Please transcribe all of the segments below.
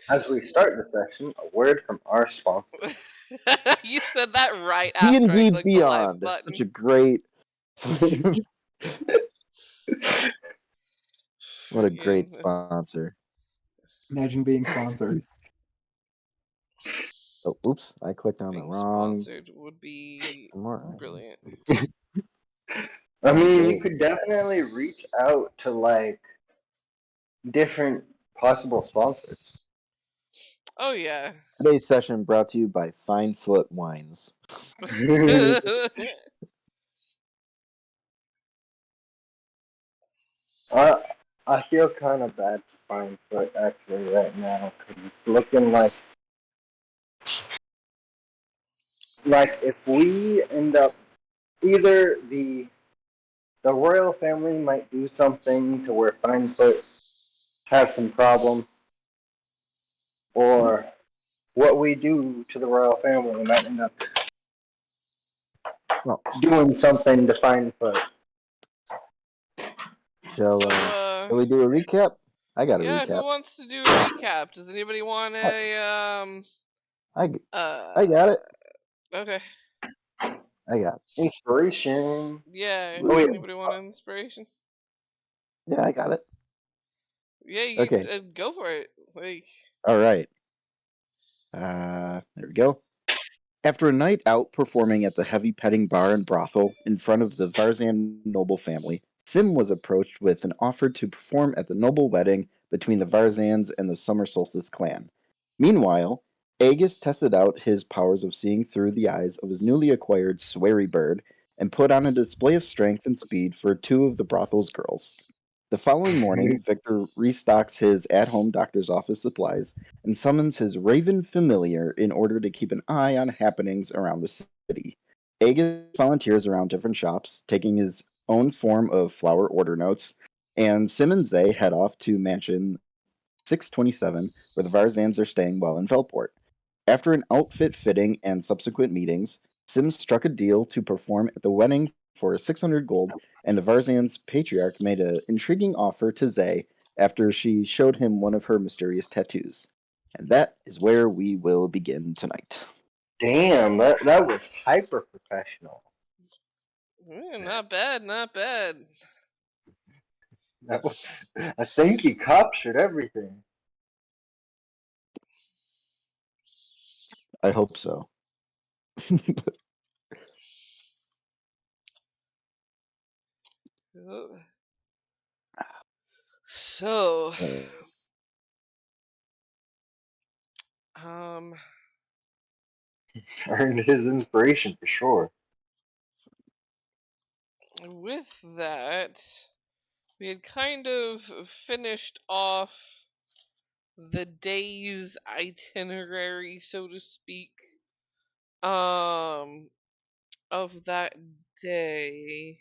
as we start the session, a word from our sponsor. You said that right D&D after I clicked the live Beyond is button. such a great... What a great sponsor. Imagine being sponsored. Oh, oops, I clicked on the Being wrong... sponsored would be brilliant. I mean, you could definitely reach out to, like, different possible sponsors. Oh, yeah. Today's session brought to you by Finefoot Wines. I feel kind of bad for Finefoot actually right now because it's looking like if we end up either the royal family might do something to where Finefoot has some problems, or what we do to the royal family might end up doing something to Finefoot. Shall we do a recap? I got a recap. Yeah, who wants to do a recap? Does anybody want a I got it. Okay. I got inspiration. Yeah. Oh, wait. Anybody want an inspiration? Yeah, I got it. Yeah, you can, go for it. Like. All right. There we go. After a night out performing at the heavy petting bar and brothel in front of the Varzan noble family, Sim was approached with an offer to perform at the noble wedding between the Varzans and the Summer Solstice clan. Meanwhile, Aegis tested out his powers of seeing through the eyes of his newly acquired Sweary bird and put on a display of strength and speed for two of the brothel's girls. The following morning, Victor restocks his at-home doctor's office supplies and summons his Raven familiar in order to keep an eye on happenings around the city. Aegis volunteers around different shops, taking his own form of flower order notes, and Sim and Zay head off to Mansion 627, where the Varzans are staying while in Velport. After an outfit fitting and subsequent meetings, Sim struck a deal to perform at the wedding for 600 gold, and the Varzan's patriarch made an intriguing offer to Zay after she showed him one of her mysterious tattoos. And that is where we will begin tonight. Damn, that was hyper professional. Not bad, not bad. I think he captured everything. I hope so. So, earned his inspiration for sure. With that, we had kind of finished off the day's itinerary, so to speak, of that day.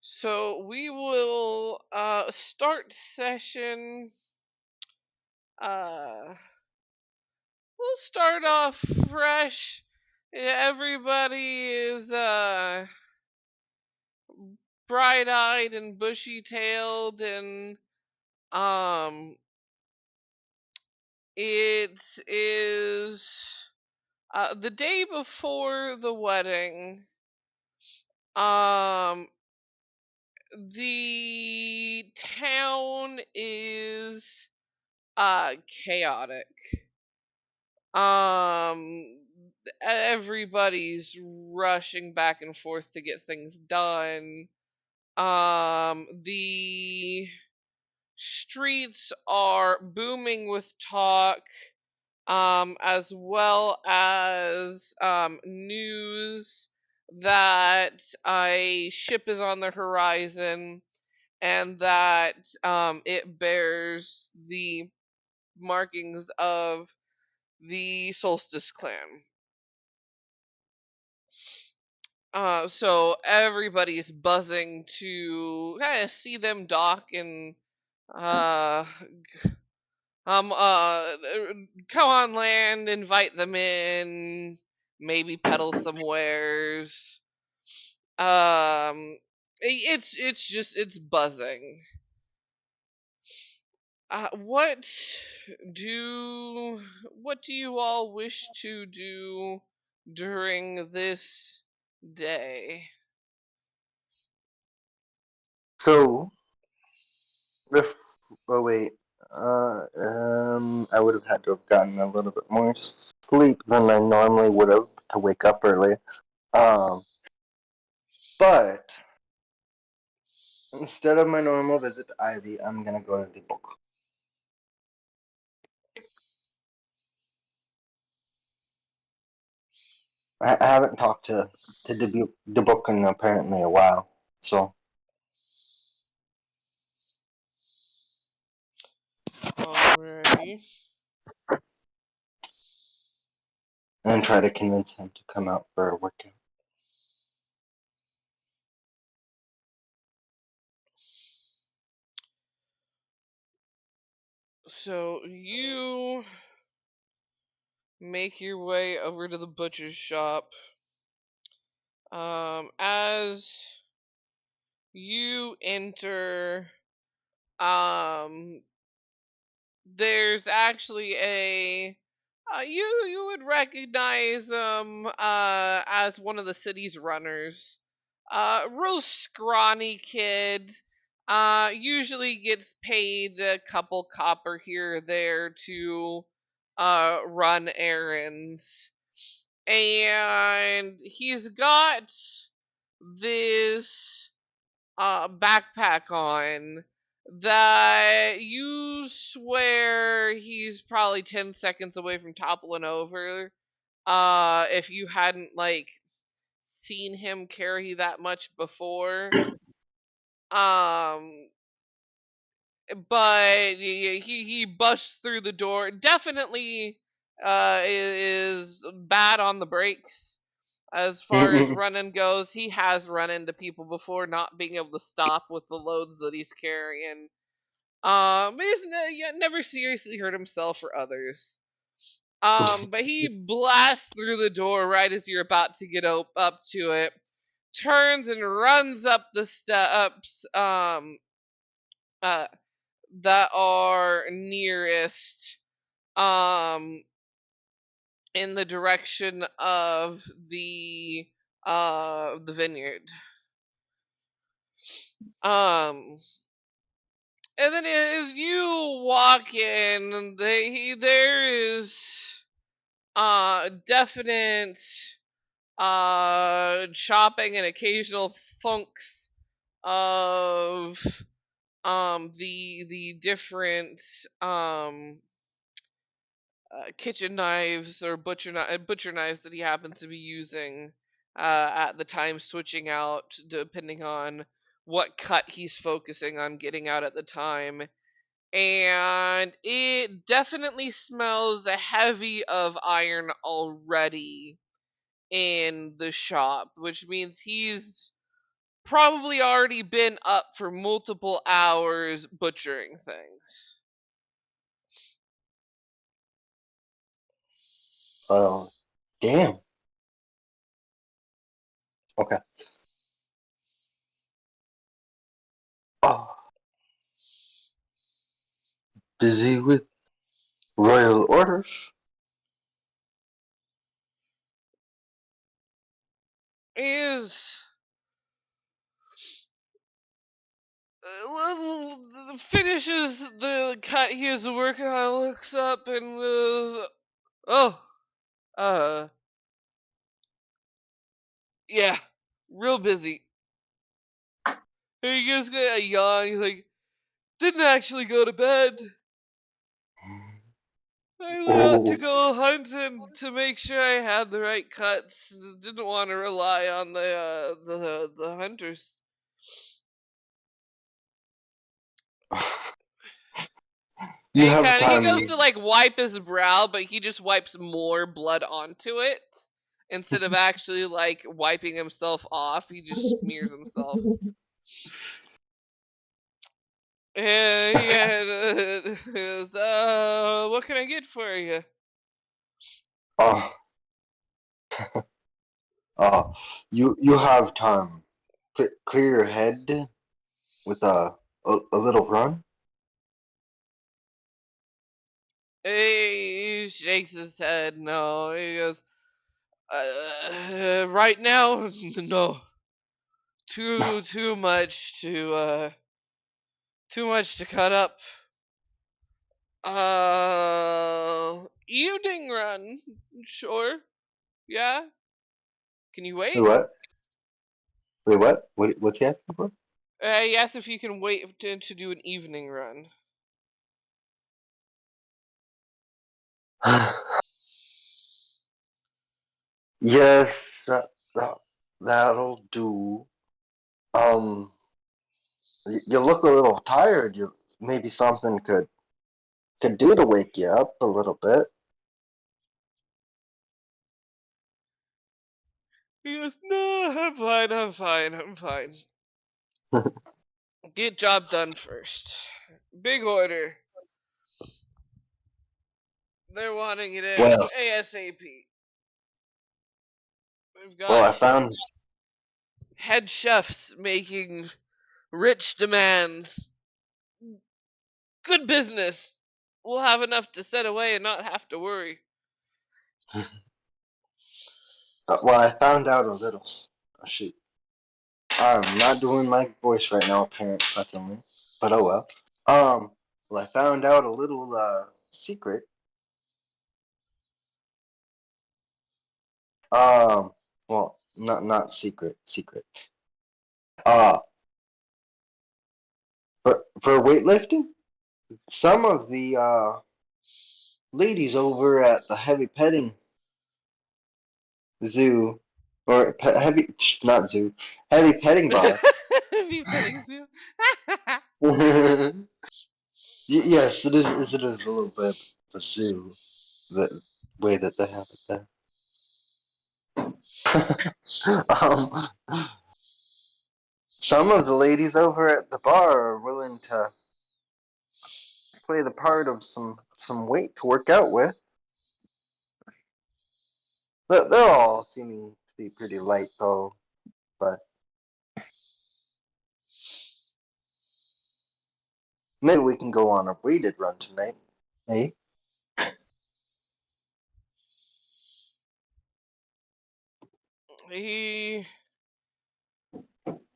So we will start session. We'll start off fresh. Everybody is bright-eyed and bushy-tailed, and it is the day before the wedding. The town is chaotic. Everybody's rushing back and forth to get things done. The streets are booming with talk, as well as news that a ship is on the horizon and that it bears the markings of the Solstice clan. So everybody's buzzing to kind of see them dock and uh come on land, invite them in, maybe peddle some wares. It's buzzing. What do you all wish to do during this day? So, if oh wait, I would have had to have gotten a little bit more sleep than I normally would have to wake up early. Um, but instead of my normal visit to Ivy, I'm gonna go to the book. I haven't talked to the book in apparently a while, so Alrighty. and try to convince him to come out for a workout. So you make your way over to the butcher's shop. As you enter, um, there's actually a you would recognize as one of the city's runners. Real scrawny kid. Usually gets paid a couple copper here or there to run errands. And he's got this backpack on that you swear he's probably 10 seconds away from toppling over if you hadn't like seen him carry that much before. um but he busts through the door, definitely is bad on the brakes. As far as running goes, he has run into people before not being able to stop with the loads that he's carrying. But never seriously hurt himself or others. But he blasts through the door right as you're about to get up to it, turns and runs up the steps uh, that are nearest um in the direction of the vineyard. Um, and then as you walk in, there is definite chopping and occasional thunks of the different um kitchen knives or butcher knives that he happens to be using at the time, switching out depending on what cut he's focusing on getting out at the time. And it definitely smells heavy of iron already in the shop, which means he's probably already been up for multiple hours butchering things. Damn. Okay. Oh, busy with royal orders. Is finishes the cut he was working on, looks up and oh, uh, yeah, real busy. He gives a yawn. He's like, didn't actually go to bed. I went out to Oh, go hunting to make sure I had the right cuts. Didn't want to rely on the hunters. you And have he time. goes to like wipe his brow, but he just wipes more blood onto it instead of actually like wiping himself off. He just smears himself. And what can I get for you? Oh, oh, you have time. clear your head with a little run? He shakes his head. No, he goes. Right now, no. Too much too much to cut up. Evening run. Sure. Yeah. Can you Wait, wait? what? Wait, what? What's he asking for? He asked if you can wait to do an evening run. Yes, that'll do. You look a little tired. You maybe something could do to wake you up a little bit. He goes, no, I'm fine, I'm fine, I'm fine. Get job done first. Big order. They're wanting it in Well, ASAP. We've well, got I found. head chefs making rich demands. Good business. We'll have enough to set away and not have to worry. Well, I found out a little. Oh, shoot, I'm not doing my voice right now, apparently. But oh well. Well, I found out a little secret. Well, not secret, secret. Uh, for weightlifting, some of the ladies over at the heavy petting zoo, or heavy, not zoo, heavy petting bar. Be petting zoo. Yes, it is. It is a little bit the zoo, the way that they have it there. Some of the ladies over at the bar are willing to play the part of some weight to work out with. They're all seeming to be pretty light though, but maybe we can go on a weighted run tonight. Hey, he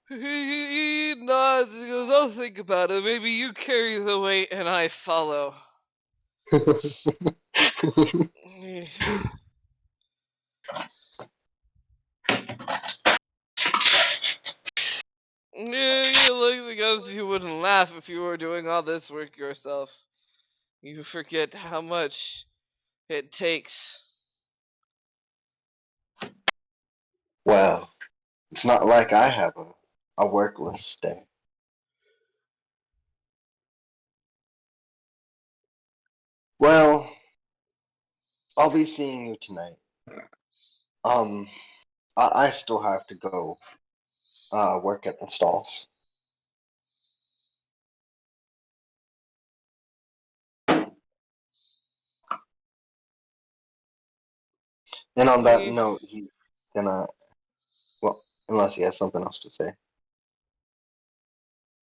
he nods and goes, I'll think about it. Maybe you carry the weight and I follow. You look because you wouldn't laugh if you were doing all this work yourself. You forget how much it takes. well, it's not like I have a workless day. Well, I'll be seeing you tonight. Um, I still have to go work at the stalls. And on that He, note, he's gonna, well, unless he has something else to say.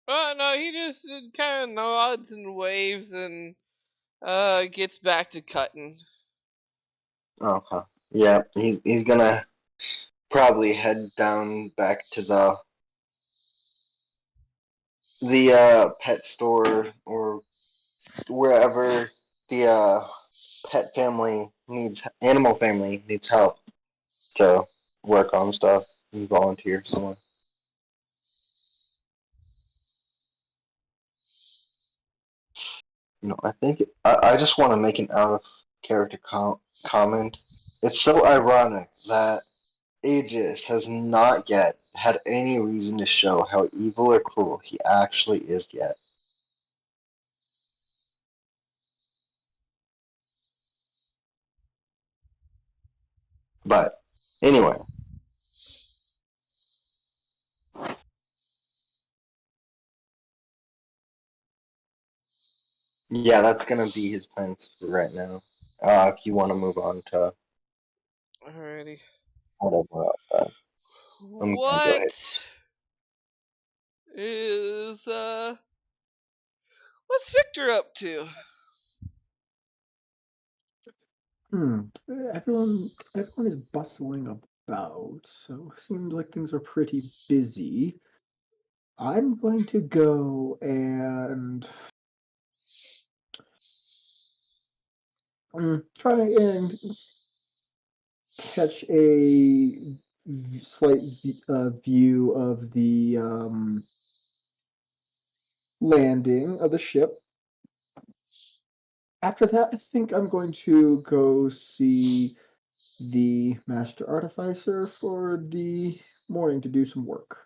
no, he just kind of nods and waves and gets back to cutting. Okay. Yeah, he's gonna probably head down back to the pet store or wherever the animal family needs help to work on stuff and volunteer somewhere. I think I just want to make an out of character comment. It's so ironic that Aegis has not yet had any reason to show how evil or cruel he actually is yet. But anyway, yeah, that's gonna be his plans for right now. If you want to move on to Alrighty. whatever else, I'm gonna go ahead. What is what's Victor up to? Everyone is bustling about, so seems like things are pretty busy. I'm going to go and try and catch a slight view of the landing of the ship. After that, I think I'm going to go see the Master Artificer for the morning to do some work.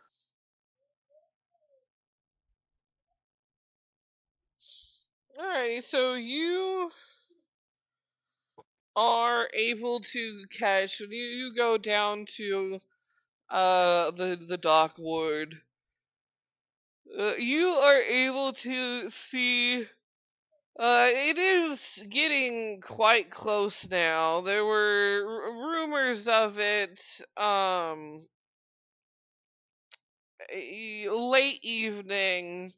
Alrighty, so you are able to catch when you go down to the dock ward. You are able to see. It is getting quite close now. There were rumors of it. Late evening,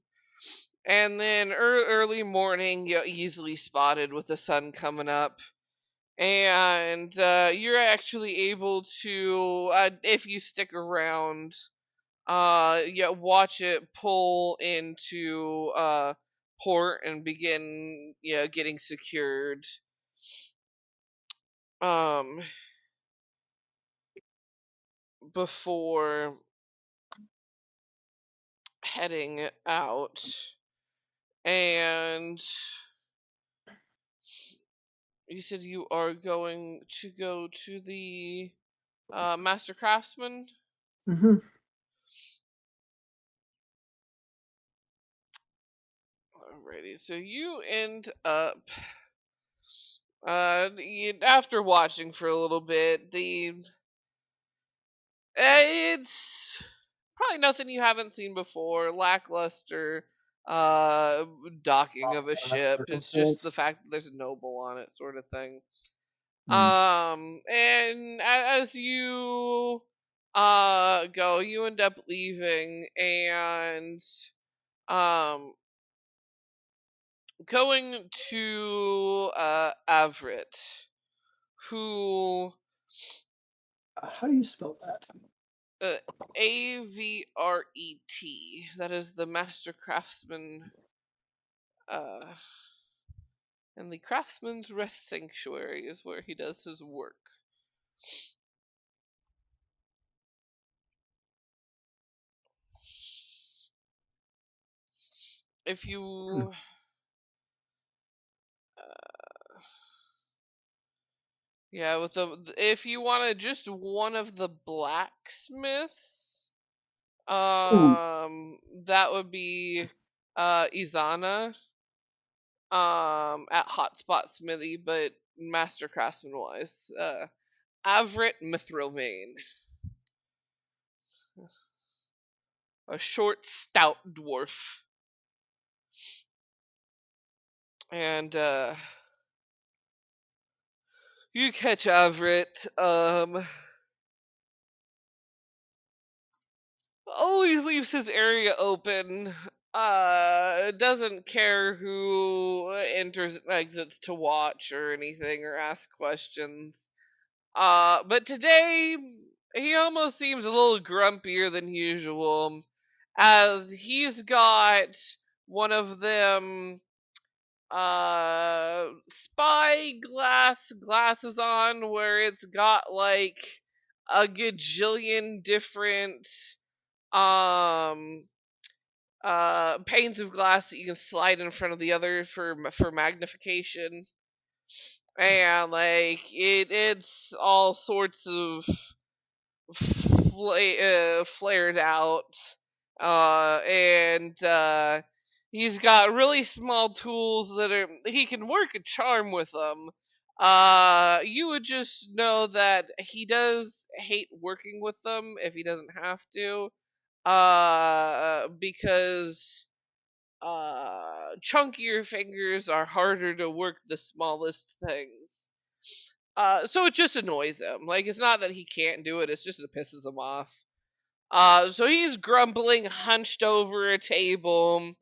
and then early morning. You easily spotted with the sun coming up. And you're actually able to, if you stick around, yeah, watch it pull into port and begin, getting secured. Um, before heading out, and you said you are going to go to the master craftsman. Mm-hmm. Alrighty, so you end up after watching for a little bit, it's probably nothing you haven't seen before. Lackluster uh docking of a That ship. It's just the circumstance. fact that there's a noble on it, sort of thing. Mm. And as you go, you end up leaving and um going to Avrit, who How do you spell that? uh, Avret. That is the master craftsman, uh, and the craftsman's rest sanctuary is where he does his work. If Hmm. you, yeah, with if you wanted just one of the blacksmiths, Ooh, that would be Izana, at Hotspot Smithy, but master craftsman wise, Avrit Mithrilvane, a short, stout dwarf. And you catch Avrit. Always leaves his area open. Doesn't care who enters and exits to watch or anything or ask questions. But today he almost seems a little grumpier than usual, as he's got one of them glasses on where it's got like a gajillion different um panes of glass that you can slide in front of the other for magnification, and like it's all sorts of flared out, and he's got really small tools that are he can work a charm with them. You would just know that he does hate working with them if he doesn't have to, because chunkier fingers are harder to work the smallest things. So it just annoys him. Like, it's not that he can't do it, it's just it pisses him off. So he's grumbling, hunched over a table,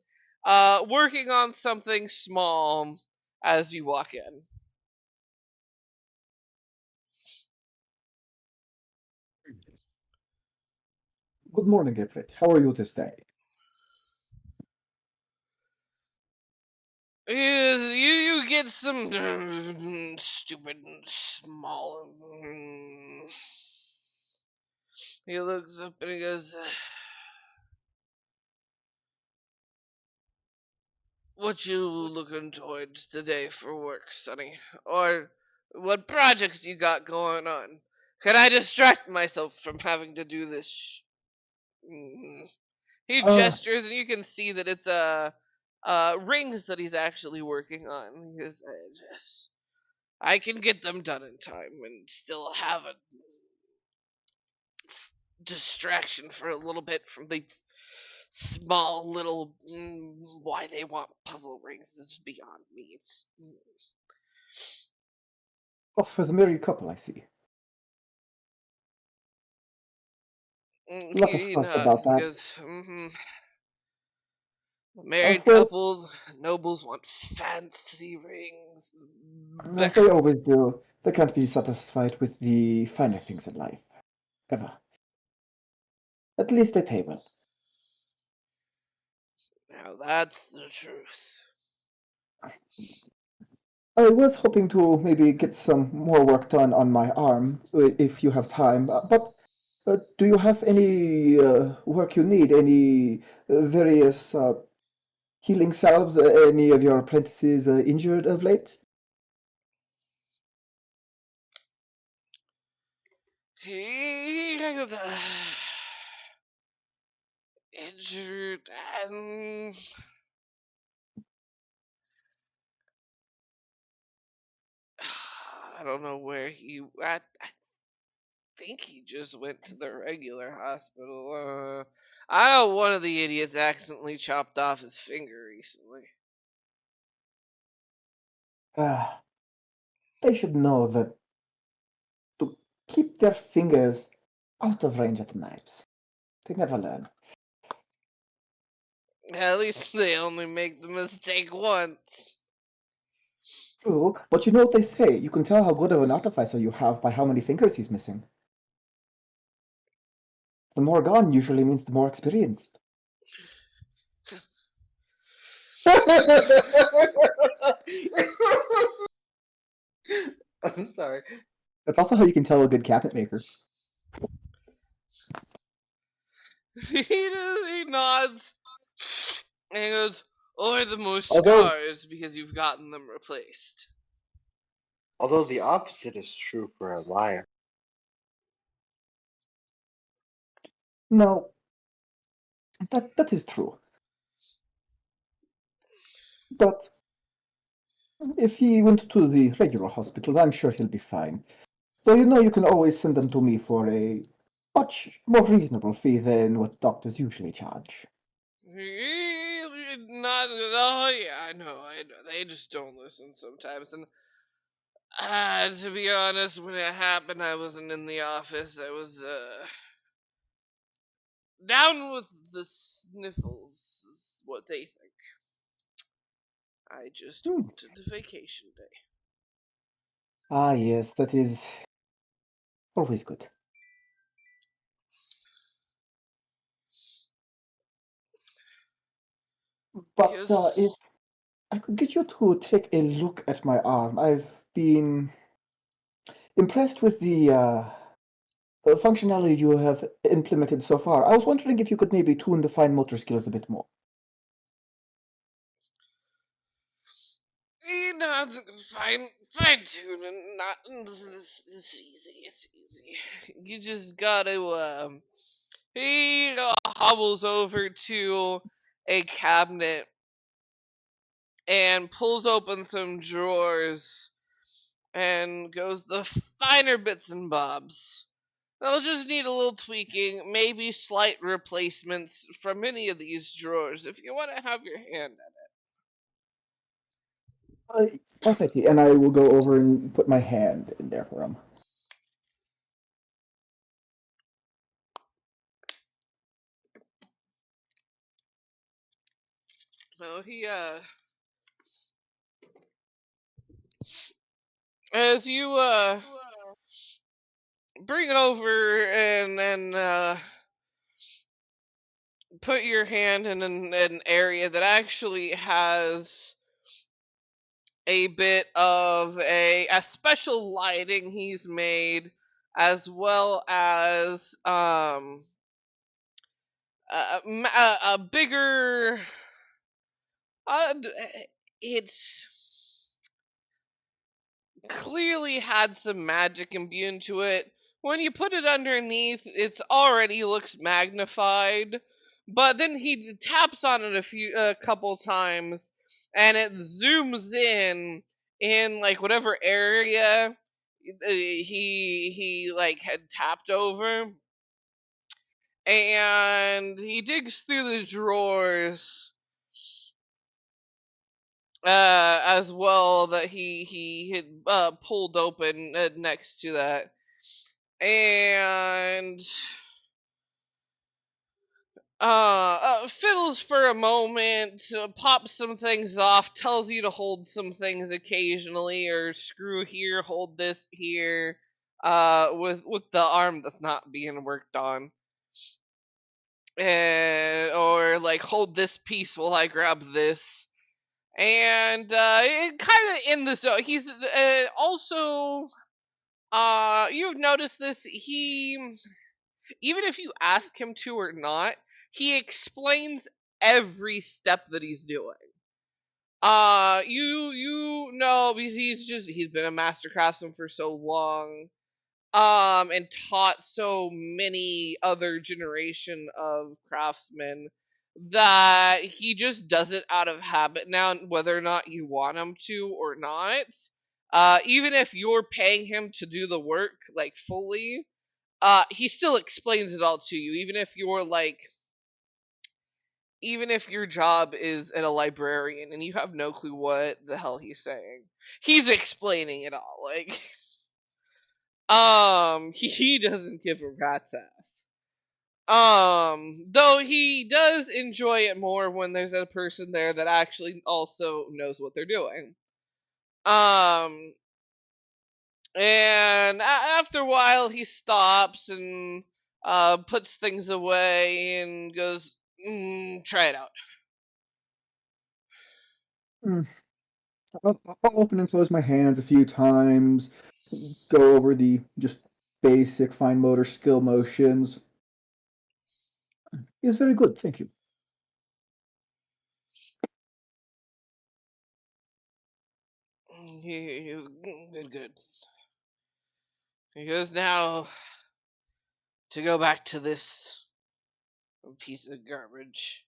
working on something small as you walk in. Good morning, Everett. How are you this day? You get some stupid small. He looks up and he goes, "What you looking towards today for work, Sonny? Or what projects you got going on? Can I distract myself from having to do this?" He Uh, gestures, and you can see that it's rings that he's actually working on. He goes, I can get them done in time and still have a distraction for a little bit from these small little why they want puzzle rings is beyond me. It's oh, for the married couple, I see. A lot of he fuss about nods and that. goes, married Well, couple, nobles want fancy rings. they always do. They can't be satisfied with the finer things in life. Ever. At least they pay well. Now that's the truth. I was hoping to maybe get some more work done on my arm, if you have time. But do you have any work you need? Any various healing salves? Any of your apprentices injured of late? He goes, injured and I don't know where he. I think he just went to the regular hospital. I know one of the idiots accidentally chopped off his finger recently. Ah, they should know that to keep their fingers out of range of the knives. They never learn. At least they only make the mistake once. True, but you know what they say. You can tell how good of an artificer you have by how many fingers he's missing. The more gone usually means the more experienced. I'm sorry. That's also how you can tell a good cabinet maker. He nods and he goes, or the most Although, scars because you've gotten them replaced. although the opposite is true for a liar. No, that is true. But if he went to the regular hospital, I'm sure he'll be fine. Though you know you can always send them to me for a much more reasonable fee than what doctors usually charge. Not, oh yeah, I know. They just don't listen sometimes. And to be honest, when it happened, I wasn't in the office. I was down with the sniffles, is what they think. I just Hmm. wanted a vacation day. Ah, yes, that is always good. But if Because I could get you to take a look at my arm, I've been impressed with the functionality you have implemented so far. I was wondering if you could maybe tune the fine motor skills a bit more. not fine tuning. Not it's easy. It's easy. You just gotta He hobbles over to a cabinet and pulls open some drawers and goes, the finer bits and bobs. They'll just need a little tweaking, maybe slight replacements from any of these drawers if you want to have your hand at Definitely, and I will go over and put my hand in there for him. Well, as you bring it over and put your hand in an area that actually has a bit of a special lighting he's made, as well as a bigger it's clearly had some magic imbued into it. When you put it underneath, it's already looks magnified. But then he taps on it a couple times, and it zooms in like whatever area he like had tapped over, and he digs through the drawers as well that he had pulled open next to that, and fiddles for a moment, pops some things off, tells you to hold some things occasionally, or screw here, hold this here, with the arm that's not being worked on, and or like hold this piece while I grab this. And it kind of in the zone. He's also you've noticed this. He, even if you ask him to or not, he explains every step that he's doing. You know, because he's been a master craftsman for so long, and taught so many other generation of craftsmen, that he just does it out of habit now, whether or not you want him to or not. Even if you're paying him to do the work like fully, he still explains it all to you, even if your job is at a librarian and you have no clue what the hell he's saying. He's explaining it all. Like, he doesn't give a rat's ass. Though he does enjoy it more when there's a person there that actually also knows what they're doing. Um, and after a while, he stops and puts things away and goes, "Try it out." Hmm. I'll open and close my hands a few times, go over the just basic fine motor skill motions. It's very good, thank you. He goes, Good, good." He goes, "Now, to go back to this piece of garbage."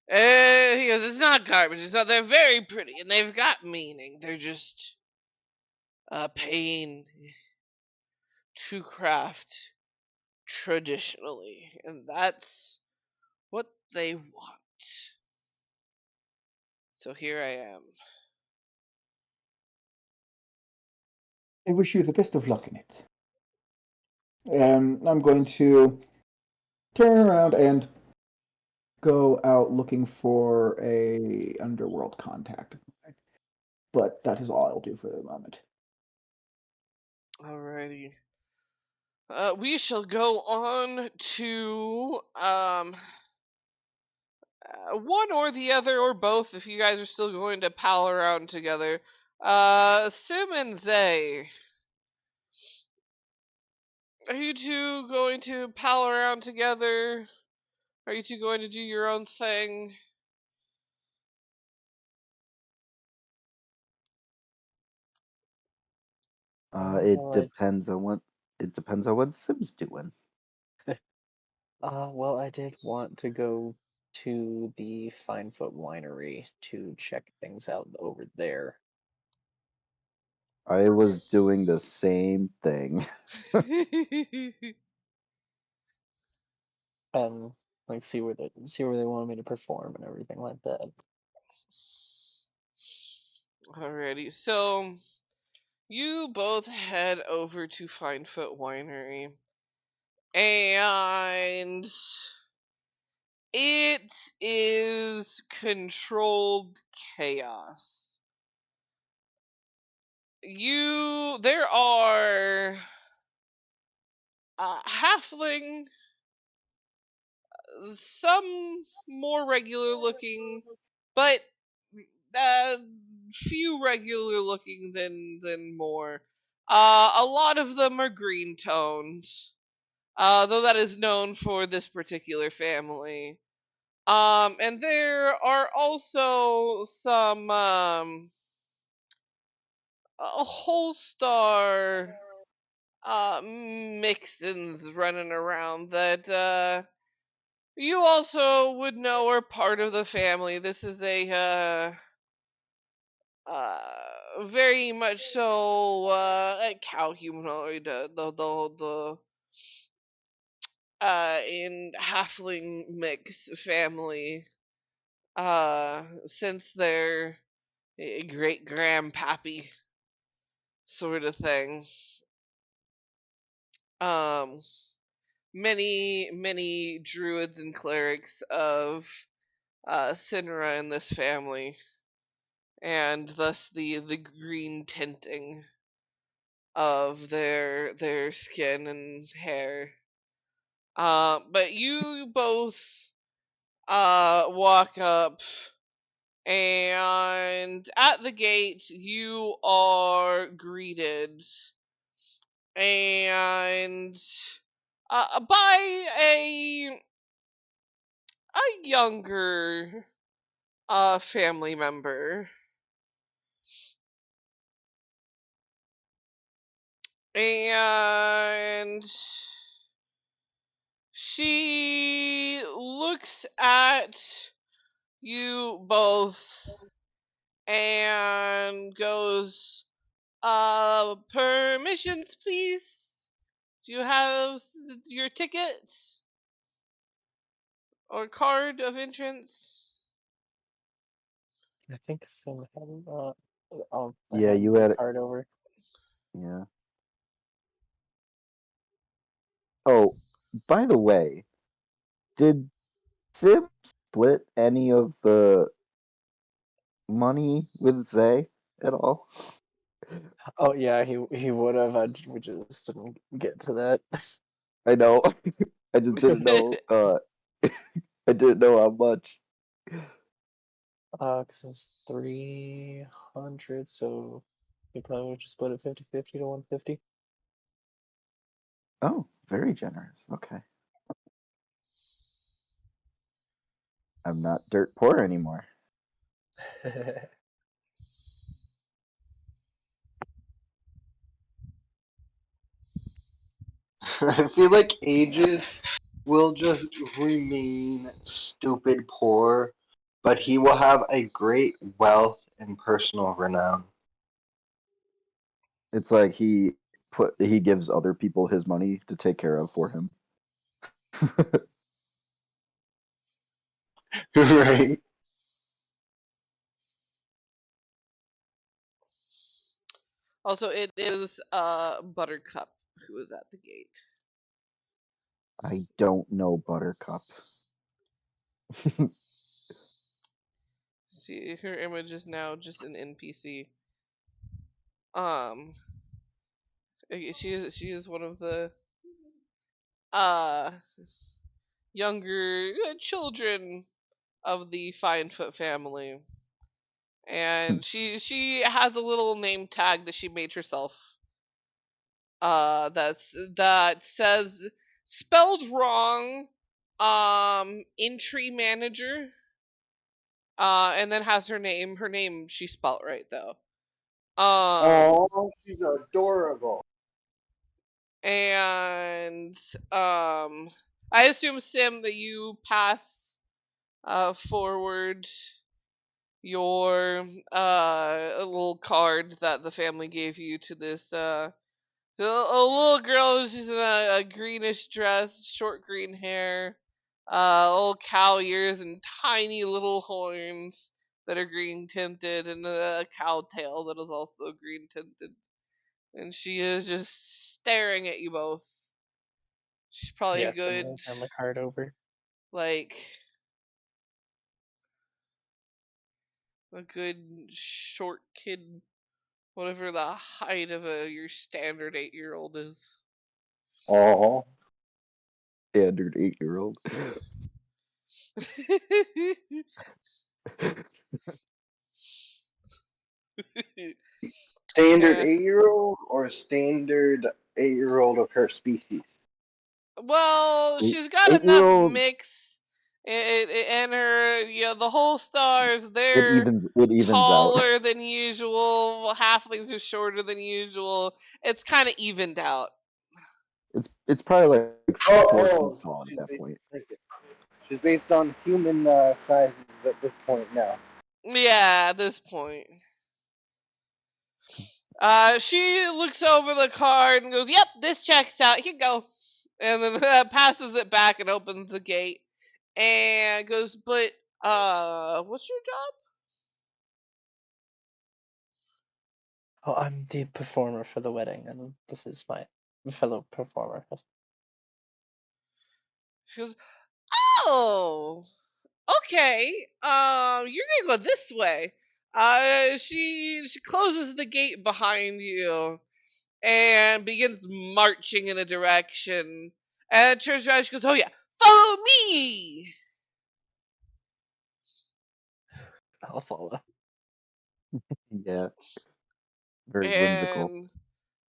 And he goes, "It's not garbage. It's not. They're very pretty and they've got meaning. They're just pain to craft traditionally, and that's what they want. So here I am." I wish you the best of luck in it. I'm going to turn around and go out looking for a underworld contact. But that is all I'll do for the moment. Alrighty. We shall go on to one or the other or both, if you guys are still going to pal around together. Sim and Zay, are you two going to pal around together? Are you two going to do your own thing? It Well, depends on what Sim's doing. well, I did want to go to the Finefoot Winery to check things out over there. I was doing the same thing. Like see where they want me to perform and everything like that. Alrighty, so you both head over to Finefoot Winery, and It is controlled chaos. There are halfling, some more regular looking, but uh, few regular looking than more. A lot of them are green toned, though that is known for this particular family. And there are also some a whole star mixins running around that you also would know are part of the family. This is very much so a cow humanoid, in halfling mix family. Since their great grandpappy sort of thing. Um, many druids and clerics of Sinra in this family, and thus the green tinting of their skin and hair. But you both walk up, and at the gate you are greeted, and by a younger family member, and she looks at you both and goes, permissions, please. Do you have your ticket or card of entrance? I think Sim had I Yeah, hand you the had it. card over. Yeah. Oh, by the way, did Sim split any of the money with Zay at all? Oh yeah, he would have. We just didn't get to that. I know. I just didn't know. I didn't know how much. 'Cause it was 300, so he probably would just split it 50-50 to 150. Oh, very generous. Okay. I'm not dirt poor anymore. I feel like Aegis will just remain stupid poor, but he will have a great wealth and personal renown. It's like he gives other people his money to take care of for him. Right? Also, it is Buttercup who is at the gate. I don't know Buttercup. See, her image is now just an NPC. Um, she is one of the uh younger children of the Finefoot family, and she has a little name tag that she made herself. That says, spelled wrong, entry manager. And then has her name. Her name she spelt right though. Oh, she's adorable. And I assume, Sim, that you pass forward your little card that the family gave you to this a little girl. She's in a greenish dress, short green hair, little cow ears, and tiny little horns that are green tinted, and a cow tail that is also green tinted. And she is just staring at you both. She's probably a Yes, I'm gonna good, hand the card over. like, A good short kid, whatever the height of your standard 8-year-old is. Oh, Standard 8-year-old. standard Yeah. 8-year-old or standard 8-year-old of her species? Well, she's got enough 8-year-old. mix, and her, the whole stars. It They're evens out. taller than usual. Halflings are shorter than usual. It's kind of evened out. It's probably like Oh, 4 feet oh, so tall at that point. she's based on human sizes at this point now. Yeah, at this point. She looks over the card and goes, "Yep, this checks out. Here you go," and then passes it back and opens the gate and goes, "But what's your job?" Oh, I'm the performer for the wedding, and this is my fellow performer. She goes, "Oh, okay. You're gonna go this way." She closes the gate behind you and begins marching in a direction. And turns around, she goes, "Oh yeah, follow me!" I'll follow. Yeah, very whimsical.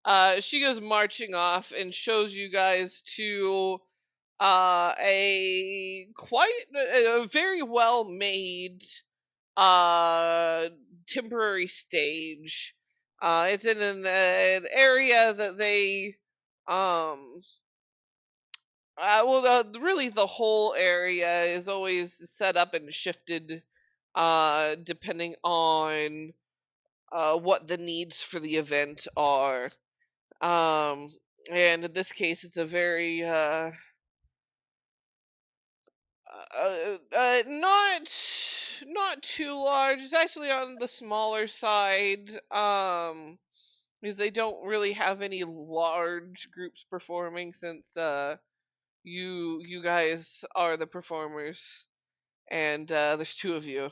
And she goes marching off and shows you guys to a very well made uh temporary stage. It's in an area that they um really the whole area is always set up and shifted depending on what the needs for the event are. um and in this case it's a very not too large. It's actually on the smaller side. Because they don't really have any large groups performing since you guys are the performers, and there's two of you.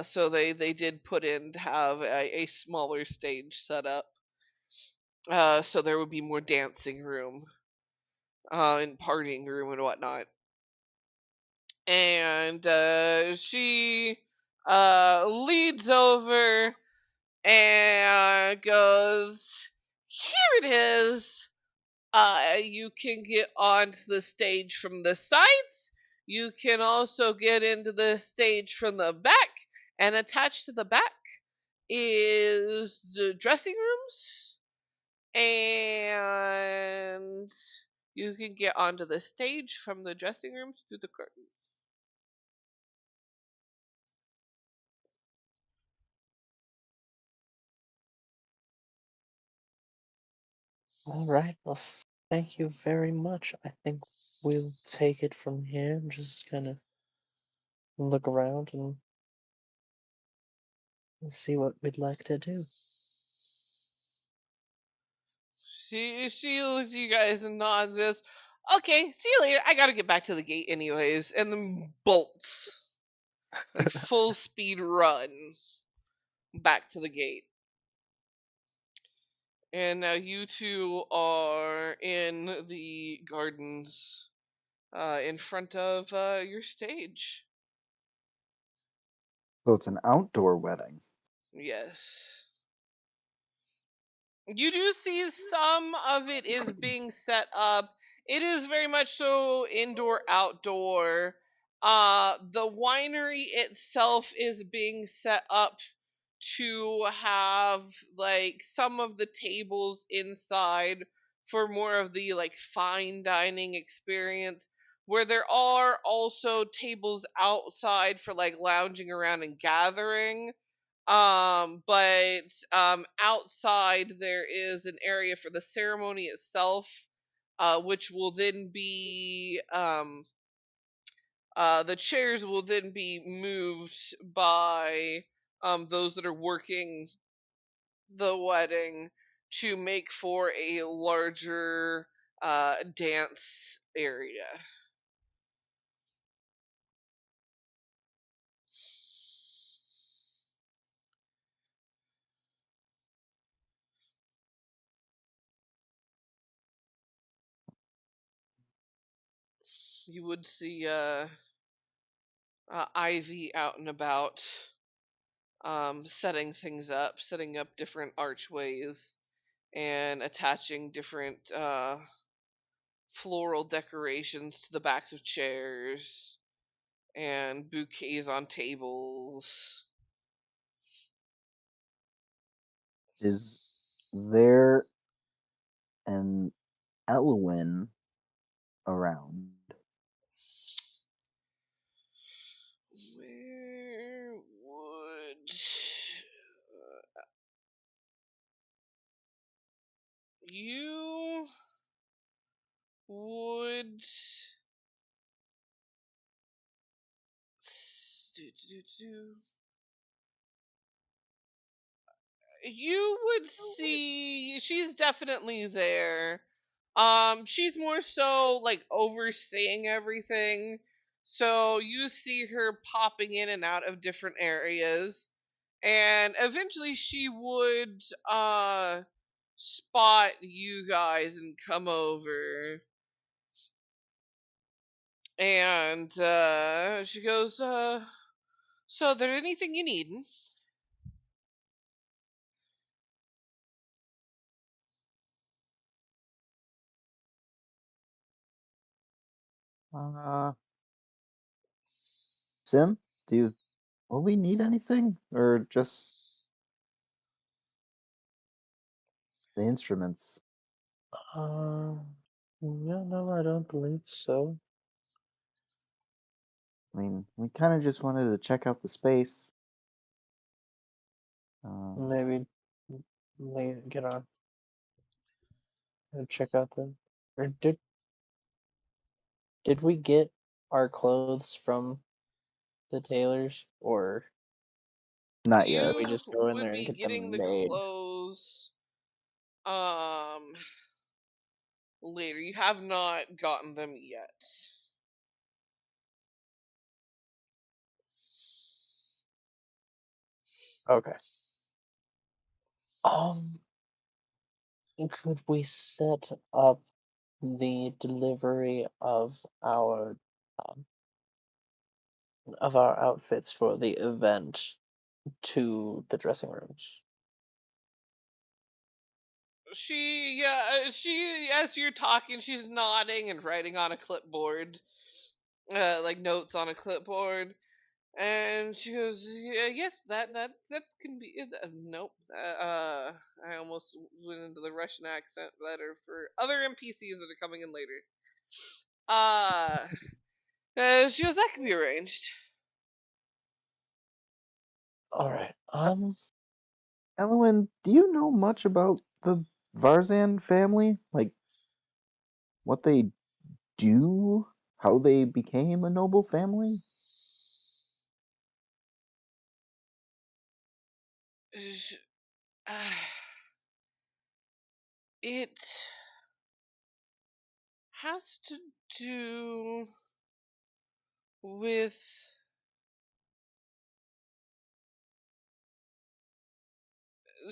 So they did put in to have a smaller stage set up. So there would be more dancing room, and partying room and whatnot. And she leads over and goes, "Here it is. You can get onto the stage from the sides. You can also get into the stage from the back, and attached to the back is the dressing rooms, and you can get onto the stage from the dressing rooms through the curtains." All right. Well, thank you very much. I think we'll take it from here and just kind of look around and see what we'd like to do. She looks at you guys and nods and says, "Okay, see you later. I gotta get back to the gate anyways," and then bolts. Like full speed run back to the gate. And now you two are in the gardens, in front of your stage. So it's an outdoor wedding. Yes. You do see some of it is being set up. It is very much so indoor outdoor. The winery itself is being set up to have like some of the tables inside for more of the like fine dining experience, where there are also tables outside for like lounging around and gathering. But outside there is an area for the ceremony itself, which will then be the chairs will then be moved by those that are working the wedding to make for a larger dance area. you would see Ivy out and about, setting things up, setting up different archways and attaching different floral decorations to the backs of chairs and bouquets on tables. Is there an Elwyn around? Where would you would you would see she's definitely there. She's more so like overseeing everything. So you see her popping in and out of different areas. And eventually she would spot you guys and come over. And she goes, so there anything you need? Uh, Sim, will we need anything? Or just the instruments? Yeah, no, I don't believe so. I mean, we kind of just wanted to check out the space. Maybe get on and check out the. Or did we get our clothes from the tailors, or Not did yet. we You just go in would there and be get getting them the made? clothes later. You have not gotten them yet. Okay. Um, could we set up the delivery um, of our outfits for the event to the dressing rooms? She as you're talking, she's nodding and writing on a clipboard, like notes on a clipboard. And she goes, yeah, yes, that can be it. Nope. I almost went into the Russian accent letter for other NPCs that are coming in later. Uh, she goes, that can be arranged. All right. Elwyn, do you know much about the Varzan family? Like, what they do? How they became a noble family? Sh- uh, It has to do with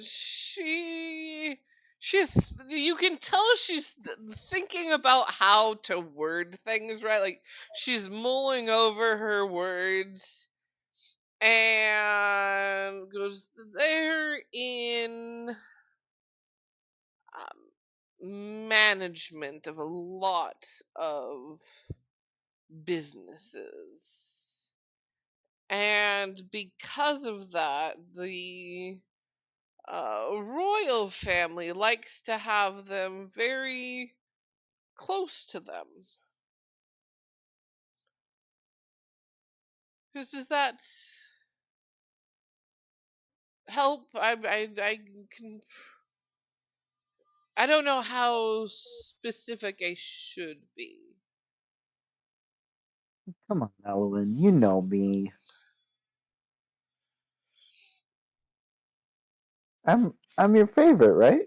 she she's you can tell she's thinking about how to word things right, like she's mulling over her words and goes, they're in management of a lot of businesses, and because of that the royal family likes to have them very close to them. Does that help? I can. I don't know how specific I should be. Come on, Elwyn, you know me. I'm your favorite, right?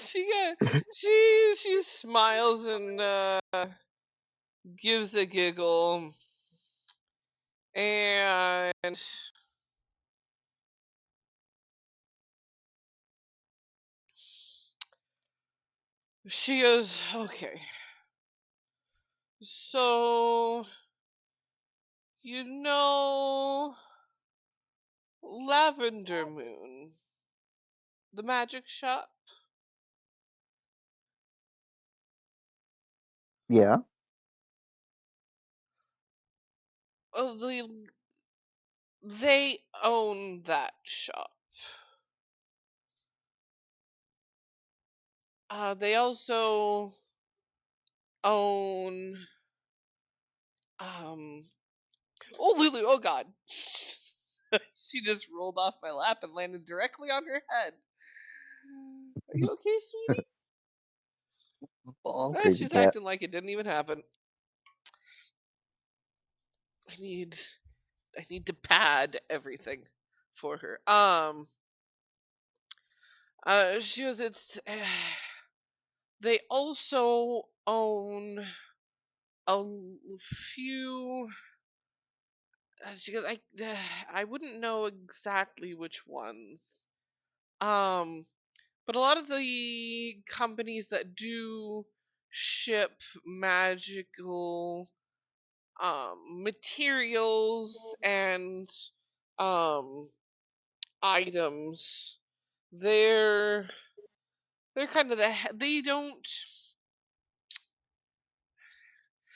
She smiles and gives a giggle, and she goes, okay. So, you know Lavender Moon, the magic shop? Yeah. Oh, they own that shop. They also own um oh, Lulu, oh god. She just rolled off my lap and landed directly on her head. Are you okay, sweetie? Bonk. Crazy She's cat. acting like it didn't even happen. I need I need to pad everything for her. She was they also own a few. She goes, I wouldn't know exactly which ones. Um, but a lot of the companies that do ship magical materials and um items, they're they're kind of they don't.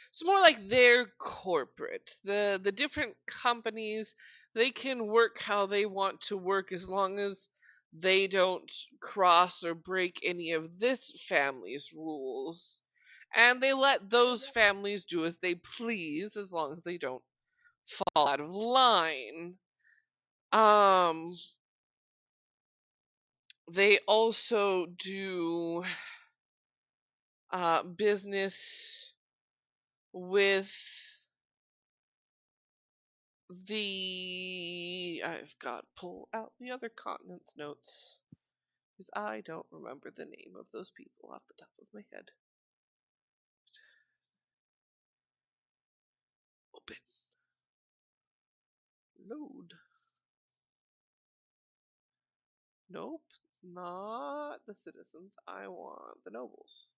It's more like they're corporate. The different companies, they can work how they want to work as long as they don't cross or break any of this family's rules. And they let those families do as they please as long as they don't fall out of line. Um they also do business with I've got to pull out the other continent's notes because I don't remember the name of those people off the top of my head. Open. Load. Nope. Not the citizens. I want the nobles.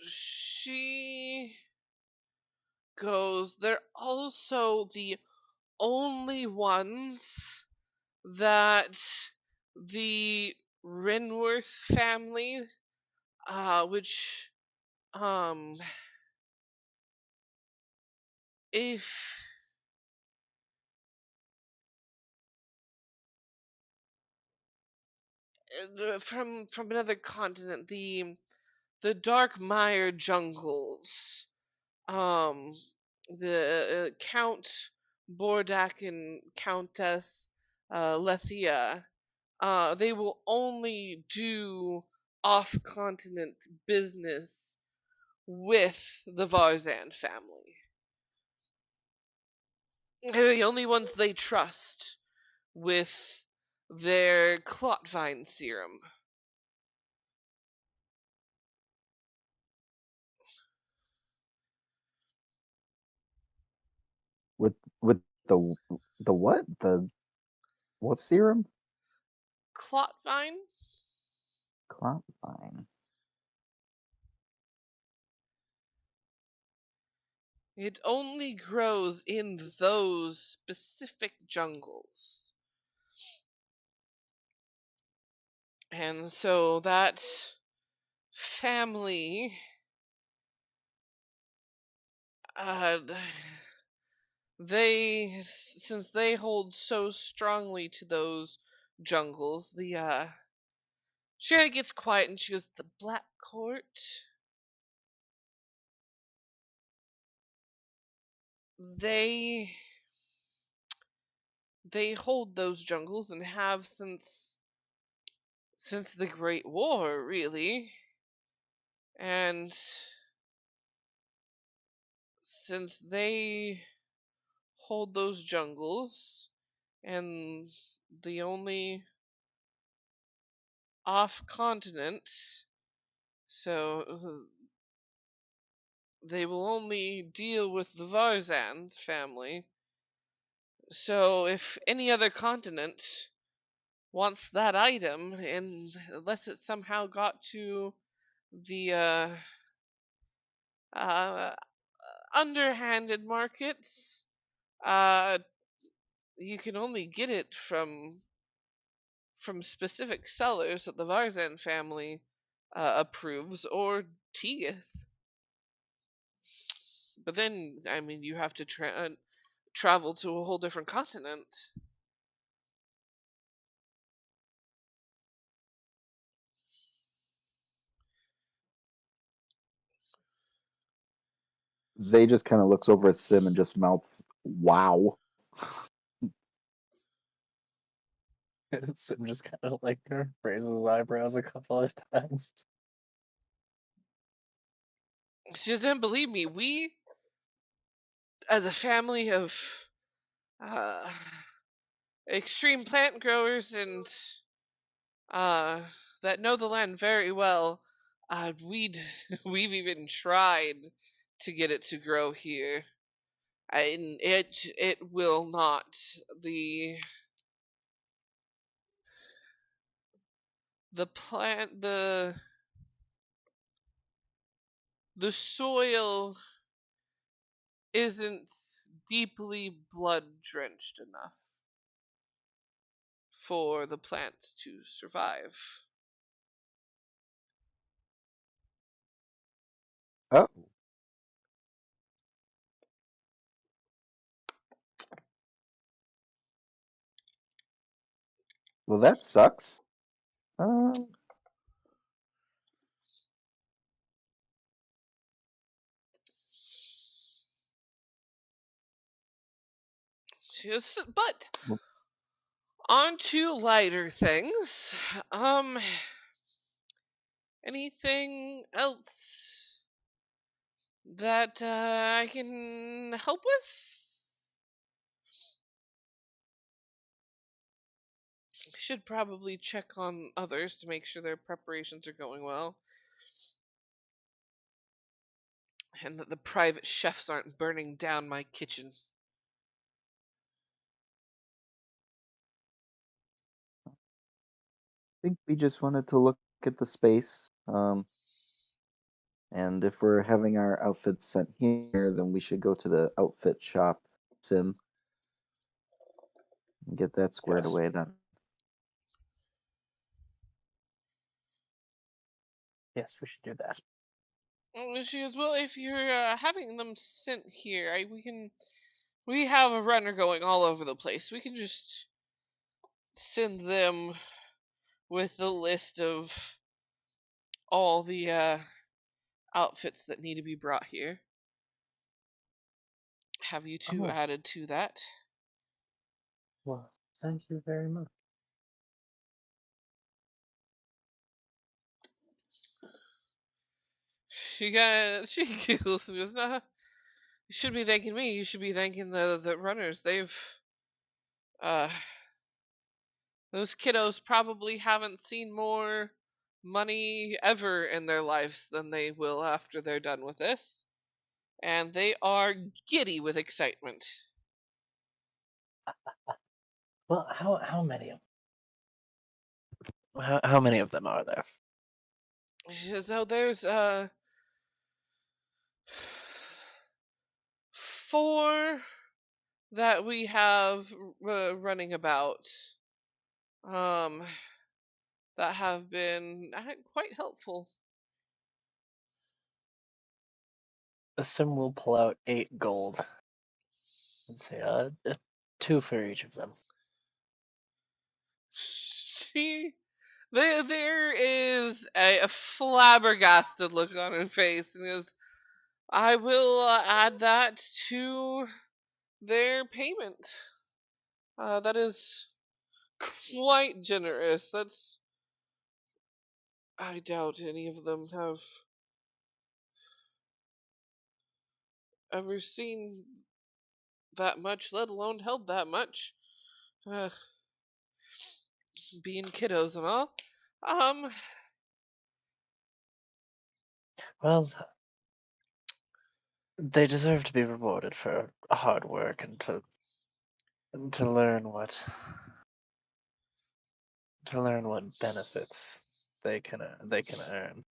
She goes, they're also the only ones that the Renworth family, which, um, if from another continent, the Dark Mire jungles, um, the Count Bordak and Countess Lethia, they will only do off-continent business with the Varzan family. They're the only ones they trust with their clotvine serum. With the what? The what serum? Clotvine? Cloudline. It only grows in those specific jungles. And so that family, uh, since they hold so strongly to those jungles, she kinda gets quiet and she goes, the Black Court, they they hold those jungles and have since the Great War, really. And since they hold those jungles, and the only off continent, so they will only deal with the Varzand family. So if any other continent wants that item, and unless it somehow got to the uh, underhanded markets, uh, you can only get it from specific sellers that the Varzan family approves or Teeth. But then, I mean, you have to travel to a whole different continent. Zay just kind of looks over at Sim and just mouths, "Wow." Sim just kind of like raises his eyebrows a couple of times. She doesn't believe me. We, as a family of uh, extreme plant growers and uh, that know the land very well, we'd we've even tried to get it to grow here, and it will not. the the plant the soil isn't deeply blood drenched enough for the plants to survive. Oh, well, that sucks. Um, But well, on to lighter things. Anything else that I can help with? Should probably check on others to make sure their preparations are going well, and that the private chefs aren't burning down my kitchen. I think we just wanted to look at the space. And if we're having our outfits sent here, then we should go to the outfit shop, Sim, and get that squared Yes. away then. Yes, we should do that. She goes, well, if you're having them sent here, we have a runner going all over the place. We can just send them with the list of all the outfits that need to be brought here. Have you two Oh, added to that? well, thank you very much. She giggles and goes, "No, you should be thanking me. You should be thanking the runners. Uh those kiddos probably haven't seen more money ever in their lives than they will after they're done with this, and they are giddy with excitement." Well, how many of how many of them are there? She says, "Oh, there's 4 that we have running about. Um, that have been quite helpful." Sim will pull out 8 gold and say, two for each of them. She there is a flabbergasted look on her face, and goes, "I will add that to their payment. That is quite generous. That's I doubt any of them have ever seen that much, let alone held that much. Uh, being kiddos and all. Well, they deserve to be rewarded for hard work and to learn what benefits they can earn.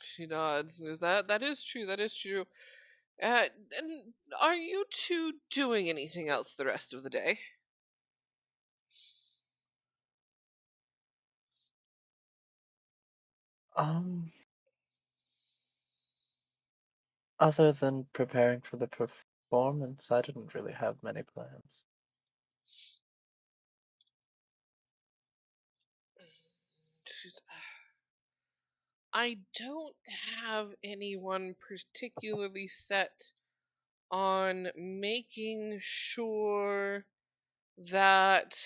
She nods. Is that is true? That is true. And are you two doing anything else the rest of the day? Other than preparing for the performance, I didn't really have many plans. She's, I don't have anyone particularly set on making sure that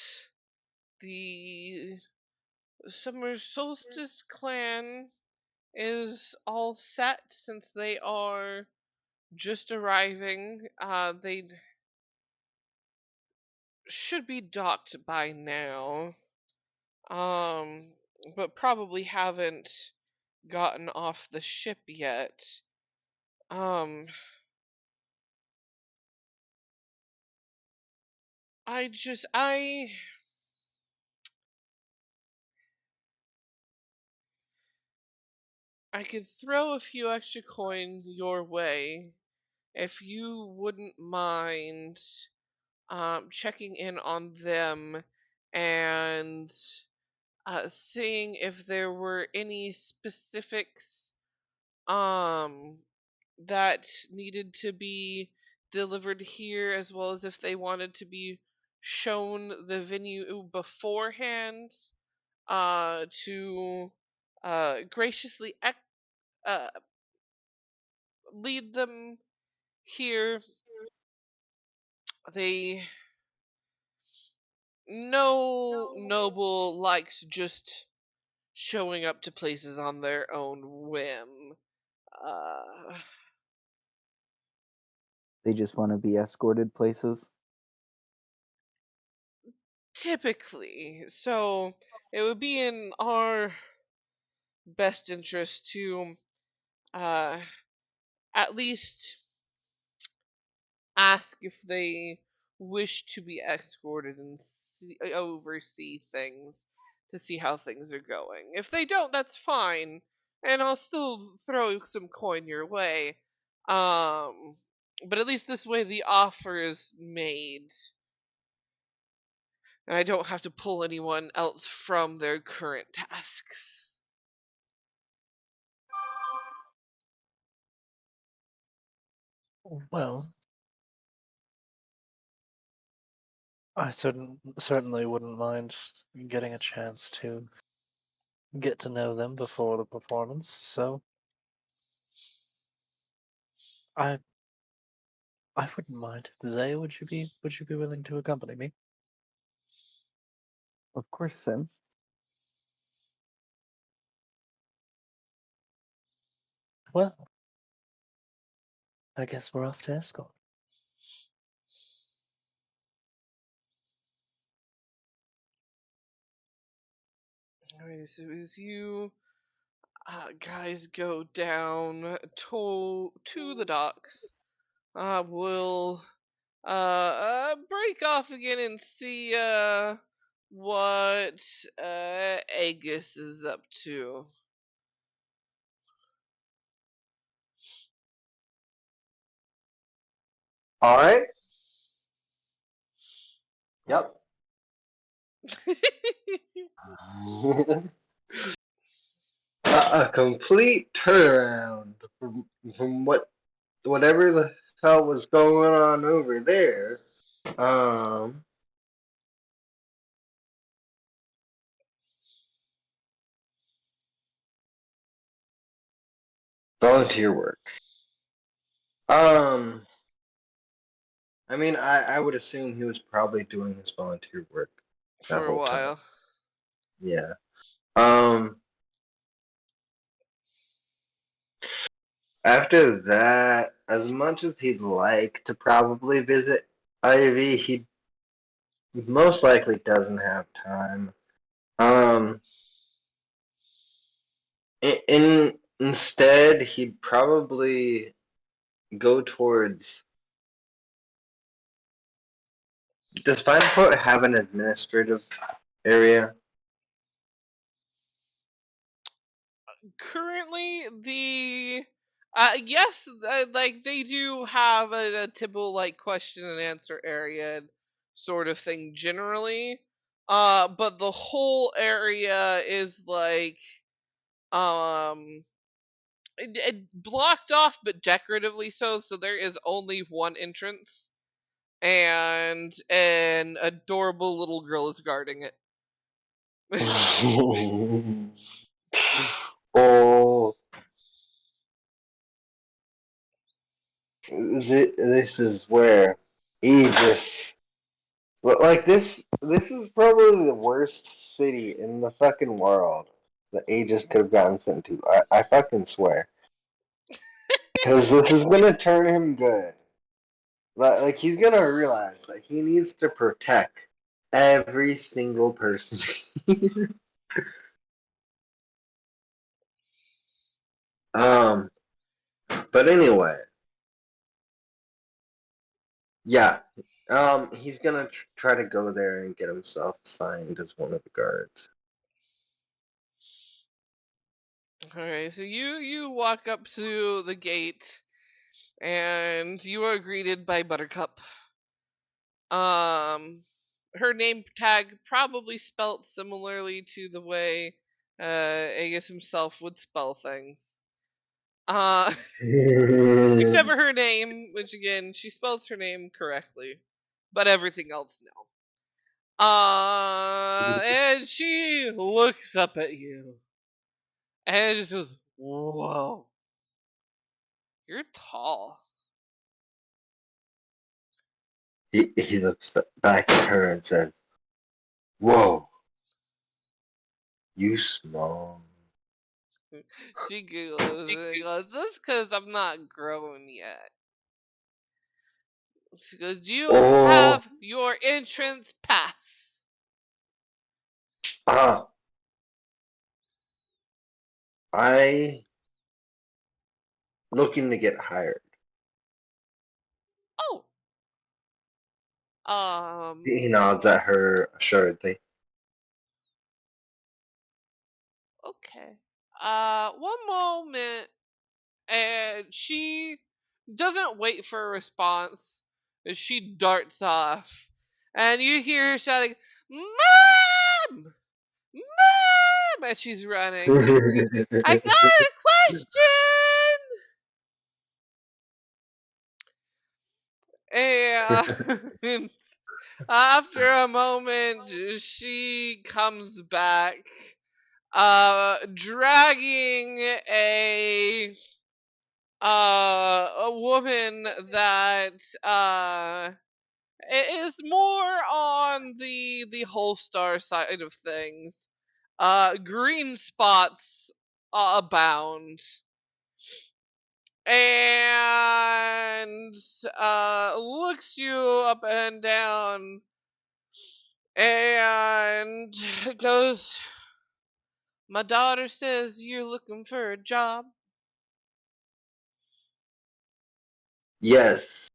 the Summer Solstice clan is all set since they are just arriving. They should be docked by now. But probably haven't gotten off the ship yet. Um, I just I could throw a few extra coin your way if you wouldn't mind checking in on them and seeing if there were any specifics um that needed to be delivered here, as well as if they wanted to be shown the venue beforehand to graciously uh, lead them here. They No noble likes just showing up to places on their own whim. Uh, They just want to be escorted places. Typically. So it would be in our best interest to uh, at least ask if they wish to be escorted and oversee things to see how things are going. If they don't, that's fine, and I'll still throw some coin your way. Um, but at least this way the offer is made, and I don't have to pull anyone else from their current tasks. Well, I certainly wouldn't mind getting a chance to get to know them before the performance. So I I wouldn't mind. Zay, would you be willing to accompany me? Of course, Sim. Well, I guess we're off to escort. Alright, so as you guys go down to the docks, we'll break off again and see what Aegis is up to. All right. Yep. A complete turnaround from whatever the hell was going on over there. Um, volunteer work. I mean, I would assume he was probably doing this volunteer work that For a whole time. while. Yeah. After that, as much as he'd like to probably visit Ivy, he most likely doesn't have time. Um, instead, he'd probably go towards. Does Finefoot have an administrative area? Currently, the yes, like they do have a typical like question and answer area sort of thing generally. But the whole area is like um blocked off, but decoratively so. So there is only one entrance, and an adorable little girl is guarding it. Oh, this is where Aegis. But like this is probably the worst city in the fucking world that Aegis could have gotten sent to. I fucking swear, because this is gonna turn him good. Like he's gonna realize like he needs to protect every single person. um, but anyway, yeah. He's gonna try to go there and get himself assigned as one of the guards. Okay, so you walk up to the gate, and you are greeted by Buttercup. Her name tag probably spelt similarly to the way Aegis himself would spell things. Except for her name, which again she spells her name correctly, but everything else no. And she looks up at you and just goes, "Whoa, you're tall." He looks back at her and says, "Whoa, you small." She giggles and goes, "That's because I'm not grown yet." She goes, "Do you Oh, have your entrance pass?" ah, I looking to get hired. Oh, He nods at her assuredly. okay. One moment, and she doesn't wait for a response. She darts off, and you hear her shouting, "Mom! Mom!" as she's running. "I got a question!" And after a moment, she comes back, dragging a woman that is more on the whole star side of things. Green spots abound, and looks you up and down, and goes, "My daughter says you're looking for a job." Yes.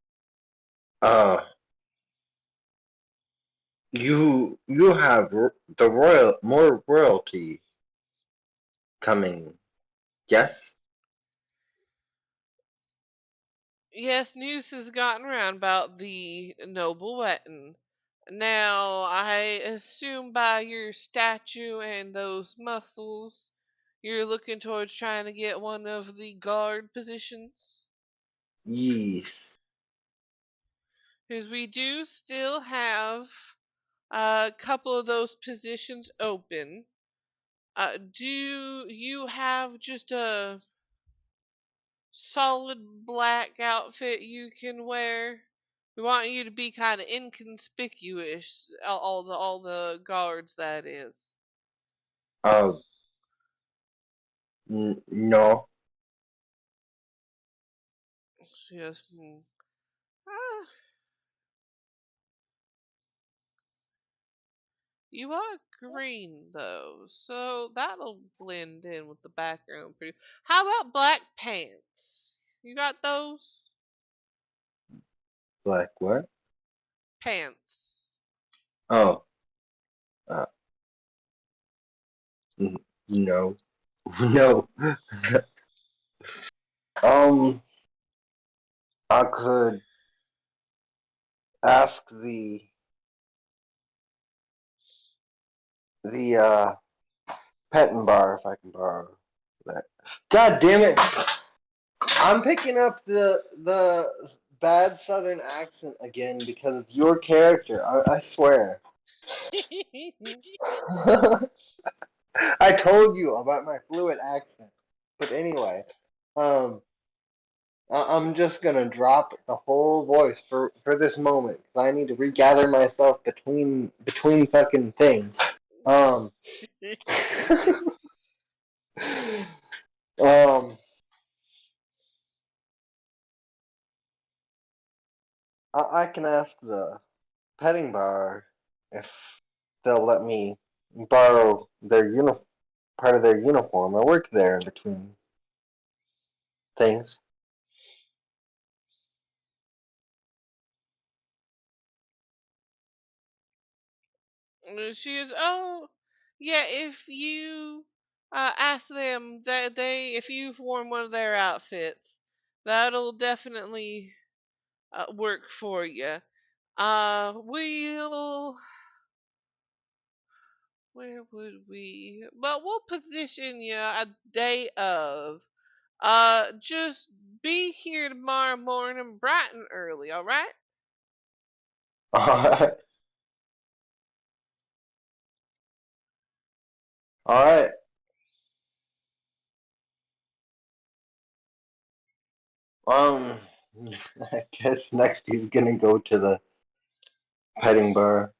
Uh, you have the more royalty coming. Yes. Yes, news has gotten around about the noble wedding. Now, I assume by your statue and those muscles, you're looking towards trying to get one of the guard positions. Yes. Because we do still have a couple of those positions open. Do you have just a solid black outfit you can wear? We want you to be kind of inconspicuous. All the guards, that is. No. She goes, ah, you are green though, so that'll blend in with the background pretty. How about black pants? You got those? Like what? Pants. Oh, uh, no, no. I could ask the petting bar if I can borrow that. God damn it! I'm picking up the bad Southern accent again because of your character. I swear. I told you about my fluid accent. But anyway, um, I'm just gonna drop the whole voice for this moment because I need to regather myself between fucking things. Um, um, I can ask the petting bar if they'll let me borrow their part of their uniform. I work there in between things. She is, oh, yeah, if you ask them that if you've worn one of their outfits, that'll definitely work for you. We'll, where would we, but we'll position you a day of. Just be here tomorrow morning bright and early, alright? Alright. Alright. Um, I guess next he's gonna go to the petting bar.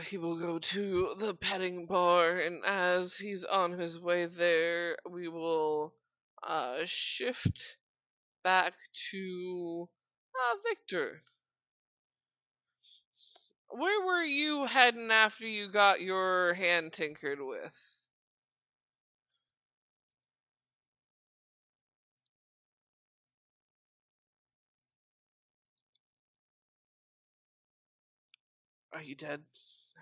He will go to the petting bar, and as he's on his way there, we will shift back to Victor. Where were you heading after you got your hand tinkered with? Are you dead?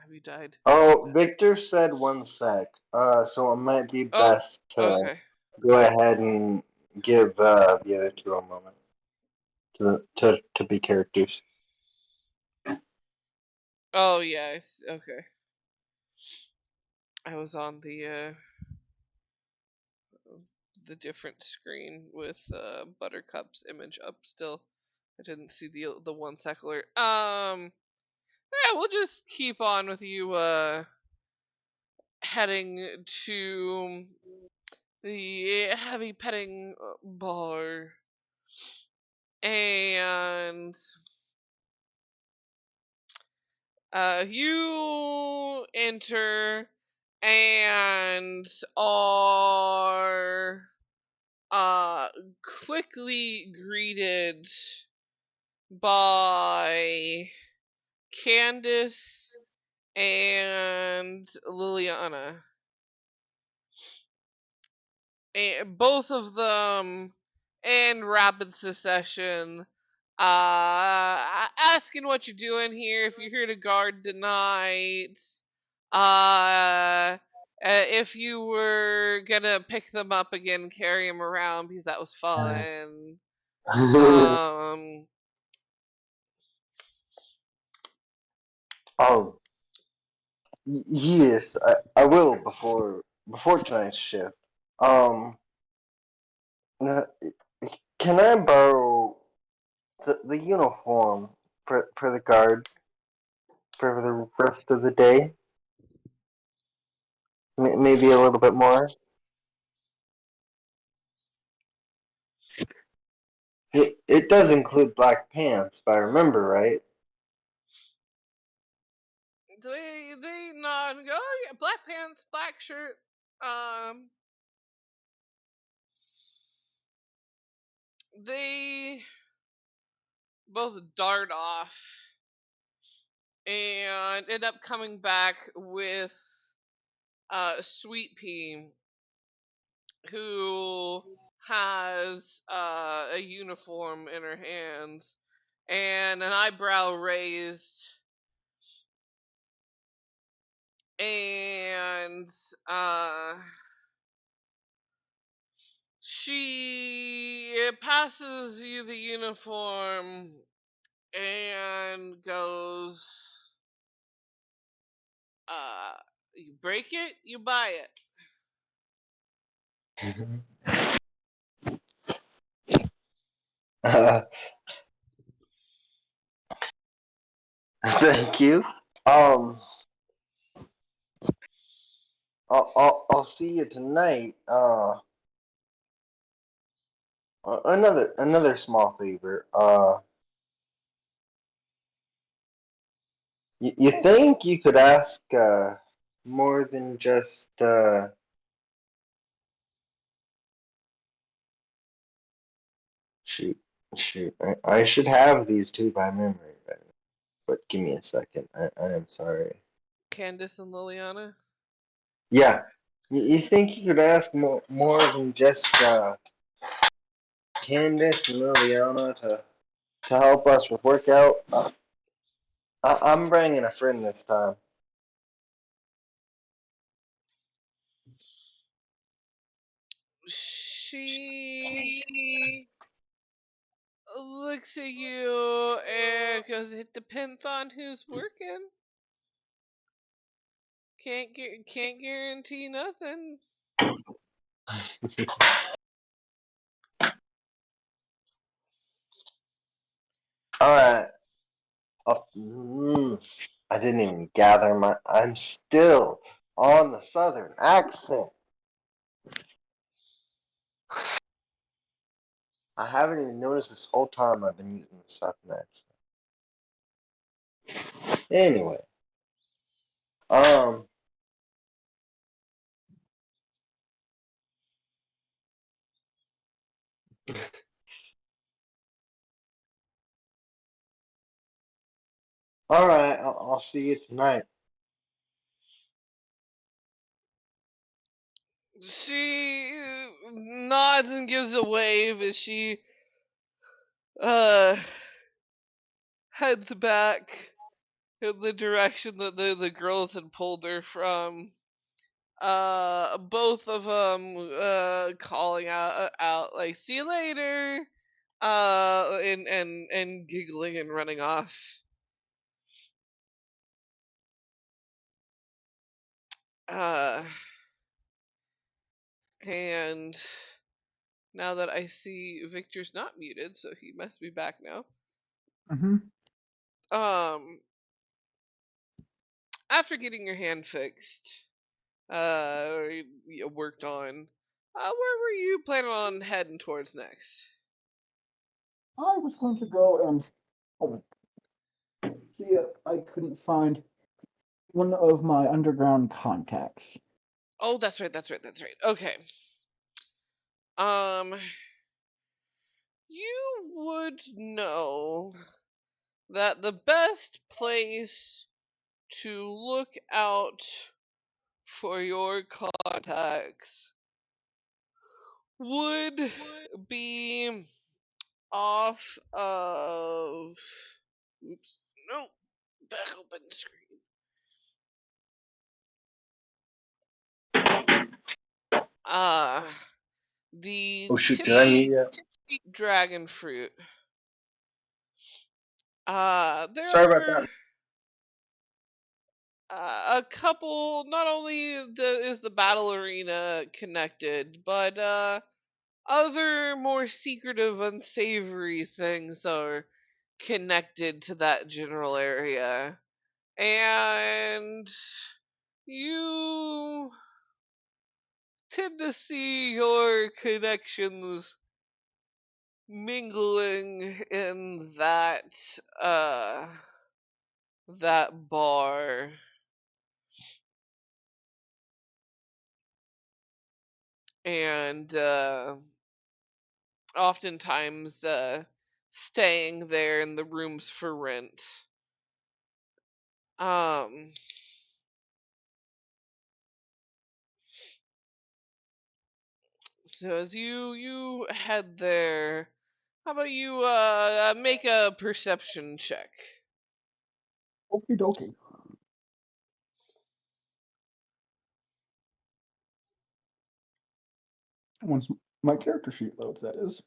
Have you died? Oh, Victor said 1 sec. So it might be Oh, best to okay. go ahead and give the other two a moment to be characters. Oh, yes. Okay. I was on the different screen with Buttercup's image up still. I didn't see the 1 sec alert. Yeah, we'll just keep on with you heading to the heavy petting bar, and you enter and are uh quickly greeted by Candace and Liliana. And both of them in rapid succession, asking what you're doing here, if you're here to guard tonight, if you were gonna pick them up again, carry them around because that was fun. Um, Oh, yes, I will before tonight's shift. Um, uh, can I borrow the uniform for the guard for the rest of the day? Maybe a little bit more. It does include black pants, if I remember right. they not nod and go, "Oh yeah, black pants, black shirt." They both dart off and end up coming back with Sweet Pea, who has a uniform in her hands and an eyebrow raised, and she passes you the uniform and goes, you break it, you buy it. Thank you. Um, I'll see you tonight. Another small favor. You think you could ask more than just shoot shoot. I should have these two by memory, but give me a second. I am sorry. Candace and Liliana. Yeah. You think you could ask more than just Candace and Liliana to help us with workout? I'm bringing a friend this time. She looks at you and goes, "It depends on who's working. Can't guarantee nothing." All right. I didn't even gather my. I'm still on the southern accent. I haven't even noticed this whole time I've been using the southern accent. Anyway, um, all right. I'll see you tonight. She nods and gives a wave as she uh heads back in the direction that the girls had pulled her from. Both of them calling out like, "See you later," and giggling and running off. Uh, and now that I see Victor's not muted, so he must be back now. Mm-hmm. Um, after getting your hand fixed, or you worked on, where were you planning on heading towards next? I was going to go and see if I couldn't find one of my underground contacts. Oh, that's right, that's right, that's right. Okay. Um, you would know that the best place to look out for your contacts would be off of, oops, no, back open screen. Uh the Oh shoot! Did I tippy mute you? dragon fruit. There Sorry about are that. a couple. Not only is the battle arena connected, but other more secretive, unsavory things are connected to that general area, and you tend to see your connections mingling in that bar. and oftentimes staying there in the rooms for rent. Um, so as you head there, how about you make a perception check? Okie dokie. Once my character sheet loads, that is.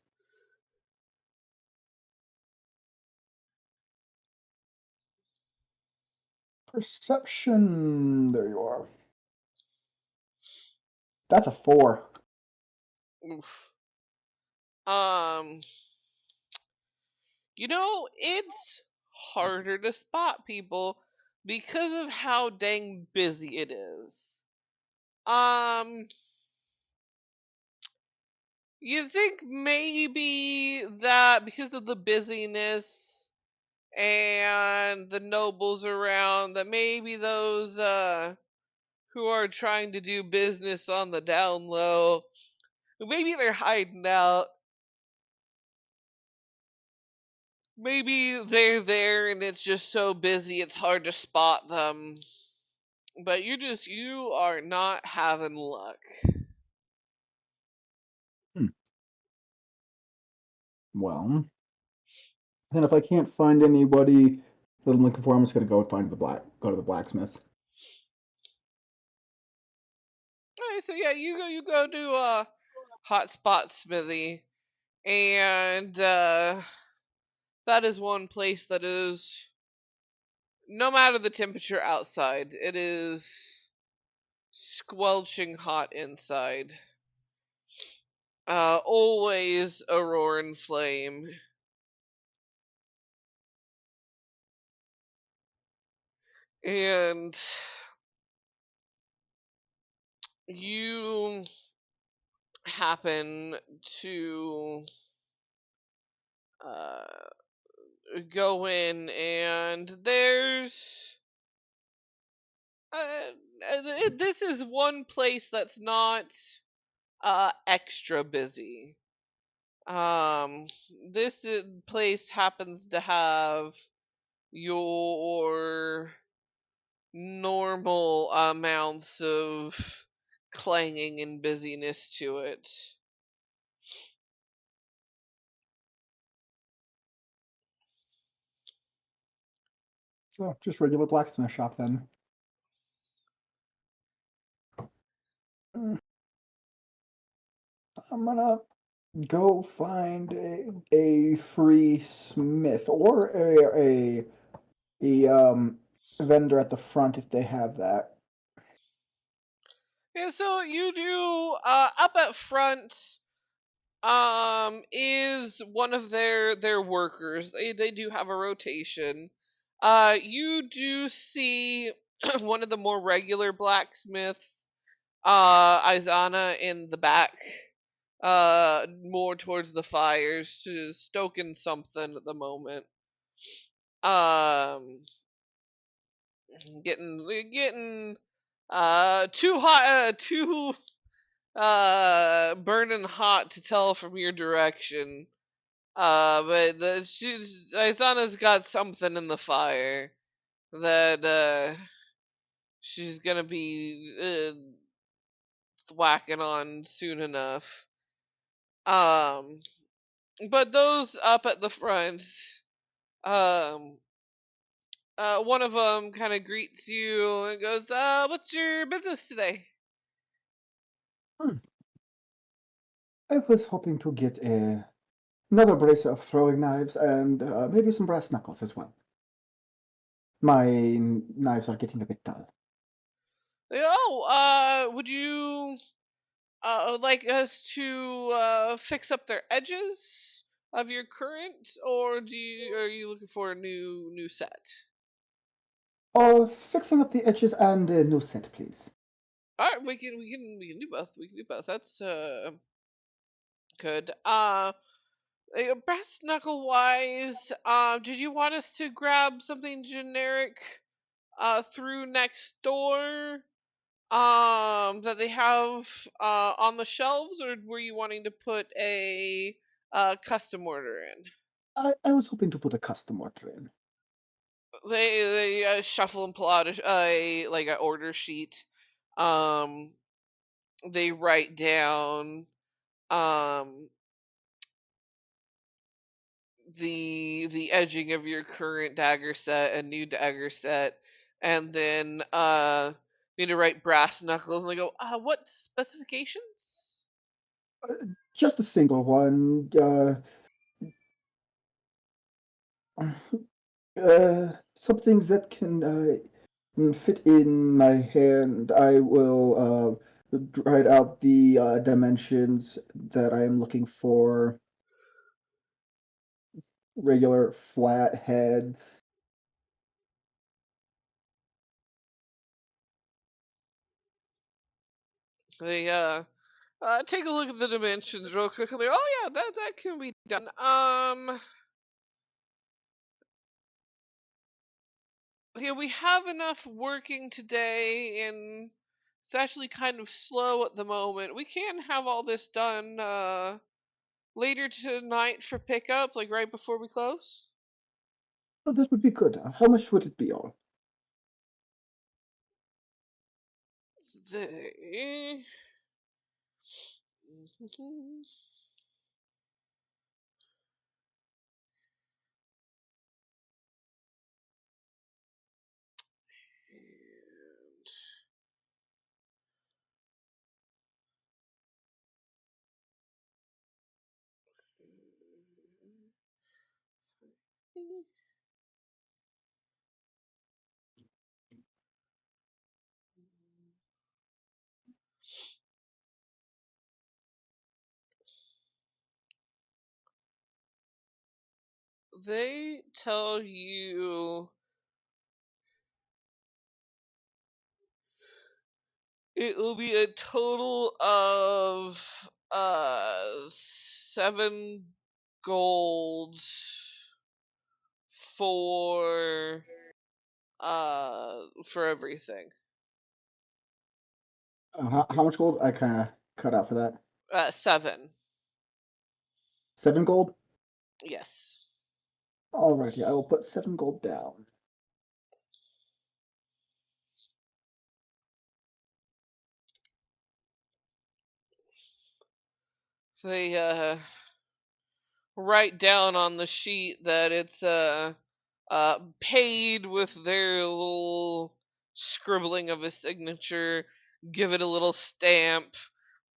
Perception. There you are. That's a 4. Oof. It's harder to spot people because of how dang busy it is. Um, you think maybe that because of the busyness and the nobles around, that maybe those who are trying to do business on the down low, maybe they're hiding out. Maybe they're there and it's just so busy it's hard to spot them. But you are not having luck. Well, then if I can't find anybody that I'm looking for, I'm just gonna go to the blacksmith. Alright, so yeah, you go to Hotspot Smithy, and that is one place that is, no matter the temperature outside, it is squelching hot inside. Always a roaring flame. And you happen to uh, go in, and there's this is one place that's not extra busy. Um, this place happens to have your normal amounts of clanging and busyness to it. So just regular blacksmith shop then. Mm, I'm gonna go find a free smith or a vendor at the front if they have that. Yeah, so you do up at front is one of their workers. They do have a rotation. You do see one of the more regular blacksmiths, Izana, in the back, more towards the fires, stoking something at the moment. Um, getting too hot, too burning hot to tell from your direction. But Izana's got something in the fire that she's gonna be whacking on soon enough. Um, but those up at the front, um, one of them kind of greets you and goes, "What's your business today?" Hmm. I was hoping to get another brace of throwing knives and maybe some brass knuckles as well. My knives are getting a bit dull. Would you like us to fix up their edges of your current, or are you looking for a new set? Oh, fixing up the edges and a new set, please. All right, we can do both. We can do both. That's good. Brass knuckle wise, did you want us to grab something generic through next door? That they have on the shelves, or were you wanting to put a custom order in? I was hoping to put a custom order in. They shuffle and pull out a like an order sheet. Um, they write down um the edging of your current dagger set and new dagger set, and then you need to write brass knuckles, and they go, what specifications? Just a single one. Some things that can fit in my hand. I will write out the dimensions that I am looking for. Regular flat heads. They take a look at the dimensions real quickly. Oh yeah, that can be done. Yeah, we have enough working today, and it's actually kind of slow at the moment. We can have all this done later tonight for pickup, like right before we close. Oh, that would be good. How much would it be all? They they tell you it will be a total of 7 gold for everything. How much gold? I kind of cut out for that. 7. 7 gold? Yes. Alrighty, I will put 7 gold down. So they write down on the sheet that it's paid with their little scribbling of a signature, give it a little stamp,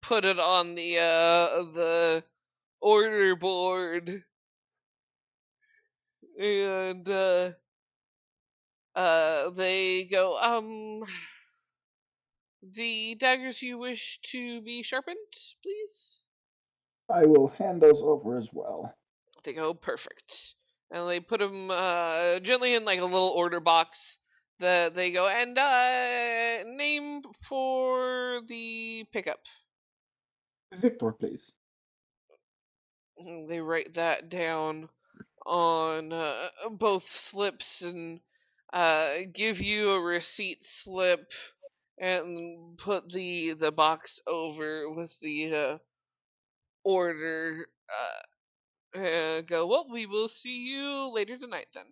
put it on the order board, and they go, the daggers you wish to be sharpened, please. I will hand those over as well. They go, perfect, and they put them gently in like a little order box. That they go, and name for the pickup. Victor, please. And they write that down on both slips, and give you a receipt slip, and put the box over with the order. And go, well, we will see you later tonight then.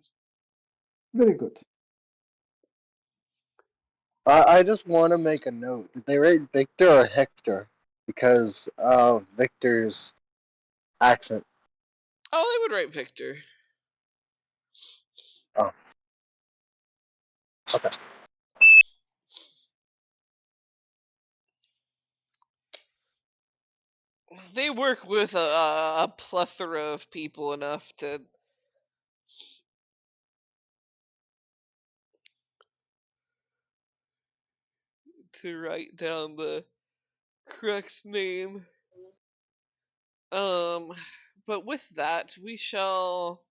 Very good. I just want to make a note. Did they write Victor or Hector? Because of Victor's accent. Oh, they would write Victor. Oh, okay. They work with a plethora of people enough to write down the correct name. Um, but with that, we shall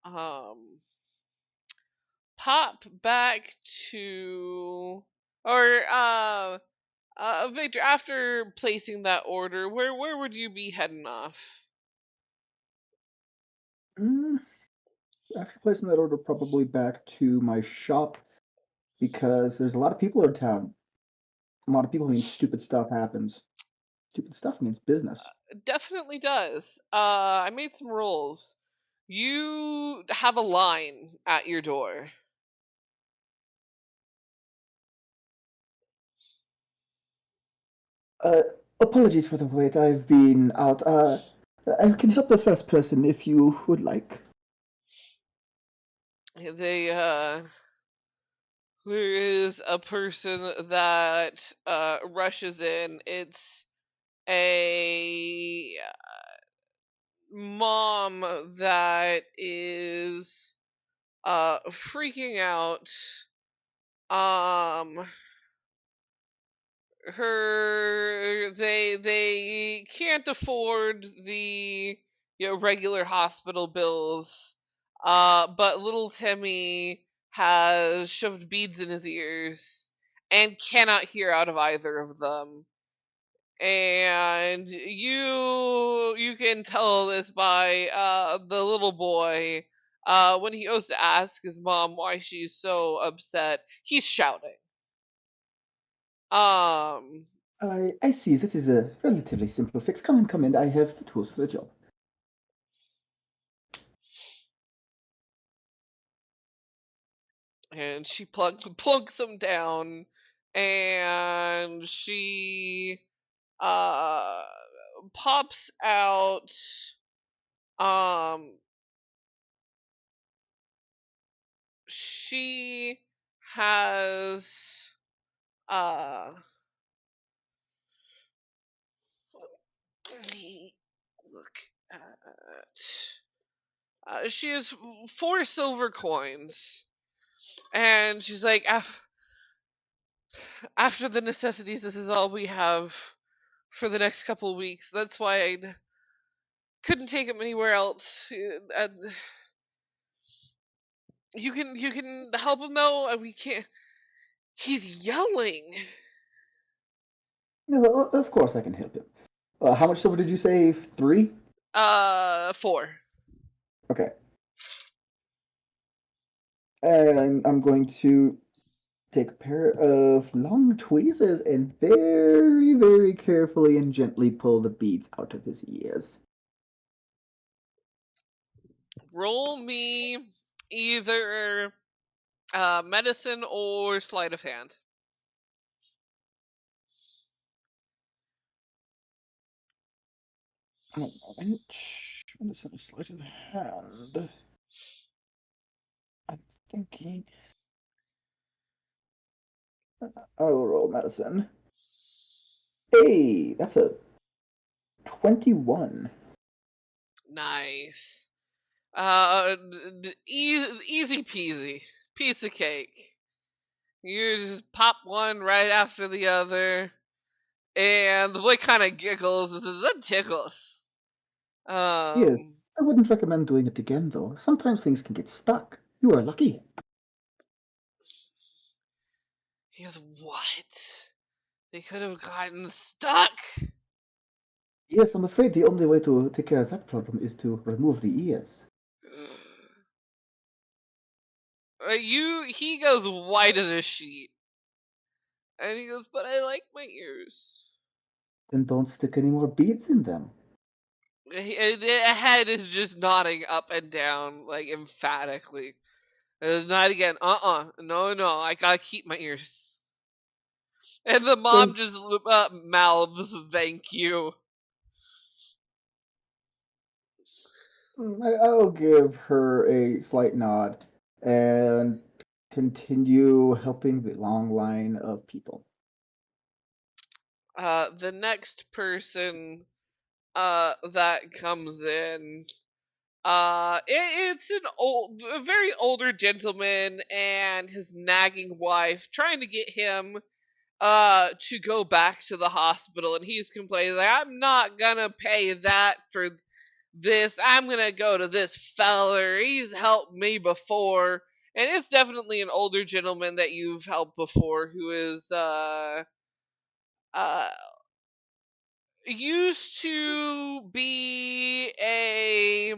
um pop back to, or Victor. After placing that order, where would you be heading off? Mm, After placing that order, probably back to my shop because there's a lot of people in town. lot of people mean stupid stuff happens. Stupid stuff means business. Definitely does. I made some rolls. You have a line at your door. Uh, Apologies for the wait. I've been out. I can help the first person if you would like. They there is a person that rushes in. It's a mom that is freaking out. Um they can't afford the regular hospital bills. But little Timmy has shoved beads in his ears and cannot hear out of either of them. And you can tell this by the little boy when he goes to ask his mom why she's so upset, he's shouting. Um I see. This is a relatively simple fix. Come in, come in. I have the tools for the job. and she plunks him down, and she uh pops out um she has uh let me look at she has 4 silver coins, and she's like, after the necessities, this is all we have for the next couple of weeks. That's why I couldn't take him anywhere else. You can help him though. We can't. He's yelling. No, of course I can help him. How much silver did you say? 3? 4. Okay. And I'm going to take a pair of long tweezers and very, very carefully and gently pull the beads out of his ears. Roll me either medicine or sleight of hand. Oh, moment. Medicine is sleight of hand. I'm thinking. I will roll medicine. Hey, that's a 21. Nice. Easy peasy. Piece of cake. You just pop one right after the other, and the boy kind of giggles and says, "That tickles." Yes, Um, I wouldn't recommend doing it again, though. Sometimes things can get stuck. You are lucky. he goes, "What? They could have gotten stuck." Yes, I'm afraid the only way to take care of that problem is to remove the ears. He goes white as a sheet, and he goes, "But I like my ears." Then don't stick any more beads in them. The head is just nodding up and down, like emphatically. Not again. No, no. I gotta keep my ears. And the mom Then just mouths, "Thank you." I'll give her a slight nod and continue helping the long line of people. The next person that comes in, it's a very older gentleman and his nagging wife trying to get him to go back to the hospital, and he's complaining like, "I'm not gonna pay that for this. I'm gonna go to this feller. He's helped me before." And it's definitely an older gentleman that you've helped before, who is uh used to be a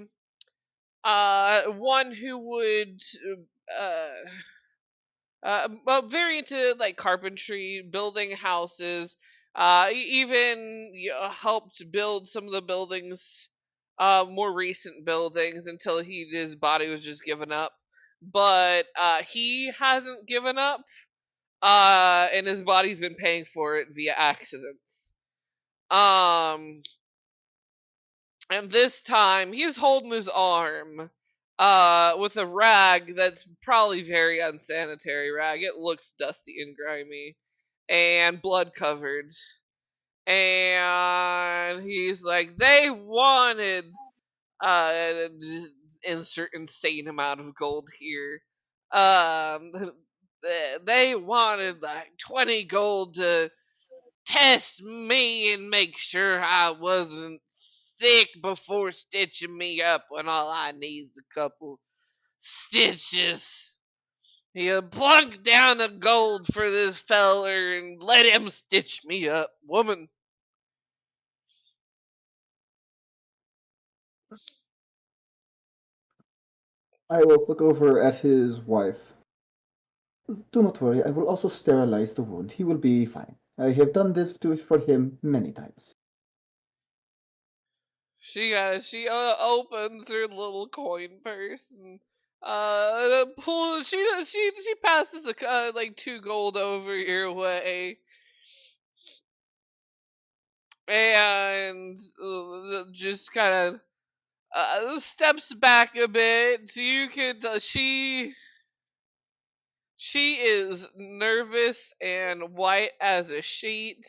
one who would uh But very into like carpentry, building houses. Even helped build some of the buildings, more recent buildings until his body was just given up. But he hasn't given up, and his body's been paying for it via accidents. Um, and this time he's holding his arm with a rag that's probably very unsanitary rag. It looks dusty and grimy and blood covered. And he's like, they wanted uh insert insane amount of gold here. Um they wanted like 20 gold to test me and make sure I wasn't sick before stitching me up when all I need is a couple stitches. You plunk down the gold for this feller and let him stitch me up, woman. I will look over at his wife. Do not worry, I will also sterilize the wound. He will be fine. I have done this for him many times. She opens her little coin purse and pulls. She passes like 2 gold over your way, and just kind of steps back a bit. So you can tell she is nervous and white as a sheet.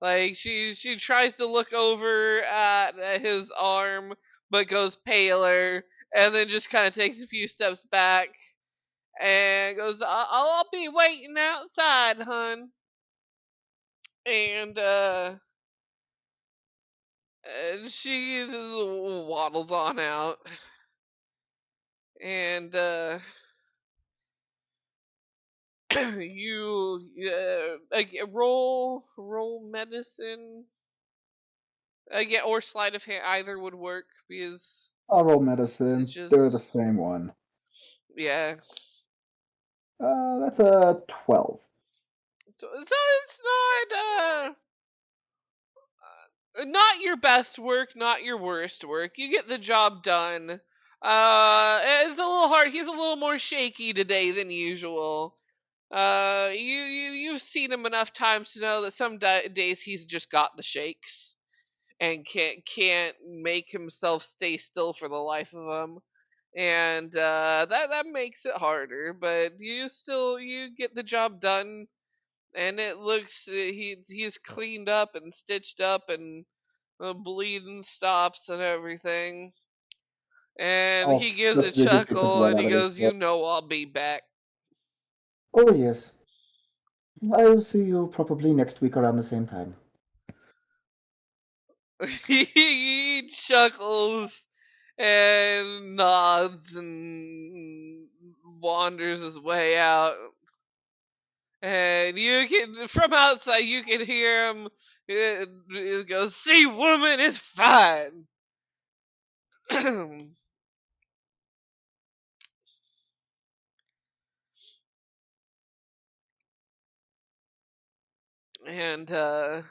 Like she tries to look over at his arm, but goes paler, and then just kind of takes a few steps back and goes, I'll be waiting outside, hun." And she waddles on out, and you roll medicine again, or sleight of hand. Either would work because Oral medicine, they're the stitches. same one. Yeah, That's a 12. so it's not your best work, not your worst work. You get the job done. It's a little hard. He's a little more shaky today than usual. You've seen him enough times to know that some days he's just got the shakes and can't make himself stay still for the life of him, and that makes it harder. But you get the job done, and it looks he's cleaned up and stitched up, and the bleeding stops and everything. And Oh, he gives a just need to get the chuckle blood and he out of his goes, foot. "You know I'll be back." Oh, yes. I'll see you probably next week around the same time. He chuckles and nods and wanders his way out. And you can, from outside, you can hear him. It goes, "See, woman, it's fine." And other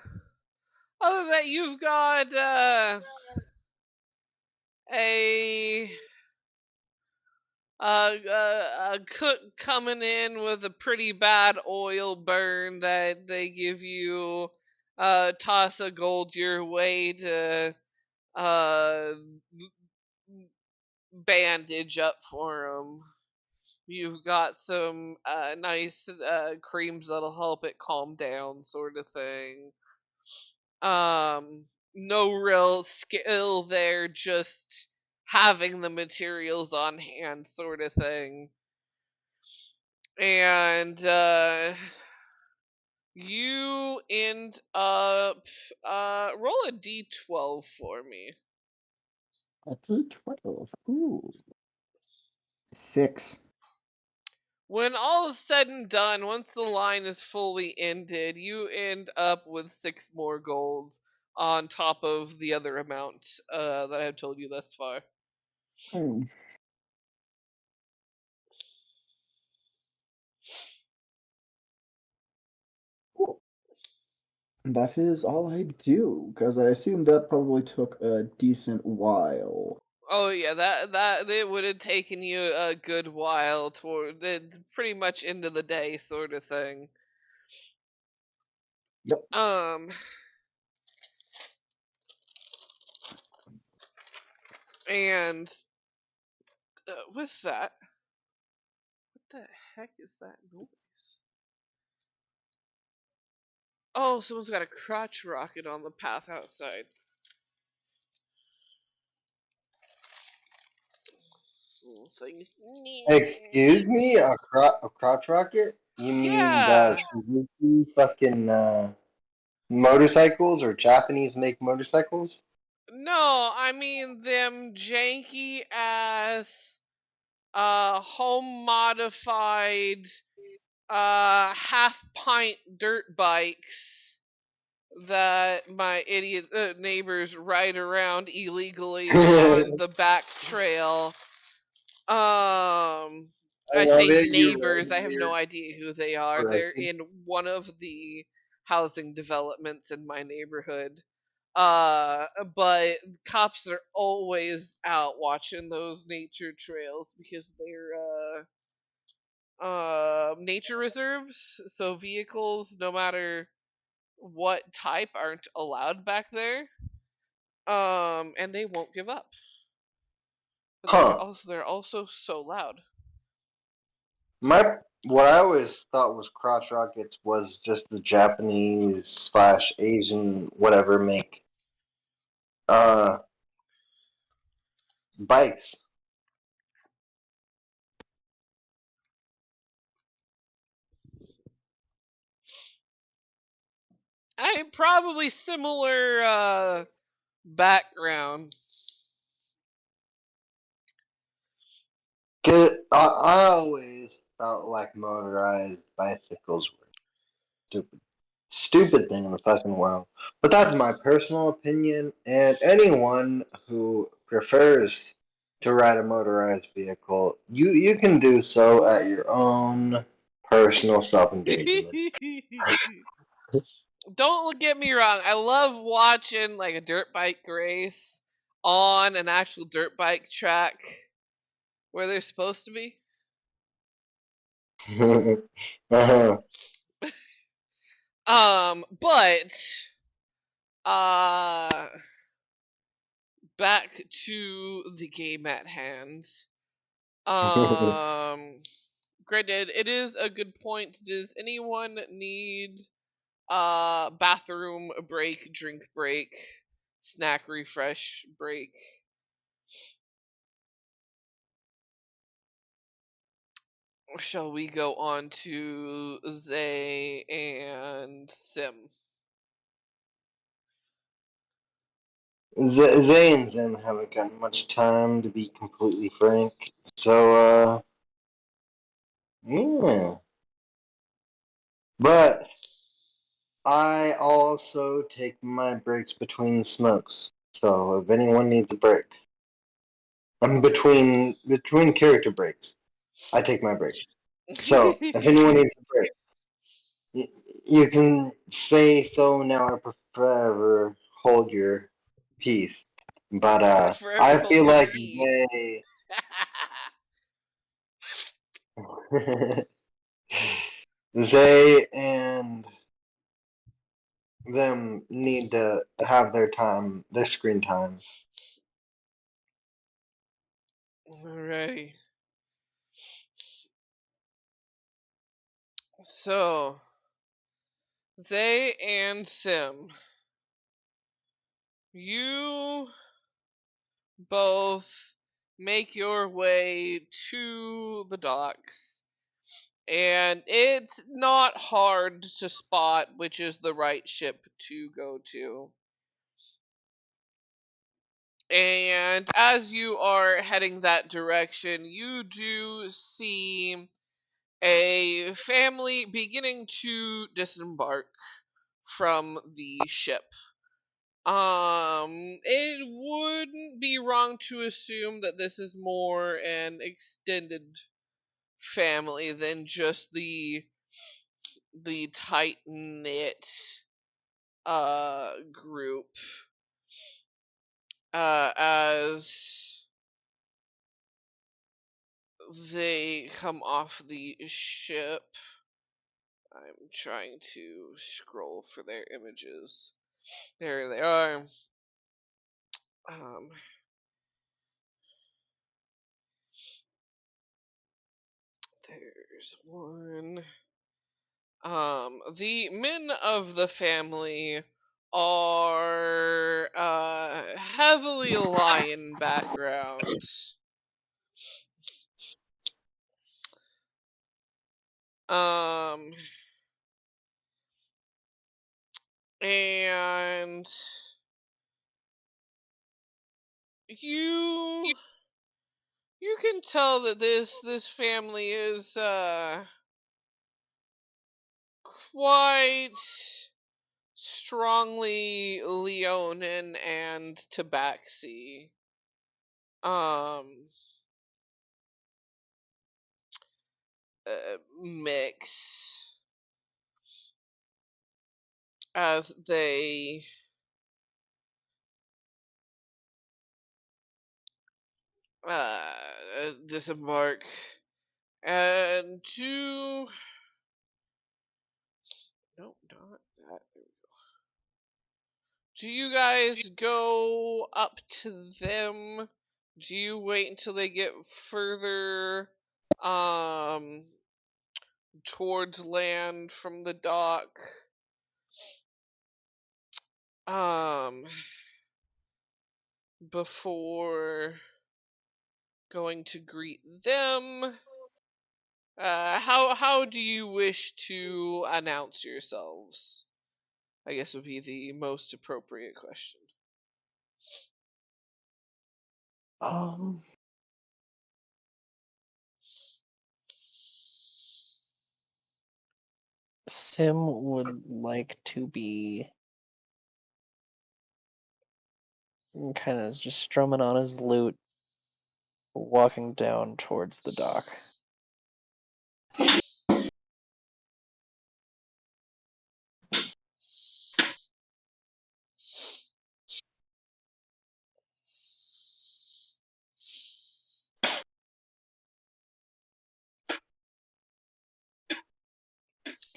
than that, you've got a a cook coming in with a pretty bad oil burn that they give you toss a gold your way to uh bandage up for him. You've got some nice creams that'll help it calm down, sort of thing. No real skill there, just having the materials on hand, sort of thing. And you end up roll a d12 for me. A 12. Ooh. 6. When all is said and done, once the line is fully ended, you end up with 6 more golds on top of the other amount that I've told you thus far. Hmm. That is all I do, because I assume that probably took a decent while. Oh yeah, that it would have taken you a good while toward it, pretty much into the day sort of thing. Yep. Um, and with that, what the heck is that noise? Oh, someone's got a crotch rocket on the path outside. Little things. Excuse me, a crotch rocket? You mean the Yeah. Suzuki fucking motorcycles or Japanese make motorcycles? No, I mean them janky ass home modified half pint dirt bikes that my idiot neighbors ride around illegally I on the back trail. I love say it. You neighbors, rode I have no your idea who they are. They're corrected. in one of the housing developments in my neighborhood. But cops are always out watching those nature trails because they're nature reserves, so vehicles no matter what type aren't allowed back there. And they won't give up. But Huh. they're also so loud. What I always thought was crotch rockets was just the Japanese slash Asian whatever make uh bikes. I probably similar background. 'Cause I always felt like motorized bicycles were stupid. Stupid thing in the fucking world. But that's my personal opinion, and anyone who prefers to ride a motorized vehicle, you can do so at your own personal self engagement. Don't get me wrong. I love watching like a dirt bike race on an actual dirt bike track where they're supposed to be. uh-huh. But uh back to the game at hand. Um Granted, it is a good point. Does anyone need bathroom break, drink break, snack refresh break? Or shall we go on to Zay and Sim? Zay and Zim haven't gotten much time, to be completely frank. So, yeah. But I also take my breaks between smokes. So if anyone needs a break, I'm between character breaks. I take my breaks. So if anyone needs a break, you can say so now or forever hold your peace. But Forever I hold feel your like pee. Zay and them need to have their time, their screen time. Alrighty. So, Zay and Sim, you both make your way to the docks, and it's not hard to spot which is the right ship to go to. And as you are heading that direction, you do see a family beginning to disembark from the ship. It wouldn't be wrong to assume that this is more an extended family than just the tight knit group as they come off the ship. I'm trying to scroll for their images. There they are. There's one. The men of the family are heavily lion backgrounds. And you can tell that this family is quite strongly Leonin and Tabaxi mix, as they disembark and do no, not that. Do you guys go up to them? Do you wait until they get further towards land from the dock? Before going to greet them? How do you wish to announce yourselves? I guess would be the most appropriate question. Sim would like to be kind of just strumming on his lute, walking down towards the dock.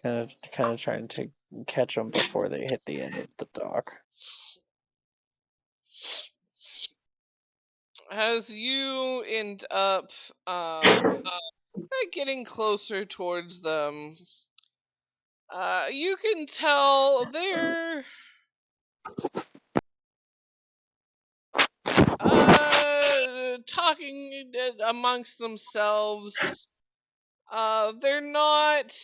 Kind of trying to catch them before they hit the end of the dock. As you end up getting closer towards them, you can tell they're talking amongst themselves. They're not.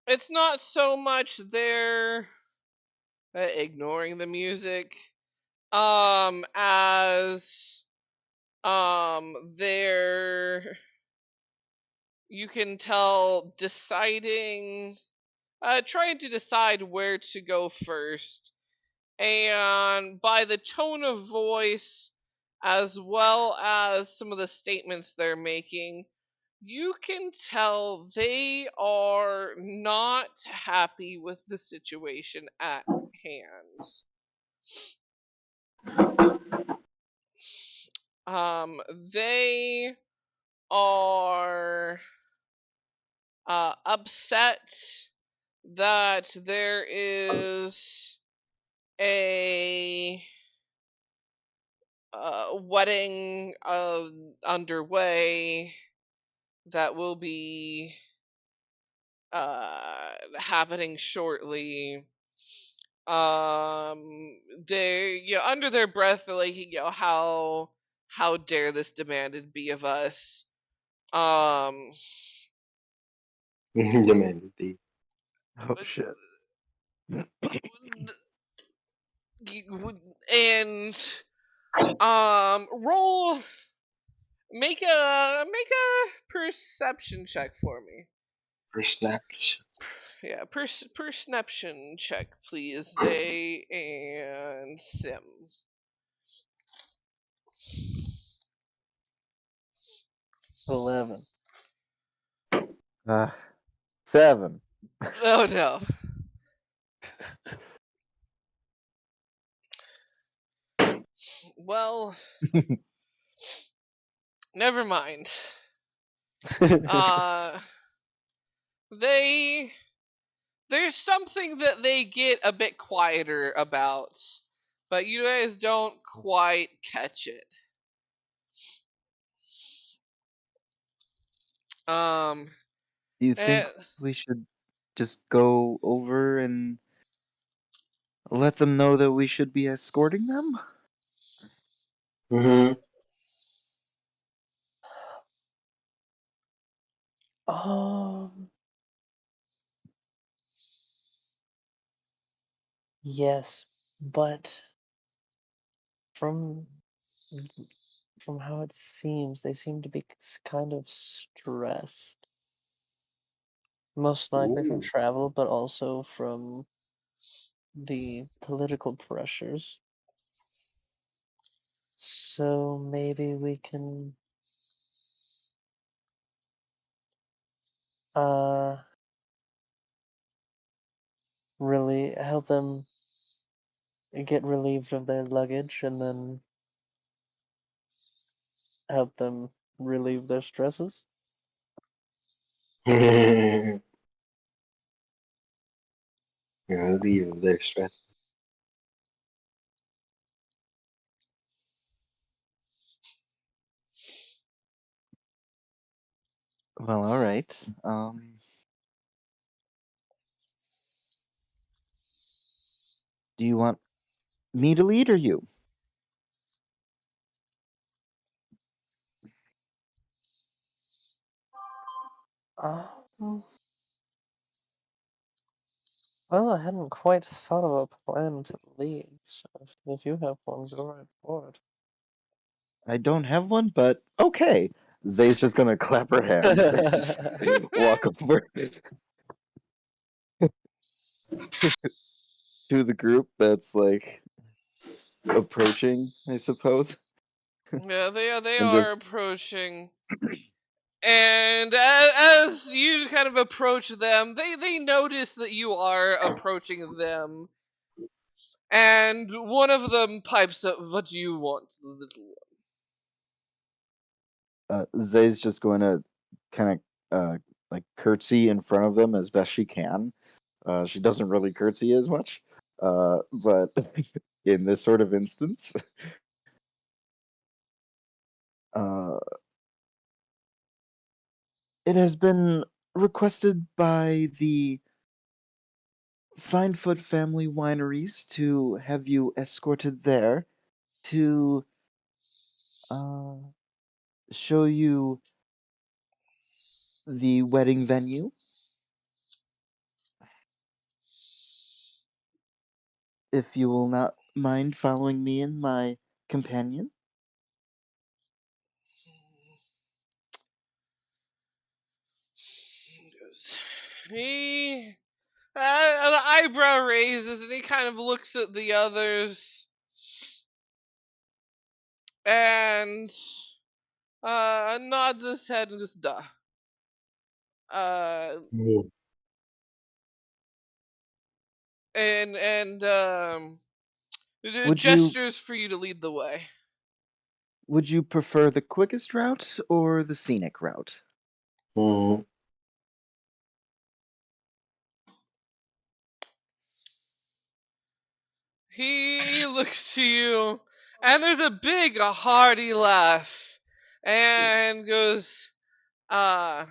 It's not so much they're ignoring the music, as they're, you can tell, deciding, trying to decide where to go first. And by the tone of voice, as well as some of the statements they're making, you can tell they are not happy with the situation at hand. They are upset that there is a wedding underway that will be happening shortly. They, under their breath, they're like, how dare this demanded be of us? Humanity. Oh shit. And roll, make a perception check for me. Perception. Yeah, perception check, please, Zay and Sim. 11. 7. Oh no. Well, never mind. Uh, they there's something that they get a bit quieter about, but you guys don't quite catch it. Um, Do you eh, think we should just go over and let them know that we should be escorting them? Mm-hmm. Um, yes, but from from how it seems, they seem to be kind of stressed. Most likely from Ooh. travel, but also from the political pressures. So maybe we can uh really help them get relieved of their luggage and then help them relieve their stresses. Yeah, leave their stress. Well, all right. Do you want me to lead or you? Um, well, I hadn't quite thought of a plan to leave, so if you have one, go right for I don't have one, but okay. Zay's just gonna clap her hands and just it. walk over to the group that's like approaching, I suppose, yeah, they and are just approaching, and as you kind of approach them, they notice that you are approaching them, and one of them pipes up, "What do you want, little Zay's just going to kind of like curtsy in front of them as best she can. She doesn't really curtsy as much, but in this sort of instance, uh, it has been requested by the Finefoot family wineries to have you escorted there to uh, show you the wedding venue. If you will not mind following me and my companion. He an eyebrow raises and he kind of looks at the others and nods his head and goes, "Duh." Uh, Mm. and Would you gestures for you to lead the way. would you prefer the quickest route or the scenic route? Mm. He looks to you, and there's a big, hearty laugh, and goes, "Ah,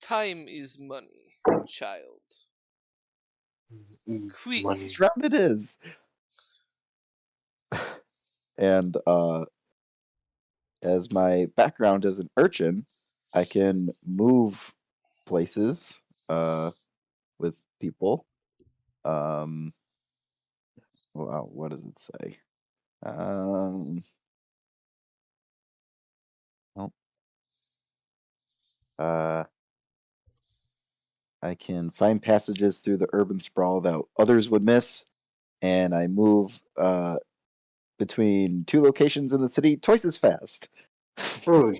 time is money, child. Eat Quick." money. Quickest route it is. And as my background as an urchin, I can move places with people. Um, wow, what does it say? Um, well, uh, I can find passages through the urban sprawl that others would miss, and I move between two locations in the city twice as fast. Oh,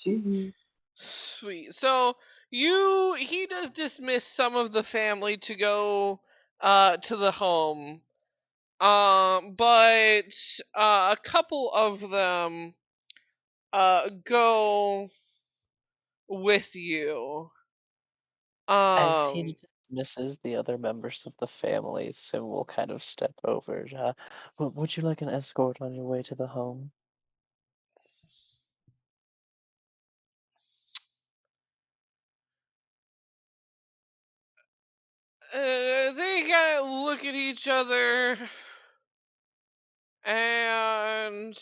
gee. Sweet. So He does dismiss some of the family to go to the home. But a couple of them go with you. As he Um dismisses the other members of the family, Sim will kind of step over. Would you like an escort on your way to the home? they kind of look at each other and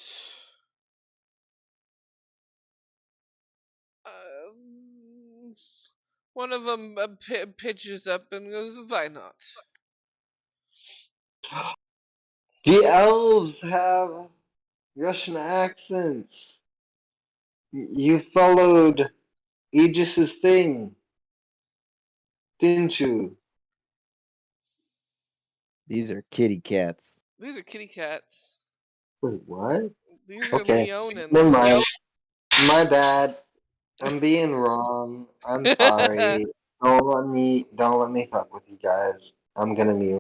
um, one of them pitches up and goes, "Why not?" The elves have Russian accents. You followed Aegis's thing, didn't you? These are kitty cats. These are kitty cats. Wait, what? These are Okay, never Leonins. mind. My bad. I'm being wrong. I'm sorry. Don't let me fuck with you guys. I'm gonna mute.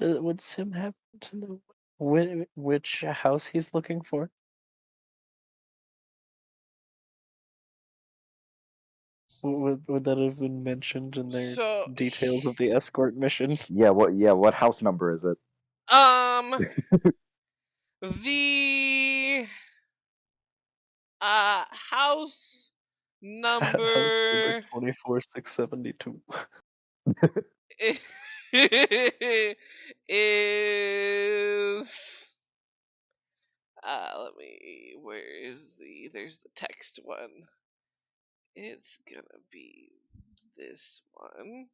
Would Sim happen to know which house he's looking for? Would that have been mentioned in their So, details of the escort mission? Yeah, what house number is it? um, the house House number number 24672. is let me, where is there's the text one. It's gonna be this one.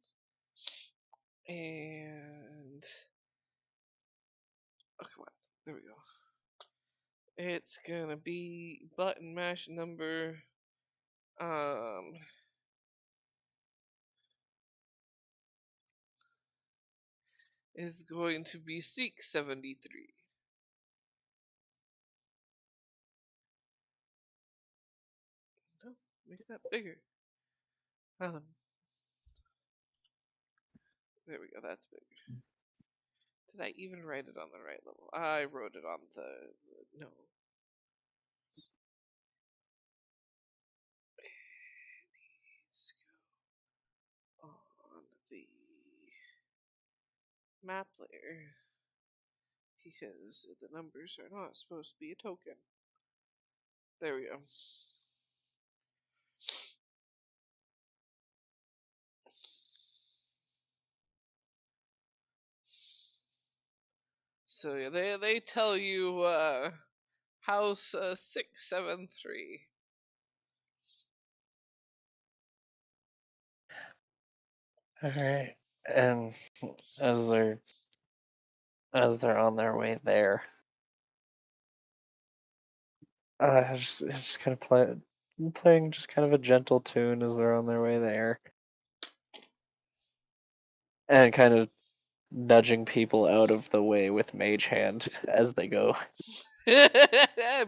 And oh, come on, there we go. It's gonna be button mash number um is going to be 673. No, make that bigger. There we go, that's bigger. Did I even write it on the right level? I wrote it on no. Let's go on the map layer because the numbers are not supposed to be a token. There we go. So yeah, they tell you house 673. All right, and as they're as they're on their way there, just kind of playing just kind of a gentle tune as they're on their way there, and kind of nudging people out of the way with Mage Hand as they go.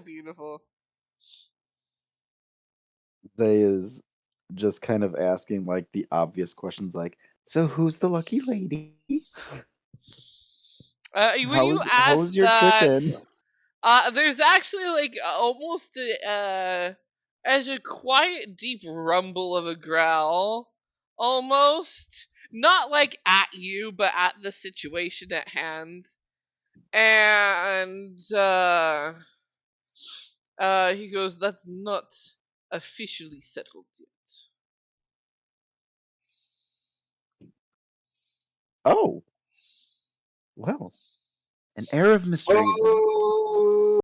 Beautiful. They is just kind of asking like the obvious questions like, so who's the lucky lady? When you How's ask your that, chicken? there's actually like almost as a quiet, deep rumble of a growl, almost not like at you, but at the situation at hand, and he goes, "That's not officially settled yet." Oh, well, an air of mystery then. Oh,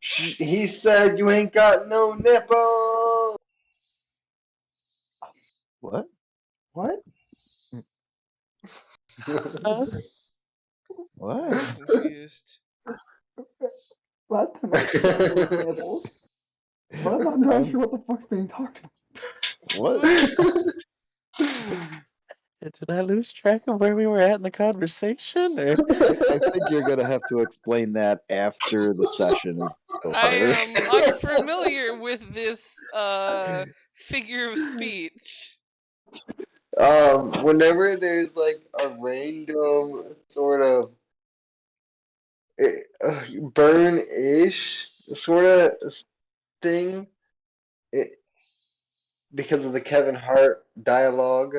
he said you ain't got no nipple. What? What? Huh? Very What? confused. Last time I saw those nipples, but I'm not entirely Um, sure what the fuck's being talked what? What? Did I lose track of where we were at in the conversation? Or I think you're gonna have to explain that after the session is I over. am unfamiliar with this figure of speech. Whenever there's like a random sort of burn-ish sort of thing, it, because of the Kevin Hart dialogue,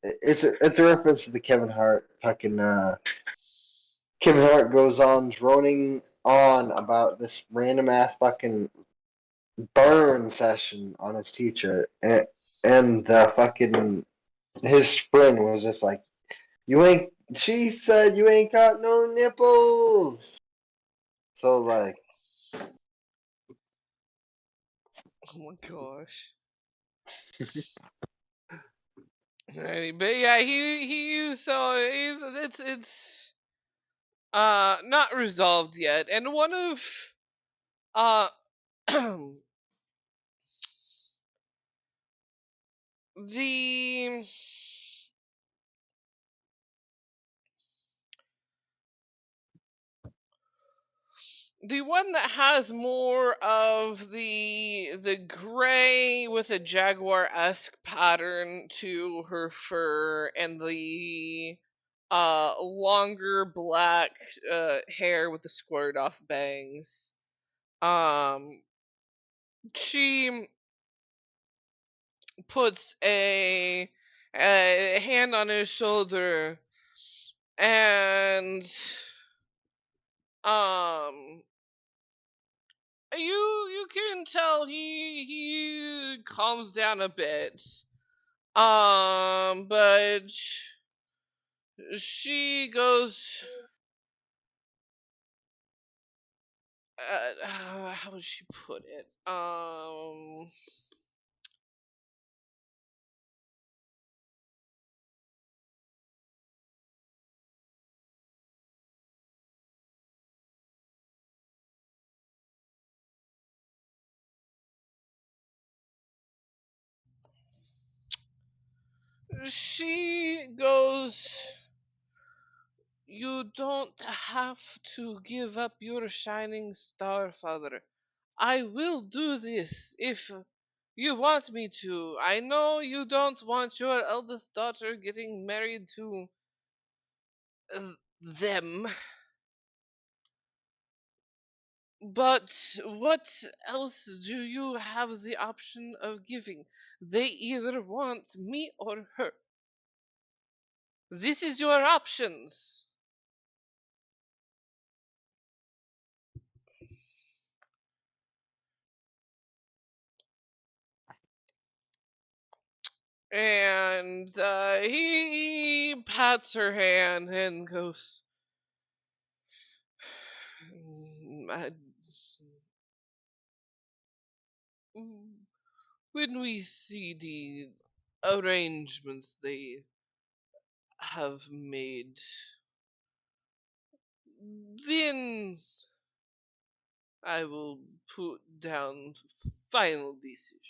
it's a reference to the Kevin Hart fucking Kevin Hart goes on droning on about this random ass fucking burn session on his teacher, and the fucking his friend was just like, "You ain't." She said, "You ain't got no nipples." So like, Oh my gosh. Alrighty, but yeah, it's not resolved yet, and one of uh the the one that has more of the gray with a jaguar-esque pattern to her fur and the longer black hair with the squared off bangs. Um she puts a hand on his shoulder and um you can tell he calms down a bit. But she goes, how would she put it? She goes, "You don't have to give up your shining star, father. I will do this if you want me to. I know you don't want your eldest daughter getting married to them, but what else do you have the option of giving? They either want me or her. This is your options." And he pats her hand and goes, "Mm, when we see the arrangements they have made, then I will put down final decision."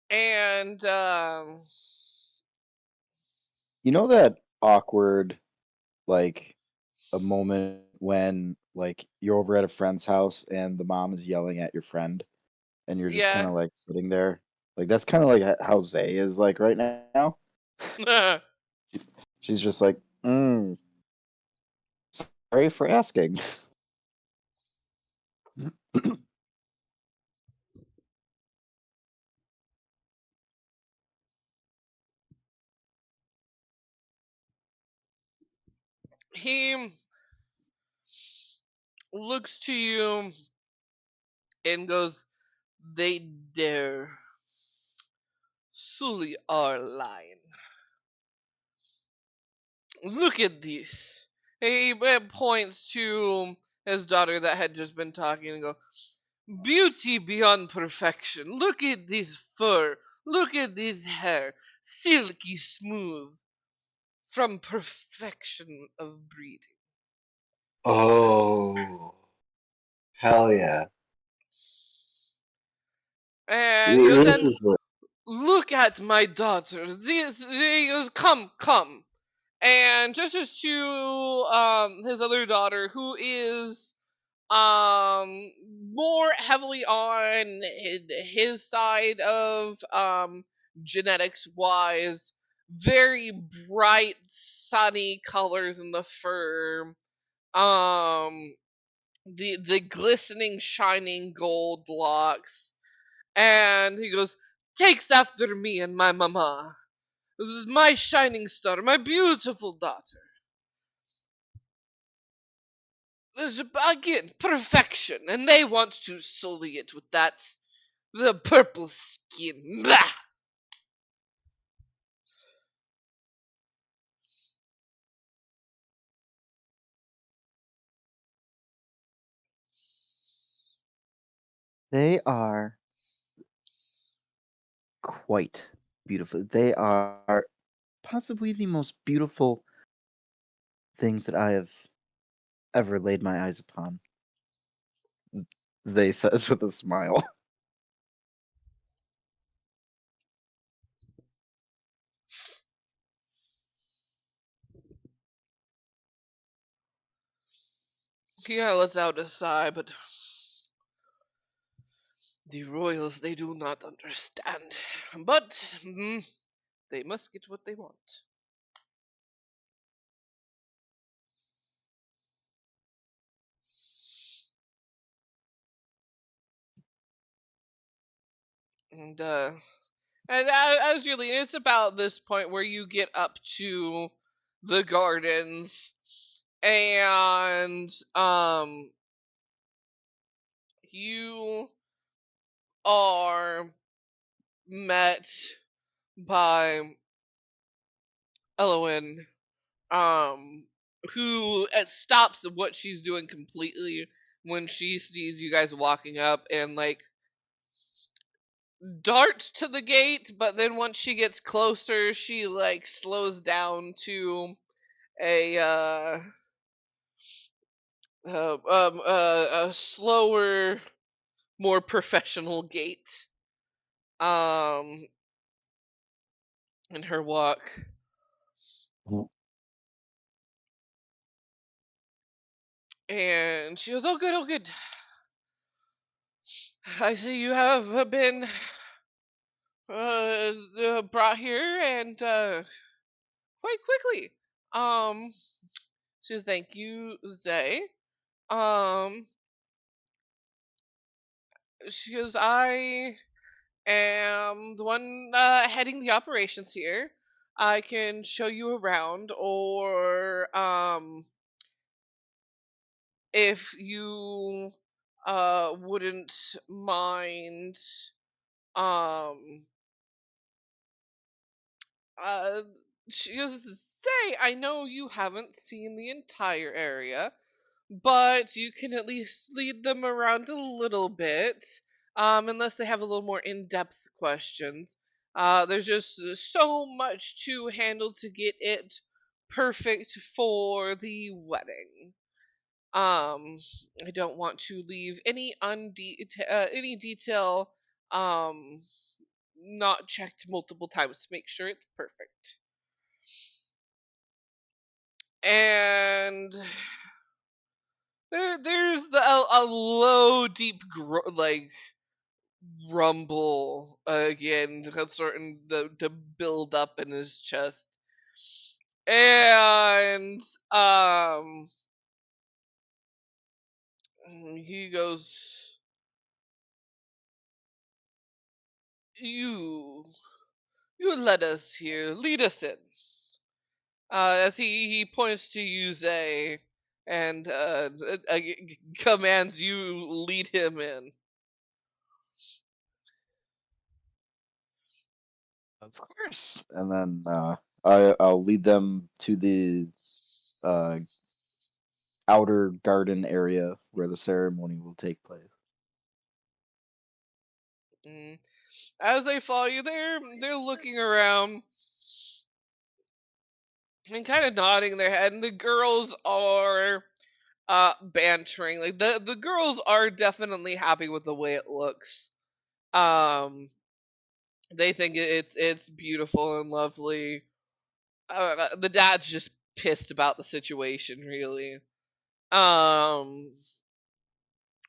And You know that awkward, like, a moment when, like, you're over at a friend's house and the mom is yelling at your friend, and you're just kind yeah. of like sitting there. Like that's kind of like how Zay is like right now. She's just like, sorry for asking. He looks to you and goes, "They dare sully our line. Look at this." He points to his daughter that had just been talking and go, "Beauty beyond perfection. Look at this fur. Look at this hair. Silky smooth. from perfection of breeding. Oh, hell yeah! And he goes, This and is what. look at my daughter. He goes, come, come. And gestures to his other daughter, who is more heavily on his side of genetics wise, very bright sunny colors in the fur, the glistening shining gold locks. And he goes, takes after me and my mama, my shining star, my beautiful daughter. There's again perfection, and they want to sully it with the purple skin. Blah! They are quite beautiful. They are possibly the most beautiful things that I have ever laid my eyes upon. They says with a smile. He lets out a sigh, but the royals, they do not understand. But they must get what they want. And as you lean, it's about this point where you get up to the gardens, and you are met by Elowen, um, who stops what she's doing completely when she sees you guys walking up, and like darts to the gate, but then once she gets closer, she like slows down to a a slower, more professional gait um in her walk. And she goes, oh good, oh good, I see you have been brought here, and quite quickly. um she says, thank you, Zay. um she goes, I am the one heading the operations here. I can show you around, or if you wouldn't mind, um uh she goes, say, I know you haven't seen the entire area, but you can at least lead them around a little bit, unless they have a little more in-depth questions. There's just so much to handle to get it perfect for the wedding. I don't want to leave any detail um not checked multiple times to make sure it's perfect. And there's a low, deep, like rumble again, starting to build up in his chest, and he goes, "You, you led us here. Lead us in." As he points to Yuze and commands you lead him in. Of course. And then I'll lead them to the uh, outer garden area where the ceremony will take place. Mm. As they follow you, they're looking around. and kind of nodding their head, and the girls are bantering. Like the girls are definitely happy with the way it looks. Um, they think it's beautiful and lovely. The dad's just pissed about the situation, really. Um,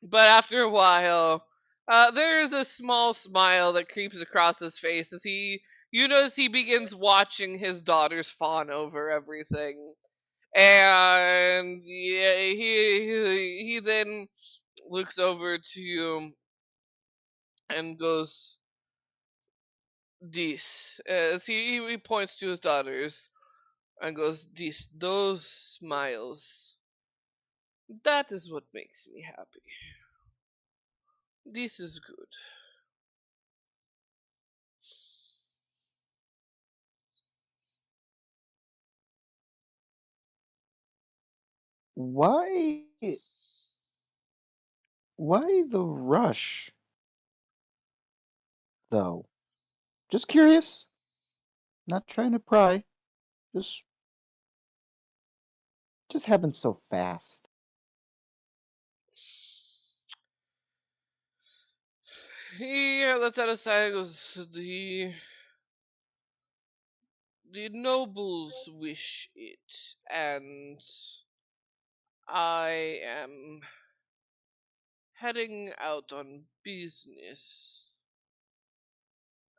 but after a while, there is a small smile that creeps across his face as you notice he begins watching his daughters fawn over everything, and yeah, he then looks over to you and goes, "Dis," as he points to his daughters and goes, "Dis, those smiles. That is what makes me happy. This is good." Why why the rush though? Just curious. Not trying to pry. Just just happened so fast. He lets out a sigh and goes, the nobles wish it, and I am heading out on business,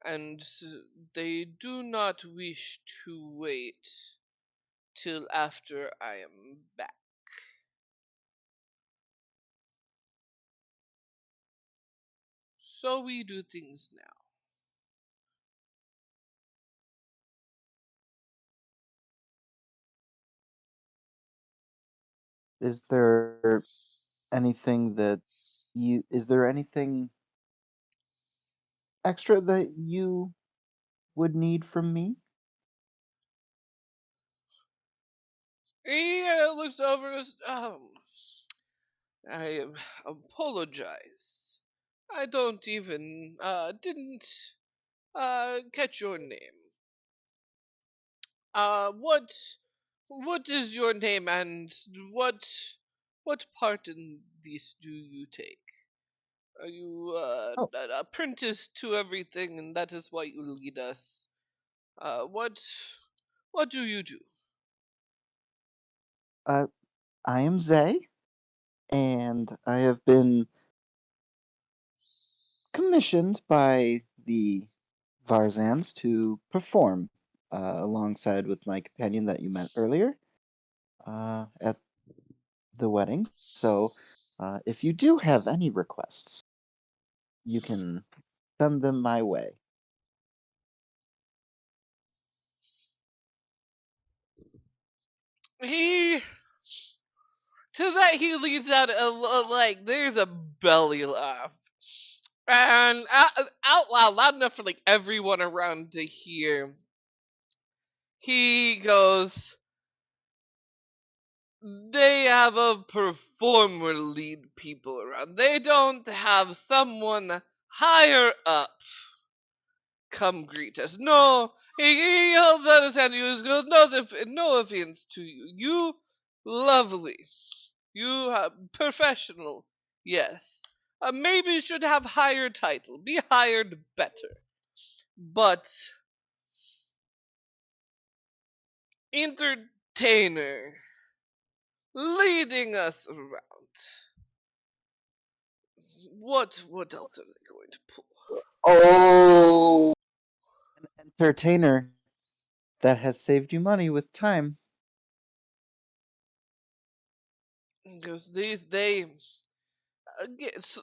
and they do not wish to wait till after I am back. So we do things now. Is there anything that is there anything extra that you would need from me? He looks over and goes, I apologize. I don't even, didn't, catch your name. What is your name, and what what part in this do you take? Are you Oh, an apprentice to everything, and that is why you lead us? What do you do? uh, I am Zay, and I have been commissioned by the Varzans to perform alongside with my companion that you met earlier at the wedding. So, if you do have any requests, you can send them my way. He To that he leaves out like there's a belly laugh, and out loud, loud enough for like everyone around to hear. He goes, they have a performer lead people around. They don't have someone higher up come greet us. No, he holds out his hand. He goes, no offense to you. You lovely. You professional. Yes. Maybe you should have higher title. Be hired better. But entertainer leading us around. What else are they going to pull? Oh, An entertainer that has saved you money with time. Because these they yes,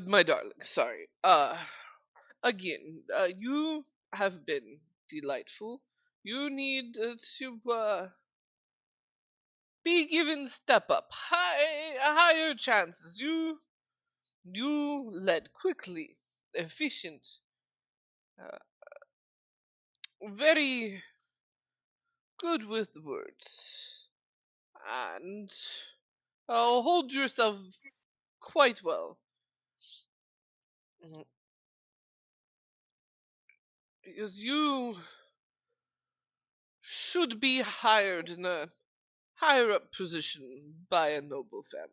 my darling, sorry. Again, you have been delightful. You need to be given step up, higher chances. You led quickly, efficient, uh, very good with words, and hold yourself quite well. Mm, is you should be hired in a higher up position by a noble family.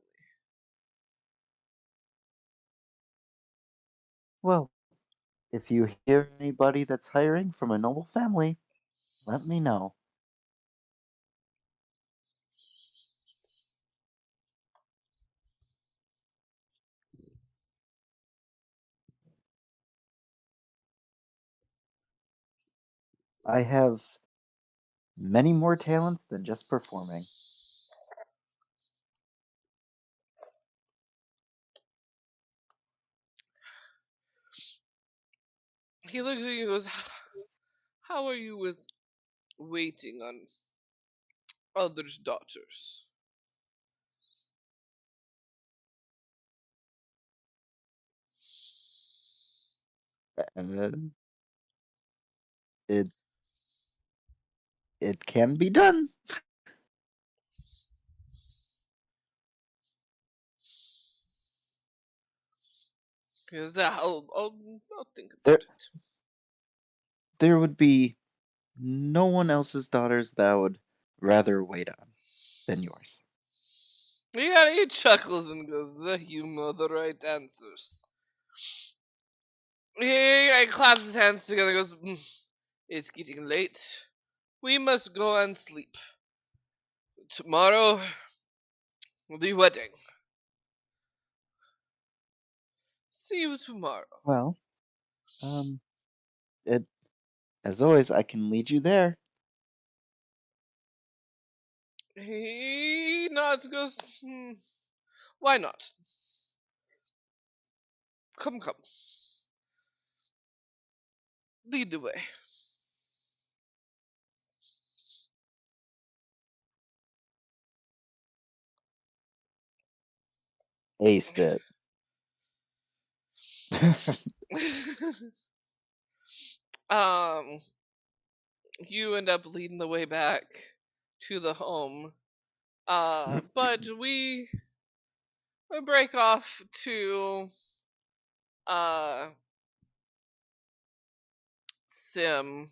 Well, if you hear anybody that's hiring from a noble family, let me know. I have many more talents than just performing. He looks at you and goes, how are you with waiting on others' daughters? And it it can be done. He goes, I'll think There about it. there would be no one else's daughters that I would rather wait on than yours. He chuckles and goes, you know the right answers. He claps his hands together and goes, it's getting late. We must go and sleep. Tomorrow, the wedding. See you tomorrow. Well, um, it as always, I can lead you there. He nods and goes, why not? Come, come. Lead the way. Aced it. um, you end up leading the way back to the home. But we break off to uh Sim,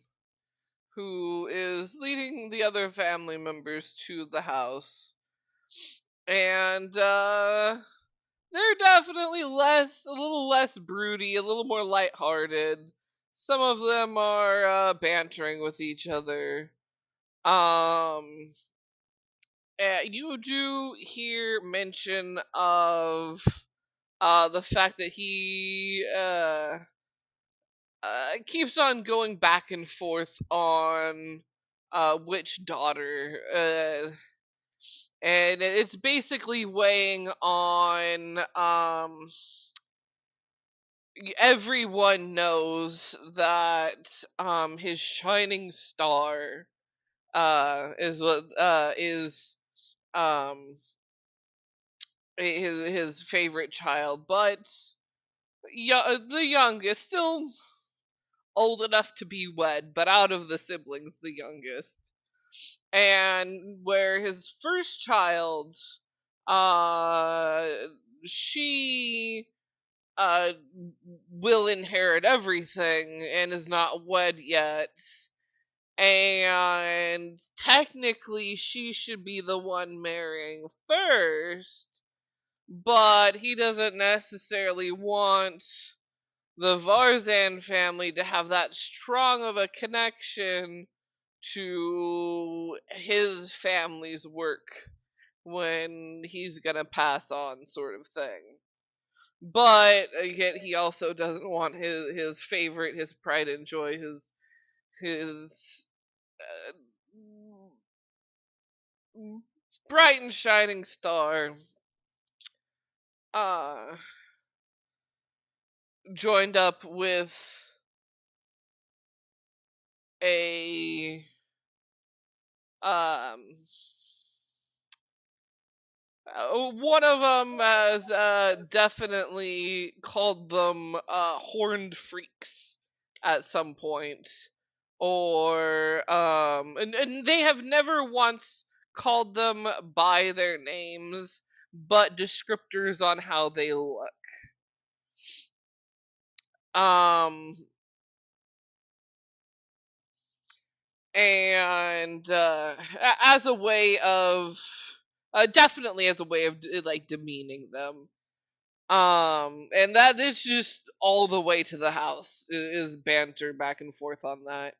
who is leading the other family members to the house, and they're definitely a little less broody, a little more lighthearted. Some of them are bantering with each other. Um, you do hear mention of the fact that he keeps on going back and forth on which daughter, and it's basically weighing on everyone knows that his shining star is um his favorite child, but the youngest, still old enough to be wed, but out of the siblings, the youngest. And where his first child, uh, she uh will inherit everything and is not wed yet. And technically, she should be the one marrying first, but he doesn't necessarily want the Varzan family to have that strong of a connection to his family's work when he's gonna pass on, sort of thing. But again, he also doesn't want his favorite, his pride and joy, his uh, bright and shining star uh joined up with a um one of them has definitely called them horned freaks at some point, or and they have never once called them by their names, but descriptors on how they look. Um, and as a way of definitely as a way of like demeaning them. And that is just all the way to the house is banter back and forth on that.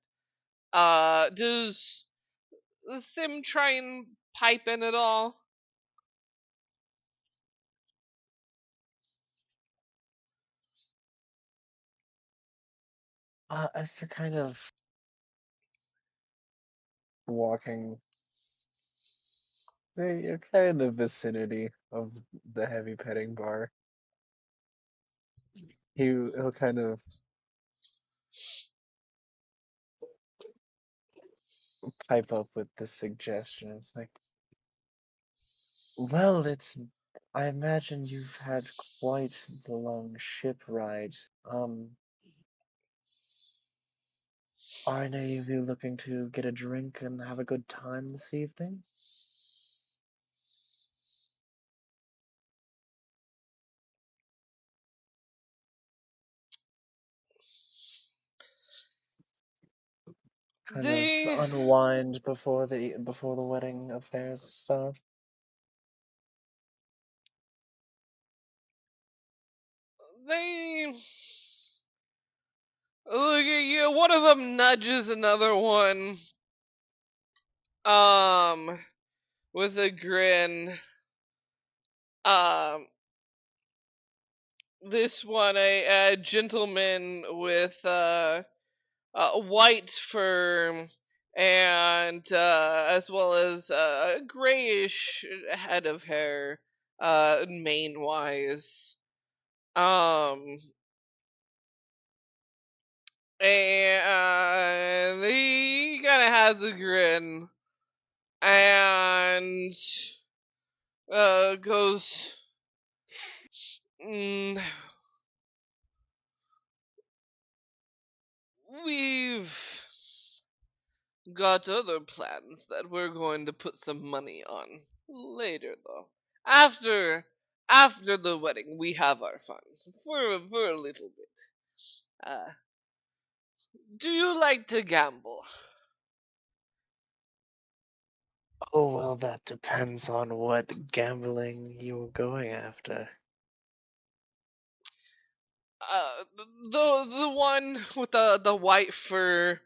Does Sim try and pipe in at all? As they're kind of walking, you're kind of in the vicinity of the heavy petting bar. He'll kind of pipe up with the suggestion. It's like, well, I imagine you've had quite the long ship ride. Are any of you looking to get a drink and have a good time this evening? Kind of They unwind before the wedding affairs start? they look at you. One of them nudges another one. With a grin. Um, this one, a gentleman with white fur and as well as a grayish head of hair, mane wise. Um, and he kind of has a grin and goes, mm, we've got other plans that we're going to put some money on later, though. After the wedding, we have our fun for a little bit. Uh, do you like to gamble? Oh, well, that depends on what gambling you're going after. The one with the white fur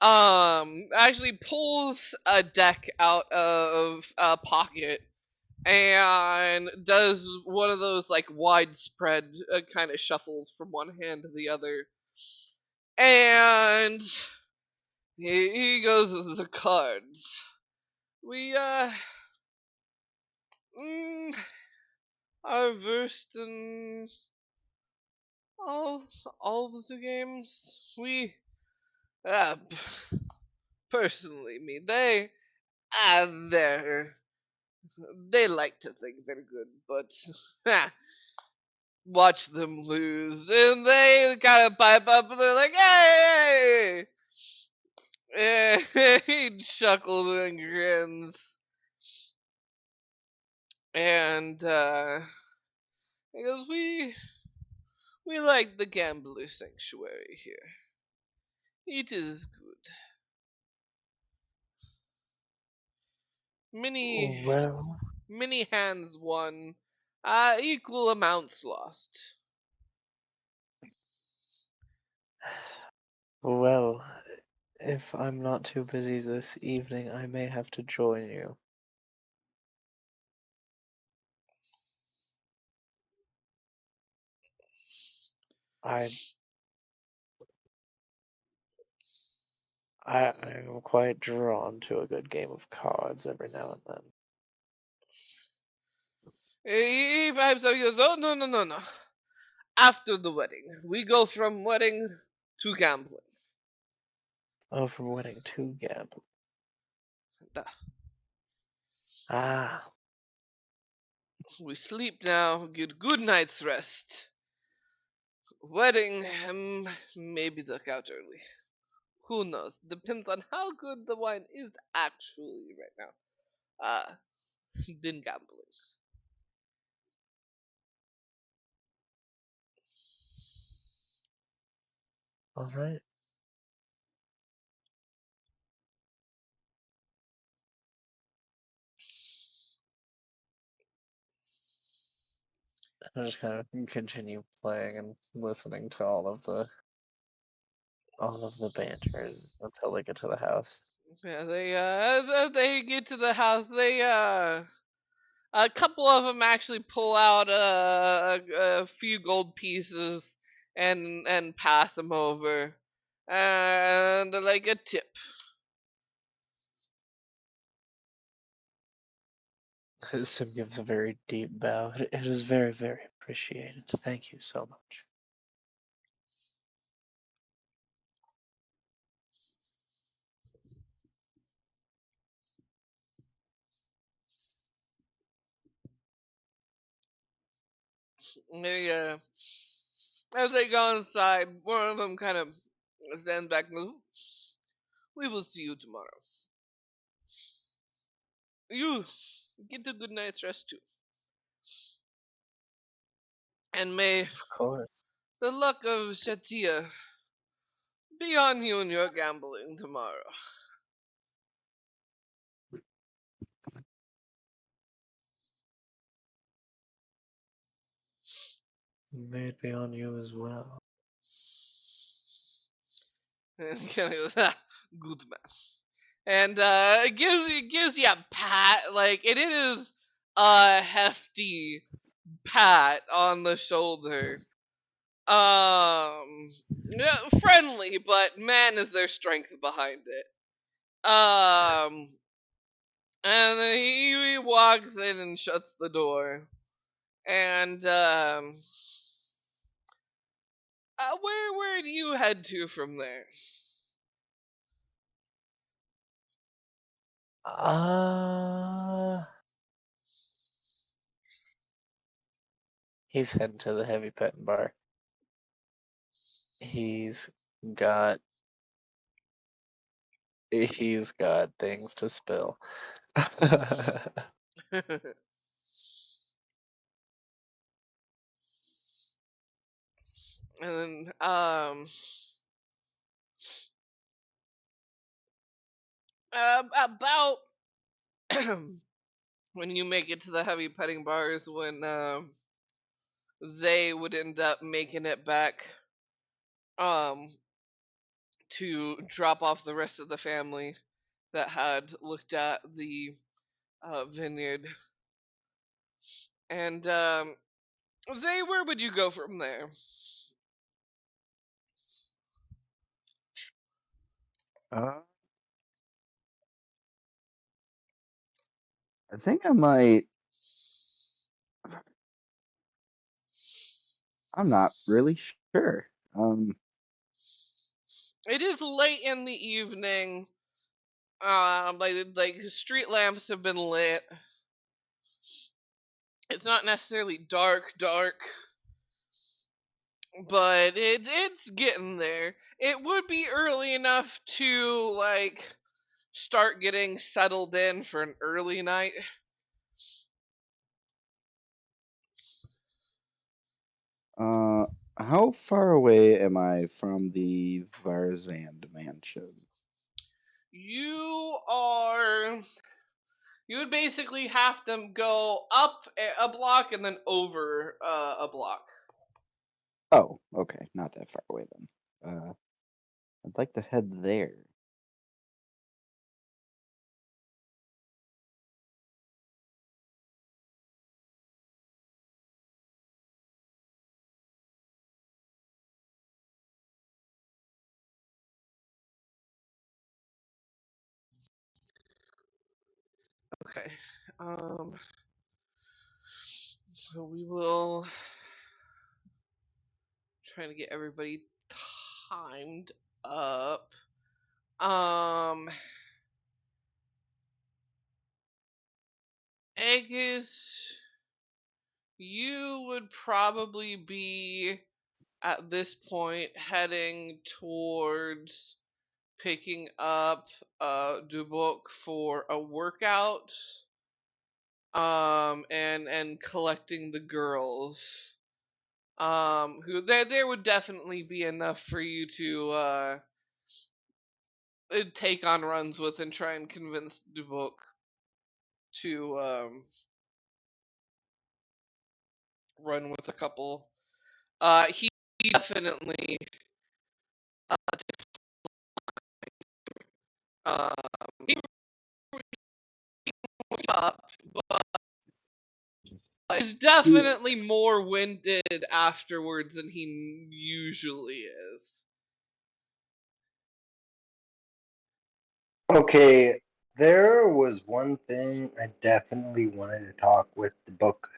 actually pulls a deck out of a pocket and does one of those like widespread kind of shuffles from one hand to the other, and he goes with the cards. We mm, are versed in all all the games. We uh, personally, me they they're they like to think they're good, but watch them lose, and they kind of pipe up, and they're like, "Hey!" He chuckles and grins, and he goes, "We like the gambler sanctuary here. It is good. Many Well, many hands won, equal amounts lost." well, if I'm not too busy this evening, I may have to join you. I I'm quite drawn to a good game of cards every now and then. He pipes up. He goes, "Oh no, no, no, no! After the wedding, we go from wedding to gambling. Oh, from wedding to gambling. Duh. Ah, We sleep now, get good night's rest. Wedding, maybe duck out early. Who knows? Depends on how good the wine is actually right now. Uh, then gambling." all right. I just kind of continue playing and listening to all of the banters until they get to the house. Yeah, they as they get to the house, they a couple of them actually pull out a few gold pieces and pass them over, and like a tip. Sim gives a very deep bow. It is very, very appreciated. Thank you so much. They as they go inside, one of them kind of stands back and goes, "We will see you tomorrow. You get a good night's rest too, and may Of course. the luck of Shatia be on you in your gambling tomorrow." May it be on you as well. And he kind of goes, "Good man." And it gives you a pat, like it is a hefty pat on the shoulder. Yeah, friendly, but man, is there strength behind it. And then he walks in and shuts the door. And where do you head to from there? He's heading to the heavy petting bar. He's got things to spill. And then about when you make it to the heavy petting bars, when Zay would end up making it back um to drop off the rest of the family that had looked at the vineyard. And Zay, where would you go from there? Uh, I think I might. I'm not really sure. It is late in the evening. Like street lamps have been lit. It's not necessarily dark, but it's getting there. It would be early enough to like start getting settled in for an early night. Uh, how far away am I from the Varzand mansion? You are. You would basically have to go up a block and then over a block. Oh, okay, not that far away then. I'd like to head there. Okay. So we will try to get everybody timed up. Aegis, you would probably be at this point heading towards picking up Duboc for a workout. And collecting the girls. Who there would definitely be enough for you to take on runs with and try and convince Duboc to run with a couple. He definitely um he was up, but is definitely more winded afterwards than he usually is. Okay, there was one thing I definitely wanted to talk with the book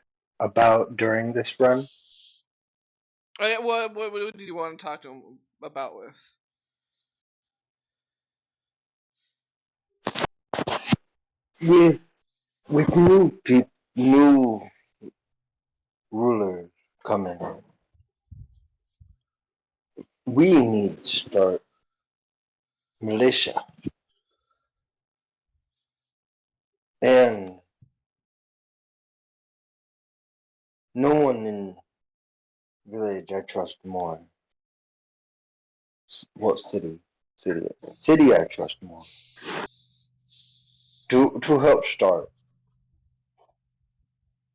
about during this run. What do you want to talk to him about with? With new rulers coming, we need to start militia. And no one in village I trust more. What city? City I trust more. To help start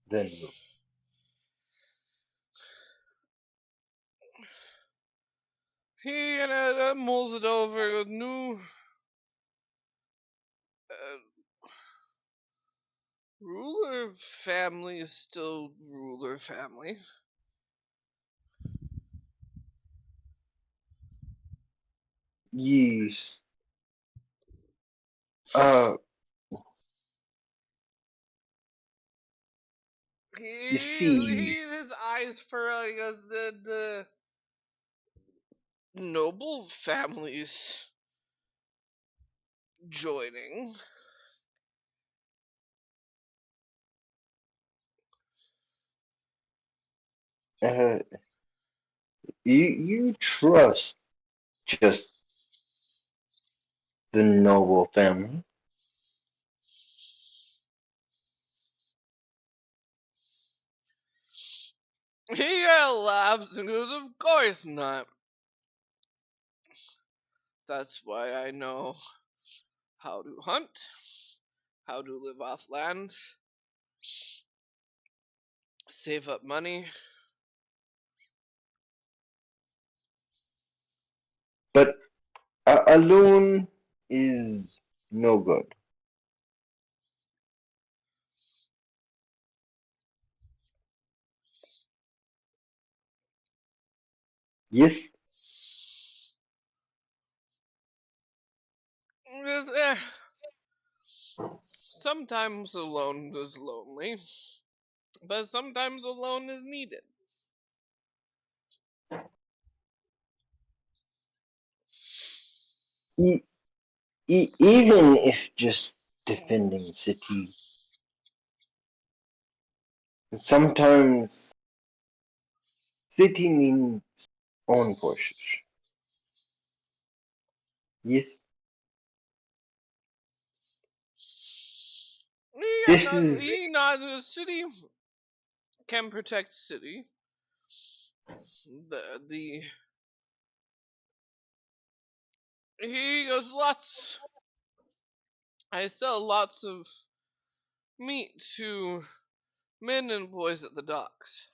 than you. He mulls it over. New ruler family is still ruler family. Yes. You see, His eyes furrow. He goes, the noble families joining. uh, you trust just the noble family. He laughs and goes, "Of course not. That's why I know how to hunt, how to live off land, save up money." But alone is no good. Yes, Sometimes alone is lonely, but sometimes alone is needed. even if just defending city, sometimes city means own forces. Yes, this He is nods. The city can protect city. The he goes lots. I sell lots of meat to men and boys at the docks.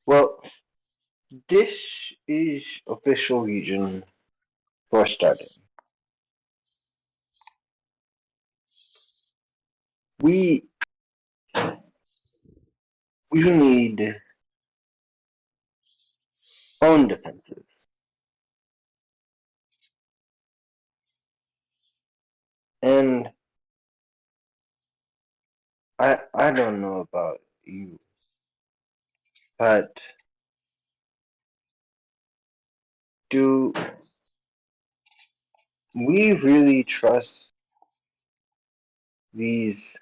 well. This is official region for starting. We we need own defenses. And I don't know about you, but do we really trust these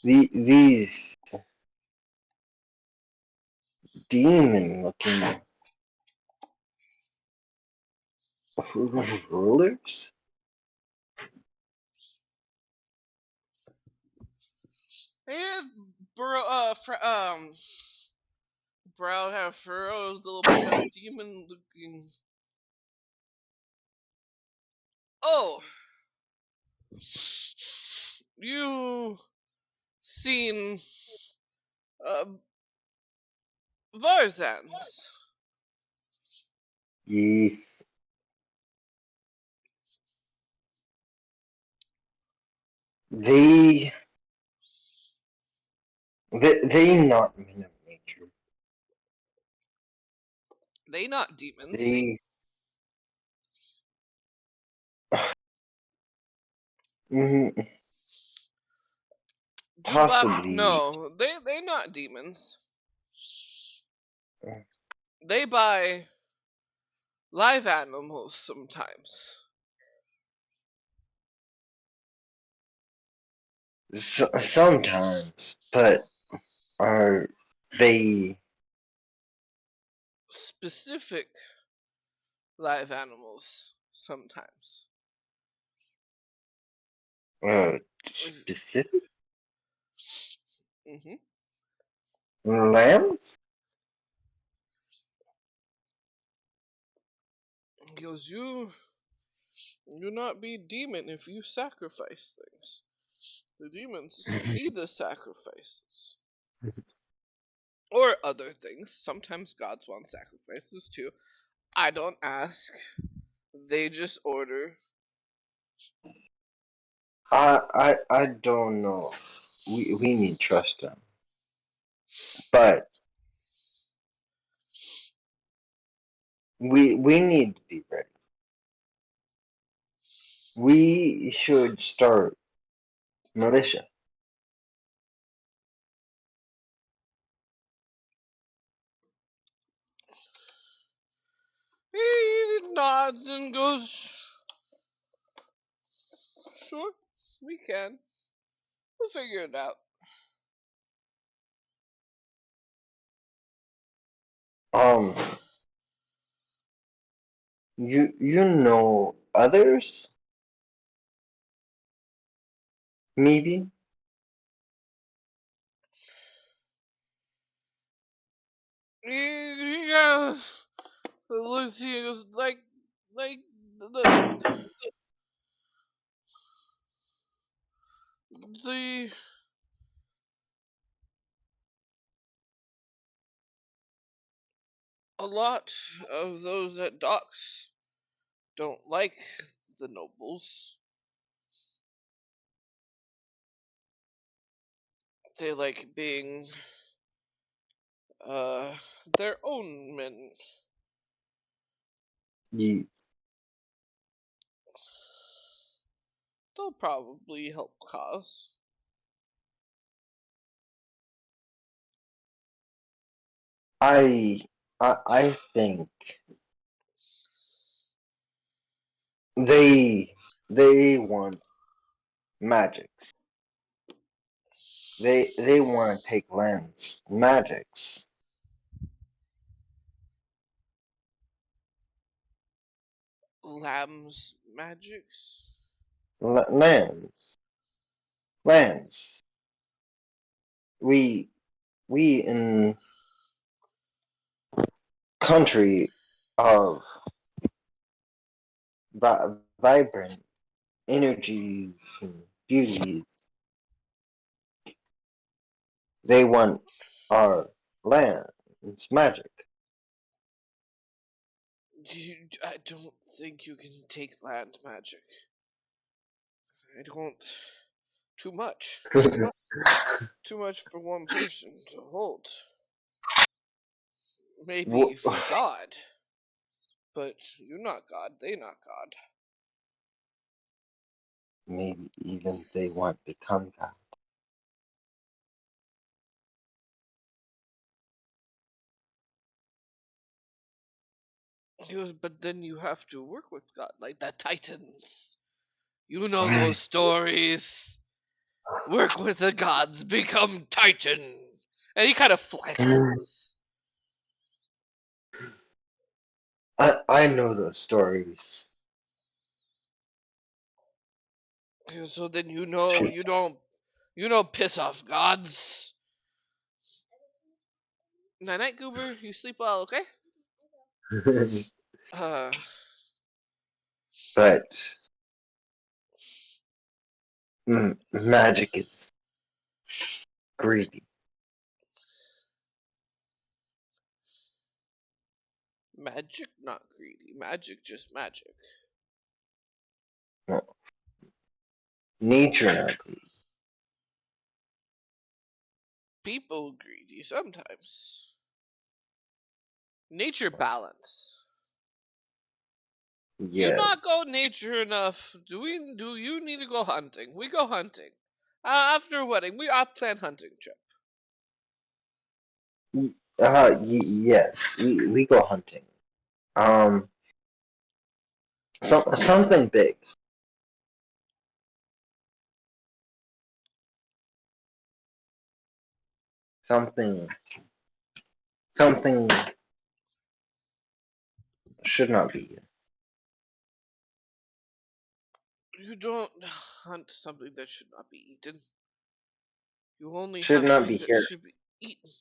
these demon looking rulers? And brow have furrows, little bit of demon looking. Oh, you seen uh, Varzans? Yes. They they not men of nature. They not demons. They mm, possibly No, they not demons. They buy live animals sometimes. sometimes, but are they Specific live animals sometimes. specific Mm-hmm. lambs? He goes, you not be demon if you sacrifice things. The demons need the sacrifices. Or other things. Sometimes gods want sacrifices too. I don't ask. They just order. I don't know. We need to trust them, but we need to be ready. We should start militia. He nods and goes, sure, we can. We'll figure it out. Um, you know others? Maybe. He goes, looks, he goes, like, the a lot of those at docks don't like the nobles. They like being uh their own men. You, They'll probably help cause. I I think they want magics. They want to take lands. Magics. Lamb's magics. Lands. Lands. We we in country of vibrant energies and beauties. They want our land. It's magic. I don't think you can take land magic. I don't. Too much. Too much for one person to hold. Maybe for God. But you're not God, they not God. Maybe even they want to become God. He goes, but then you have to work with God, like the Titans. You know those stories. Work with the gods, become Titan. And he kind of flexes. I know those stories. So then you don't piss off gods. Night night, Goober. You sleep well, okay? Uh, but Magic is greedy. Magic, not greedy. Magic, just magic. No. Nature not greedy. People greedy sometimes. Nature balance. You Yeah. not go nature enough. Do you need to go hunting? We go hunting. After a wedding, we plan hunting trip. Yes. We go hunting. Um. Something big. Something. Something should not be here. You don't hunt something that should not be eaten. You only Should hunt not be things that here. should be eaten.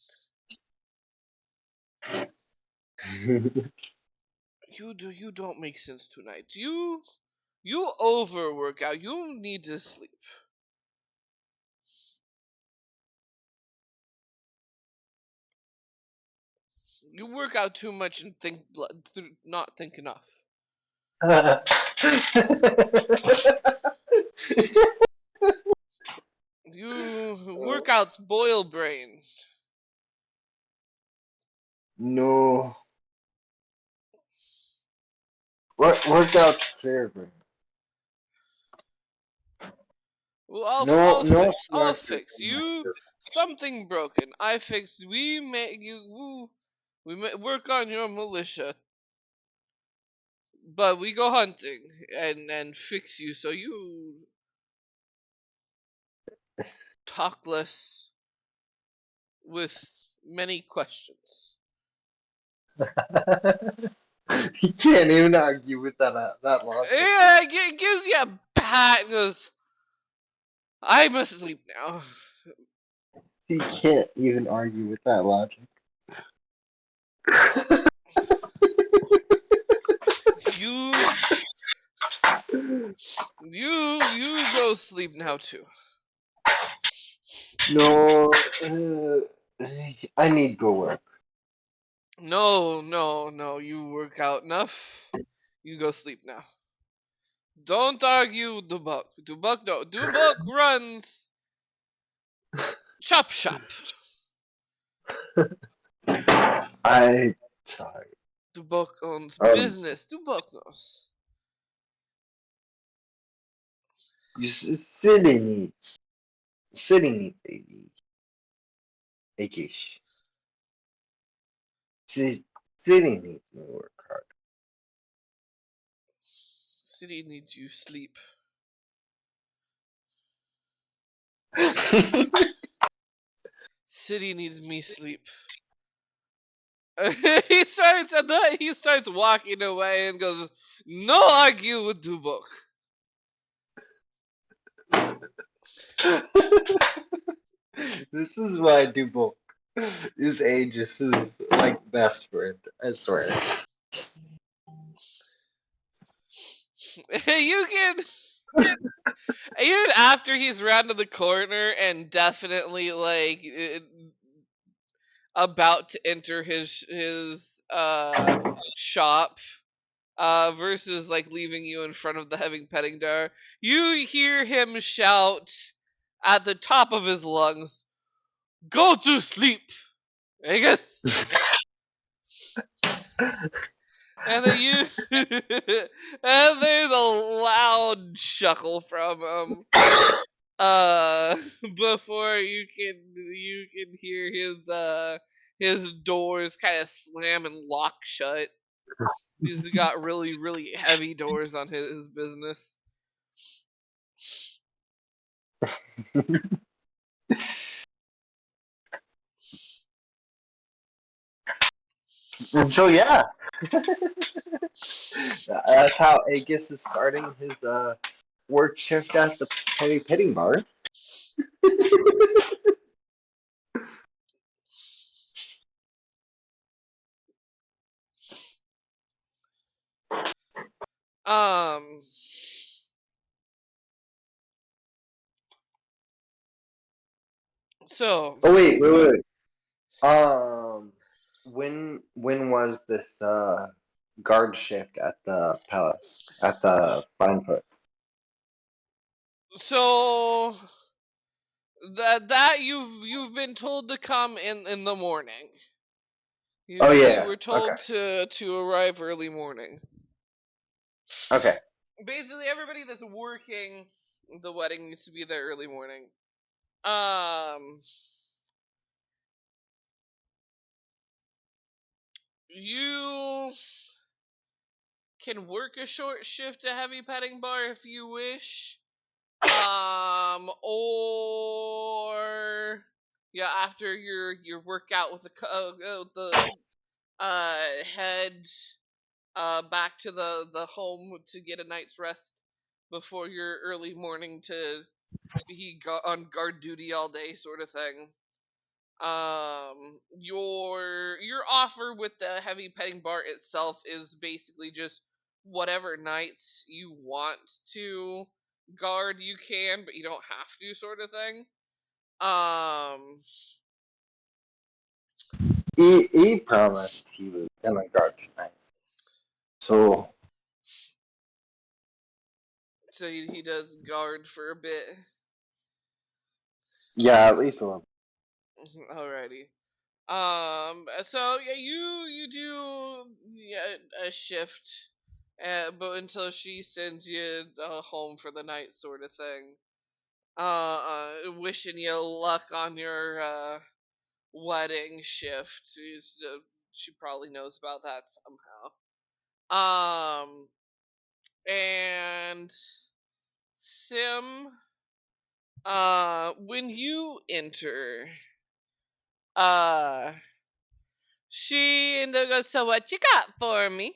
You don't make sense tonight. You overwork out. You need to sleep. You work out too much and not think enough. You workouts boil brain. No. Workout favorite. Well, No, I'll no fix. I'll swear fix. in my You something broken. I fixed. We make you. Work on your militia, but we go hunting and fix you so you talk less with many questions. You can't even argue with that logic. Yeah, it gives you a bat and goes, I must sleep now. You can't even argue with that logic. You you go sleep now too. No, I need to go work. No, you work out enough. You go sleep now. Don't argue Dubuk. Dubuk runs chop shop. I sorry. Dubuk owns Um, business. Dubuk knows. sitting needs Aegis. Sitting needs to work City needs you sleep. hard. City needs me sleep. He starts walking away and goes, no argue with Dubuk. This is why Duboc is Aegis' like best friend. I swear. You can even after he's rounded the corner and definitely like about to enter his shop versus like leaving you in front of the heavy petting door, you hear him shout at the top of his lungs, go to sleep, Aegis. And then you and there's a loud chuckle from him before you can hear his doors kind of slam and lock shut. He's got really heavy doors on his business. And so yeah, that's how Aegis is starting his work shift at the heavy pitting bar. Um So, Oh wait. When was this guard shift at the palace at the Finefoot? so that you've been told to come in the morning. Oh You yeah. were Okay. told to arrive early morning. Okay. Basically, everybody that's working the wedding needs to be there early morning. Um, you can work a short shift at Heavy Petting Bar if you wish. Or yeah, after your workout with head back to the home to get a night's rest before your early morning to be on guard duty all day, sort of thing. Your offer with the Heavy Petting Bar itself is basically just whatever nights you want to guard you can, but you don't have to, sort of thing. Um, He promised he was gonna guard tonight. So so he does guard for a bit. yeah, at least a little. Alrighty. So yeah, you do a shift, but until she sends you home for the night, sort of thing. Wishing you luck on your wedding shift. She probably knows about that somehow. And Sim, when you enter, uh, she and they go, so what you got for me?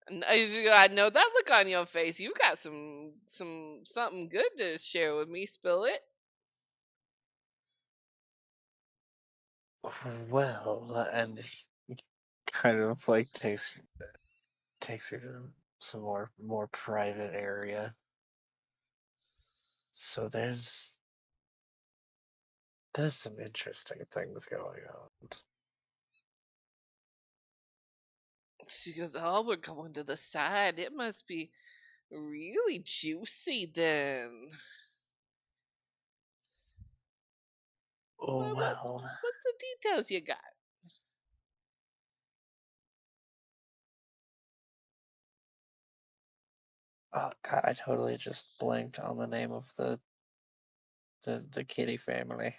And I know that look on your face. You got something good to share with me. Spill it. Well, and he kind of like takes her to some more private area. So there's some interesting things going on. She goes, oh, we're going to the side. It must be really juicy then. Oh well, What's the details you got? oh god, I totally just blanked on the name of the kitty family.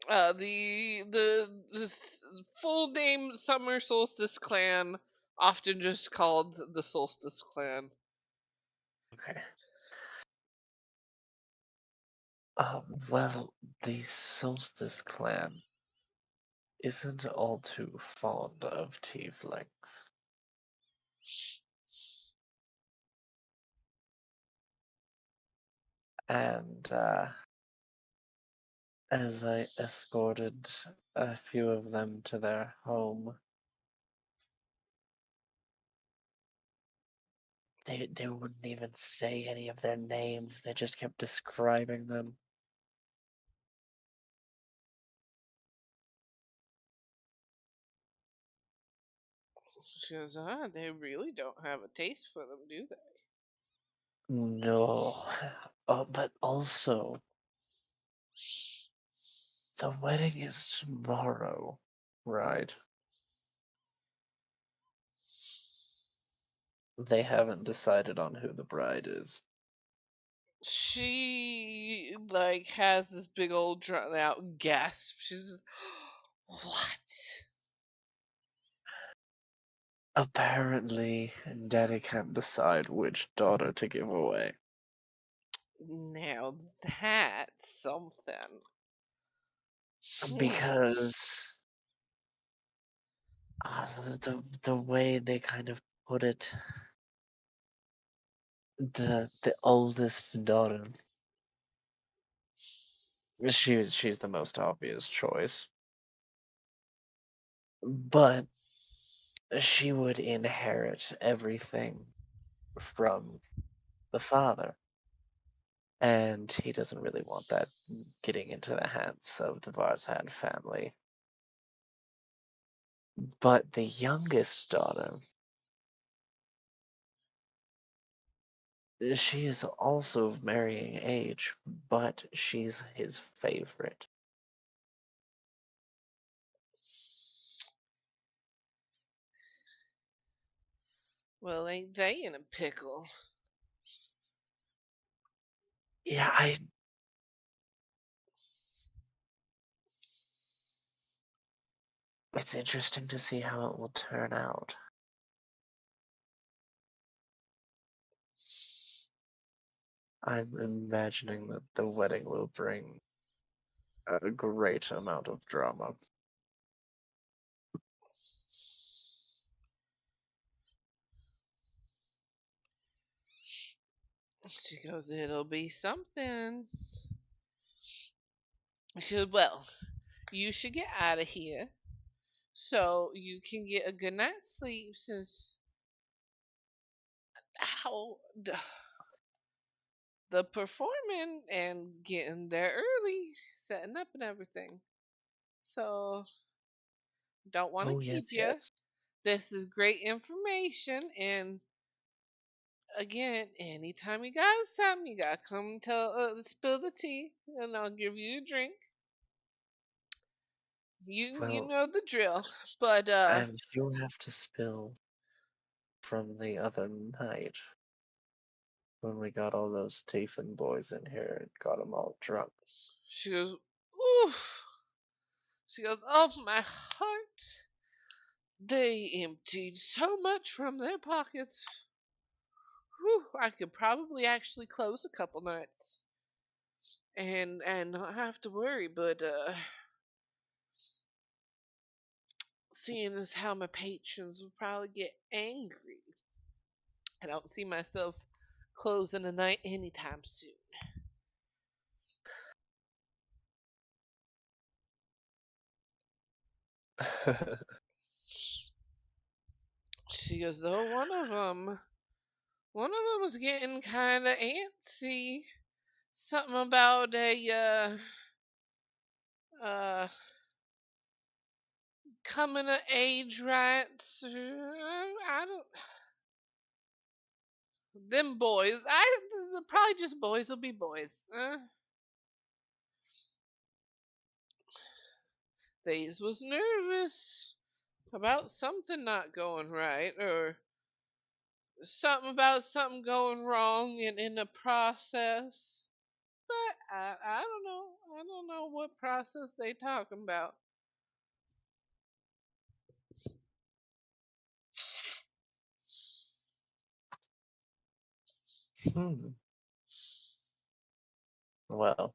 The full name Summer Solstice Clan, often just called the Solstice Clan. Okay. Well, the Solstice clan isn't all too fond of tieflings. And as I escorted a few of them to their home, they wouldn't even say any of their names, they just kept describing them. She goes, they really don't have a taste for them, do they? No. Oh, but also, the wedding is tomorrow, right? They haven't decided on who the bride is. She like has this big old drawn out gasp. She's just, what? Apparently, Daddy can't decide which daughter to give away. Now that's something. Because the way they kind of put it, the oldest daughter, she's the most obvious choice, but she would inherit everything from the father, and he doesn't really want that getting into the hands of the Varzhan family. But the youngest daughter, she is also of marrying age, but she's his favorite. Well, ain't they in a pickle? Yeah, it's interesting to see how it will turn out. I'm imagining that the wedding will bring a great amount of drama. She goes, it'll be something. She goes, well, you should get out of here so you can get a good night's sleep since how the performing and getting there early, setting up and everything. So don't want to Oh, yes, keep you. yes. This is great information, and again, anytime you got something, you gotta come tell spill the tea, and I'll give you a drink. You Well, know the drill, but and you'll have to spill from the other night when we got all those Tiefin boys in here and got them all drunk. she goes, oof. She goes, oh my heart. They emptied so much from their pockets. Whew, I could probably actually close a couple nights and not have to worry, but seeing as how my patrons will probably get angry, I don't see myself closing a night anytime soon. She goes, though one of them was getting kind of antsy. Something about a uh coming of age rights. I don't. Them boys. Probably just boys will be boys. These was nervous about something not going right, or something about something going wrong in the process. But I don't know. I don't know what process they talking about. Hmm. Well,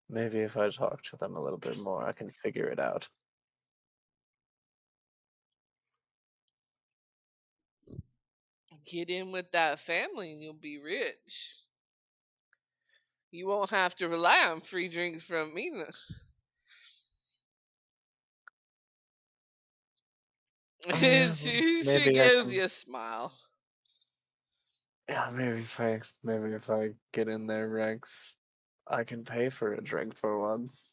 maybe if I talk to them a little bit more, I can figure it out. Get in with that family and you'll be rich. You won't have to rely on free drinks from me. Oh yeah, well, she maybe I gives can. you a smile. Yeah, maybe if I get in their ranks, I can pay for a drink for once.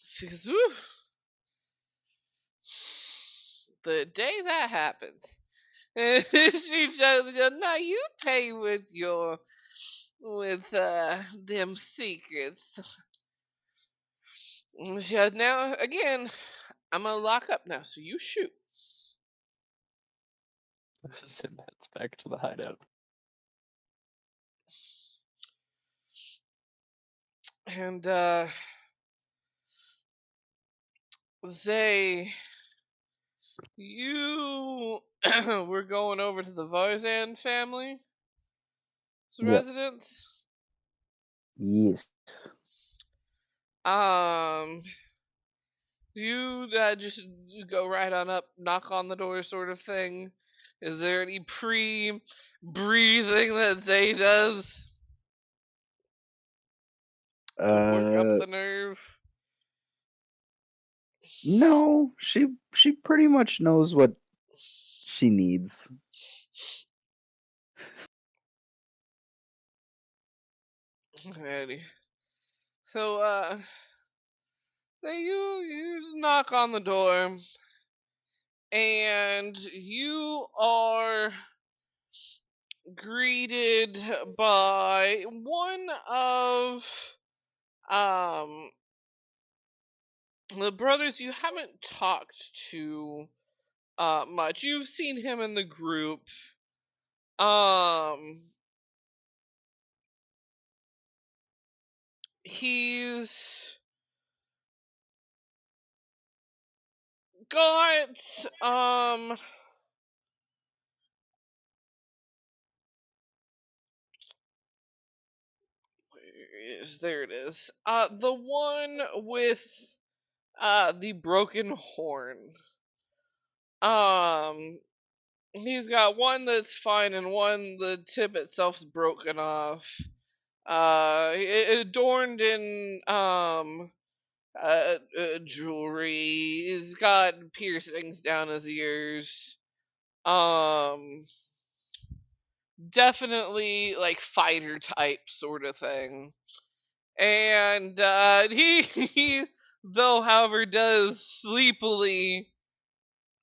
She goes, "Whew, the day that happens." And she just goes, "Now you pay with them secrets." And she goes, "Now again, I'm gonna lock up now, so you shoot." Sim heads back to the hideout. And Zay, you we're going over to the Varzan family's Yep. residence. Yes. Um, you just go right on up, knock on the door, sort of thing. Is there any pre-breathing that Zay does to work up Uh, the nerve? no, she pretty much knows what she needs. Alrighty. So, you knock on the door, and you are greeted by one of um the brothers you haven't talked to much. You've seen him in the group. Um he's got there it is. The one with the broken horn. Um he's got one that's fine and one the tip itself's broken off. Adorned in jewelry. He's got piercings down his ears. Um, Definitely like fighter type sort of thing. And he though however does sleepily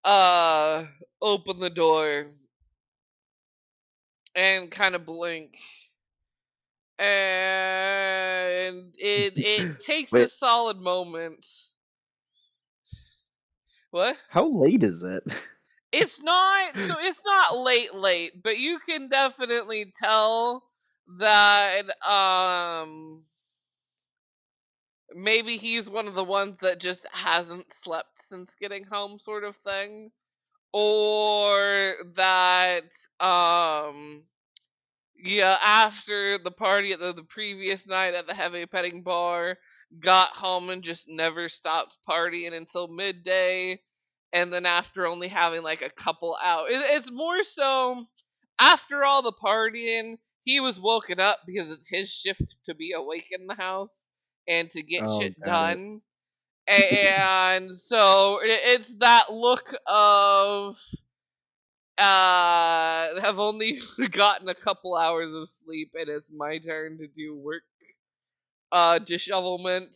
uh open the door and kind of blink. And it takes a Wait, solid moment. What? how late is it? It's not late, but you can definitely tell that maybe he's one of the ones that just hasn't slept since getting home sort of thing. Or that yeah, after the party at the previous night at the heavy petting bar, got home and just never stopped partying until midday, and then after only having like a couple hours, it's more so after all the partying, he was woken up because it's his shift to be awake in the house and to get Oh, shit got it. done, and so it's that look of have only gotten a couple hours of sleep and it's my turn to do work dishevelment.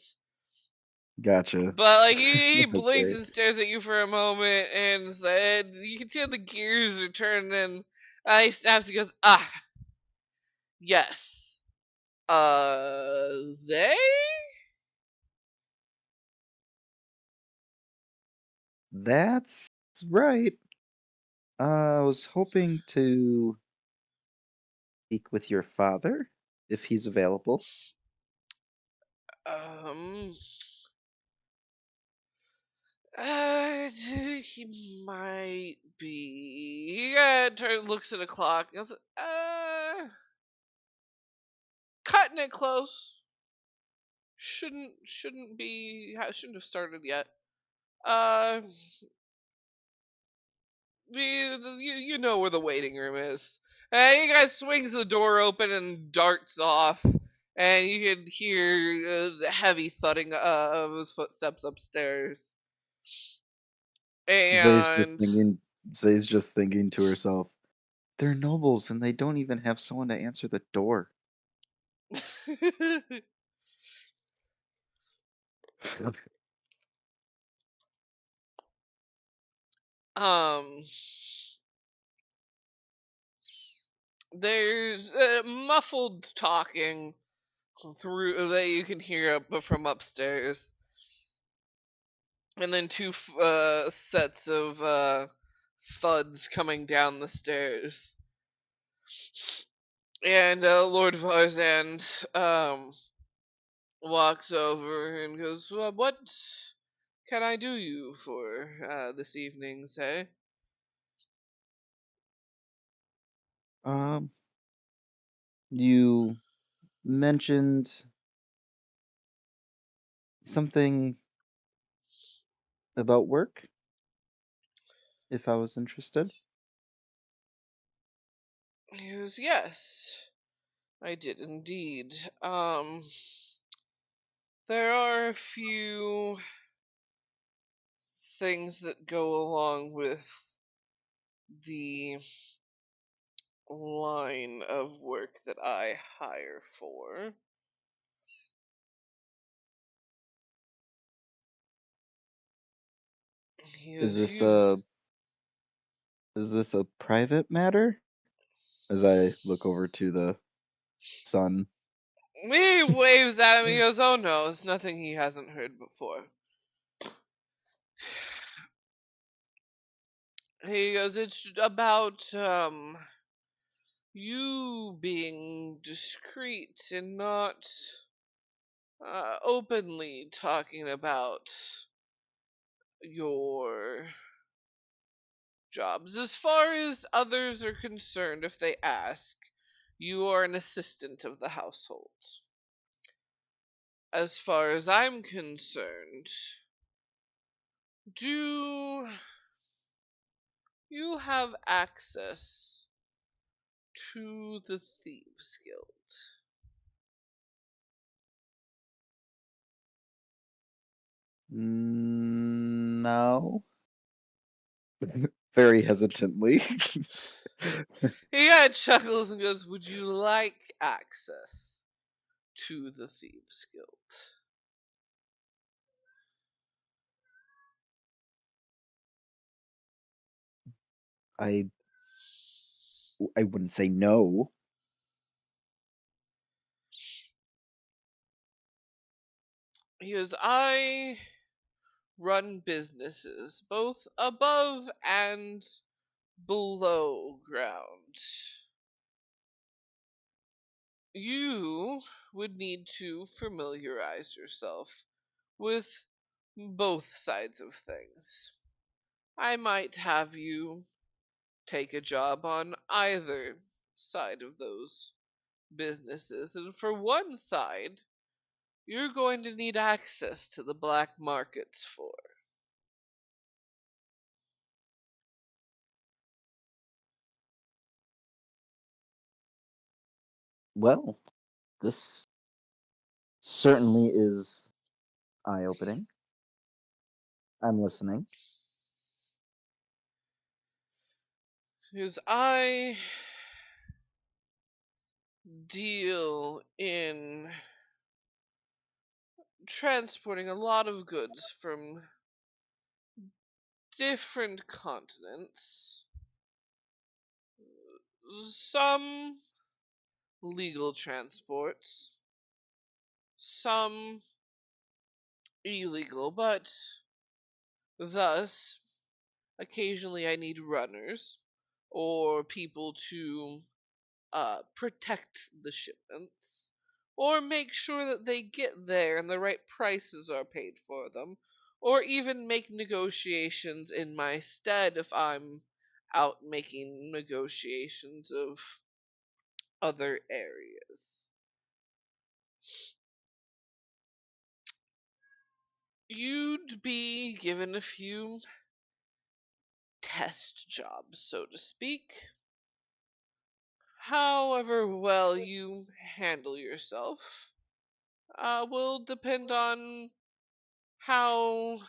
Gotcha. But like he That's blinks okay. and stares at you for a moment and said you can see how the gears are turning and he snaps and goes, ah yes. Zay? That's right. I was hoping to speak with your father, if he's available. Um he might be. He looks at a clock and goes, cutting it close. Shouldn't be shouldn't have started yet. Uh, you know where the waiting room is. You guys swings the door open and darts off, and you can hear the heavy thudding of his footsteps upstairs. Zay's just And thinking. Zay's just thinking to herself, "They're nobles, and they don't even have someone to answer the door." um, there's muffled talking through that you can hear up from upstairs, and then two sets of thuds coming down the stairs. And Lord Varzand walks over and goes, well, what can I do you for this evening, say? Um, you mentioned something about work, if I was interested. He goes, yes, I did indeed. There are a few things that go along with the line of work that I hire for. He Is goes, this you. a is this a private matter? As I look over to the son. He waves at him. He goes, oh no, it's nothing he hasn't heard before. He goes, it's about, you being discreet and not openly talking about your jobs. As far as others are concerned, if they ask, you are an assistant of the household. As far as I'm concerned, do you have access to the Thieves Guild? No. Very hesitantly. He kind of chuckles and goes, would you like access to the Thieves Guild? I I wouldn't say no. He goes, I run businesses both above and below ground. You would need to familiarize yourself with both sides of things. I might have you take a job on either side of those businesses, and for one side, you're going to need access to the black markets for. Well, this certainly is eye-opening. I'm listening. Because I deal in transporting a lot of goods from different continents. Some legal transports, some illegal, but thus, occasionally I need runners or people to protect the shipments or make sure that they get there and the right prices are paid for them, or even make negotiations in my stead if I'm out making negotiations of other areas. You'd be given a few test jobs, so to speak. However well you handle yourself will depend on how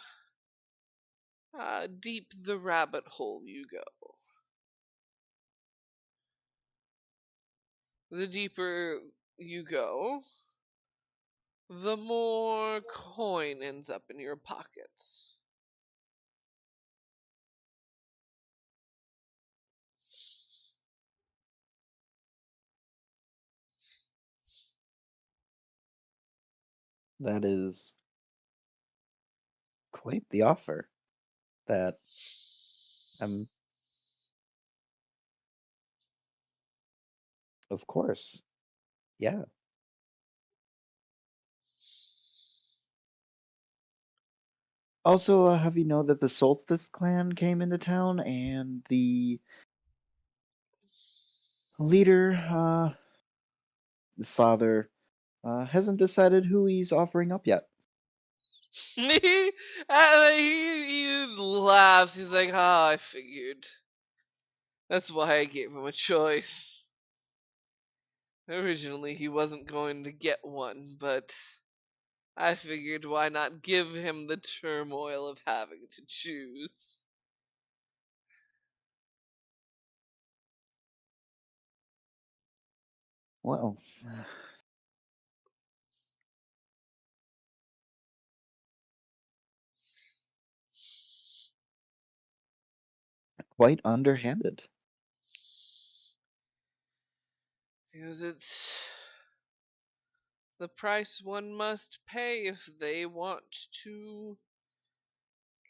deep the rabbit hole you go. The deeper you go, the more coin ends up in your pockets. That is quite the offer. That I'm, of course. Yeah. Also, have you know that the Solstice clan came into town and the leader, the father, hasn't decided who he's offering up yet. he laughs. He's like, "Ah, I figured. That's why I gave him a choice. Originally, he wasn't going to get one, but I figured why not give him the turmoil of having to choose." Well, quite underhanded. Because it's the price one must pay if they want to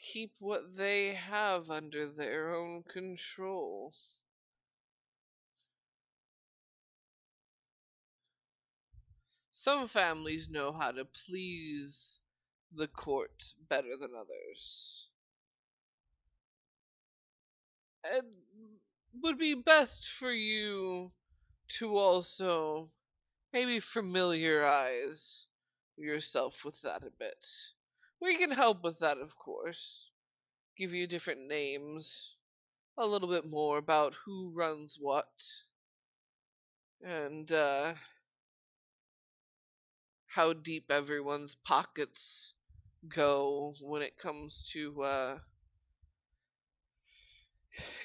keep what they have under their own control. Some families know how to please the court better than others. It would be best for you to also maybe familiarize yourself with that a bit. We can help with that, of course. Give you different names, a little bit more about who runs what, and how deep everyone's pockets go when it comes to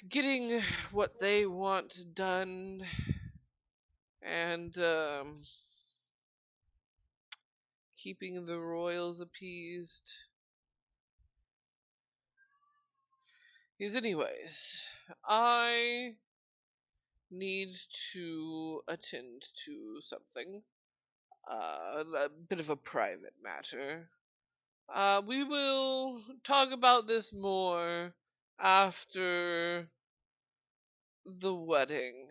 getting what they want done and keeping the royals appeased. Because, anyways, I need to attend to something, a bit of a private matter. We will talk about this more after the wedding.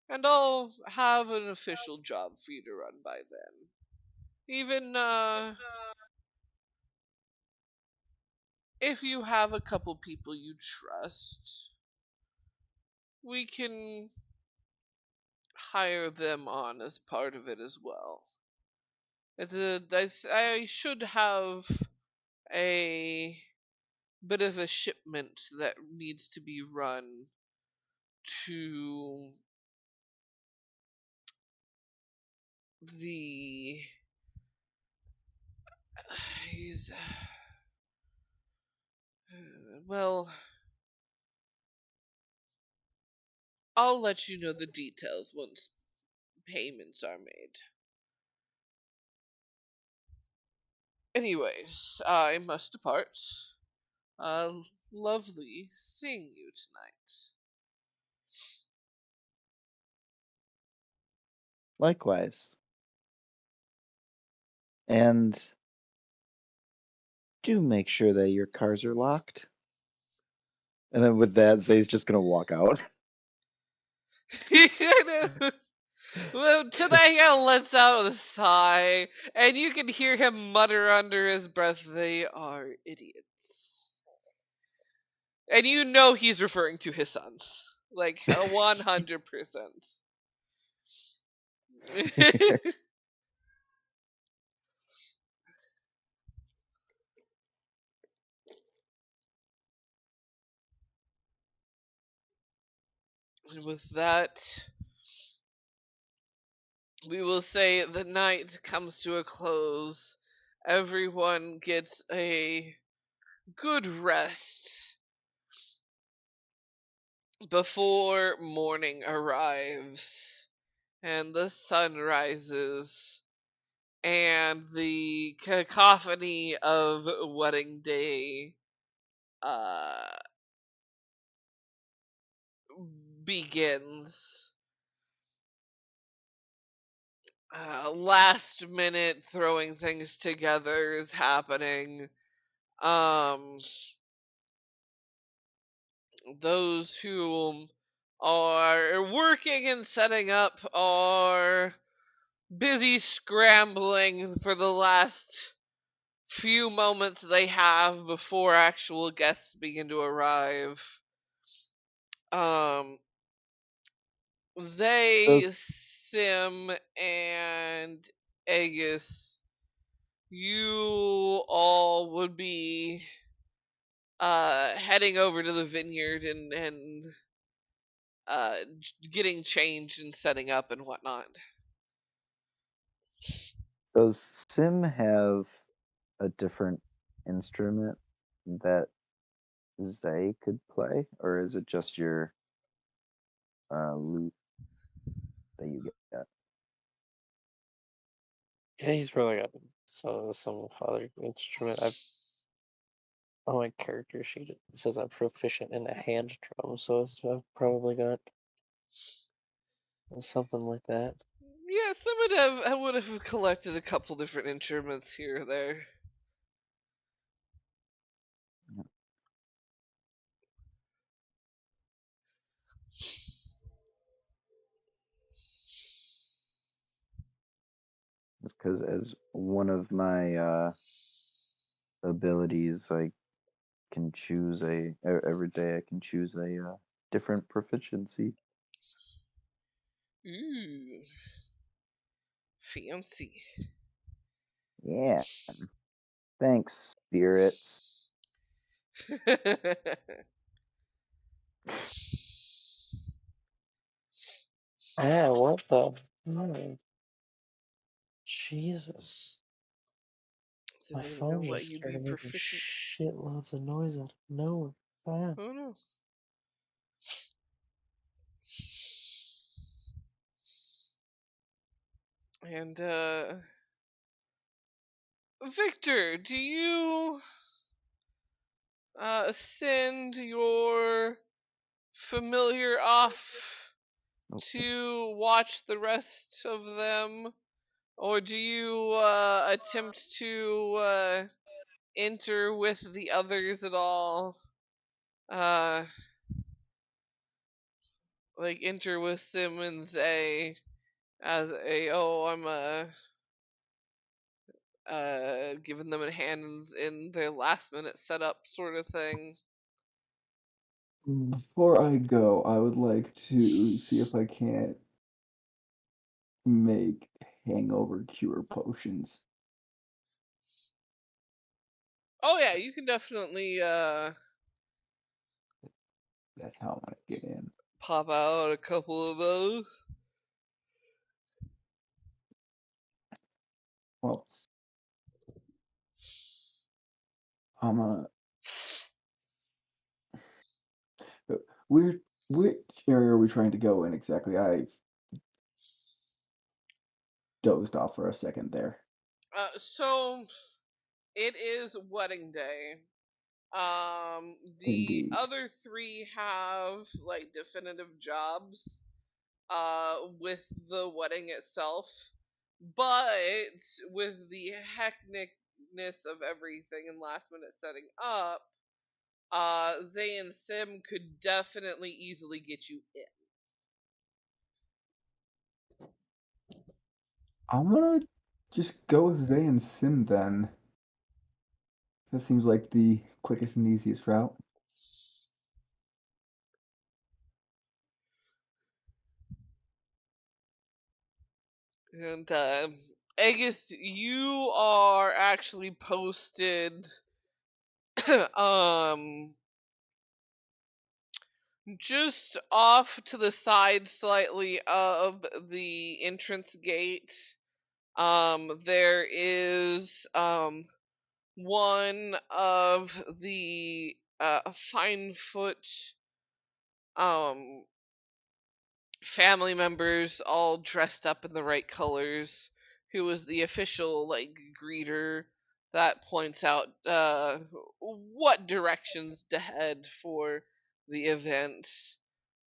And I'll have an official job for you to run by then. Even if you have a couple people you trust, we can hire them on as part of it as well. I should have a bit of a shipment that needs to be run to the he's well, I'll let you know the details once payments are made. Anyways, I must depart. Lovely seeing you tonight. Likewise. And do make sure that your cars are locked. And then with that, Zay's just gonna walk out. Well, tonight he lets out a sigh, and you can hear him mutter under his breath, "They are idiots." And you know he's referring to his sons. Like, 100%. And with that, we will say the night comes to a close. Everyone gets a good rest before morning arrives and the sun rises and the cacophony of wedding day uh, begins. Last minute throwing things together is happening. Um, those who are working and setting up are busy scrambling for the last few moments they have before actual guests begin to arrive. Um, Zay, Those Sim, and Aegis, you all would be heading over to the vineyard and getting changed and setting up and whatnot. does Sim have a different instrument that Zay could play, or is it just your lute that you get? Yeah, he's probably got some other instrument. On my character sheet, it says I'm proficient in a hand drum, so I've probably got something like that. Yeah, I would have collected a couple different instruments here or there. Because as one of my abilities, I can choose every day I can choose a different proficiency. Ooh, fancy. Yeah. Thanks, spirits. Ah, what the? Oh, Jesus. My Didn't even know phone what just you'd be started making proficient. shitloads of noise out of nowhere. Ah. Oh no. And Victor, do you send your familiar off Oh, to watch the rest of them, or do you attempt to enter with the others at all? Uh, like enter with Simmons as a I'm giving them a hand in their last minute setup sort of thing. Before I go, I would like to see if I can't make hangover cure potions. Oh yeah, you can definitely That's how I want to get in. pop out a couple of those. Well, I'm gonna. Where, which area are we trying to go in exactly? I dozed off for a second there. So it is wedding day. The Indeed. other three have like definitive jobs with the wedding itself, but with the hecticness of everything and last minute setting up, Zay and Sim could definitely easily get you in. I'm gonna just go with Zay and Sim then. That seems like the quickest and easiest route. And Aegis, you are actually posted um just off to the side slightly of the entrance gate. There is one of the fine foot um family members all dressed up in the right colors, who was the official like greeter that points out what directions to head for the event.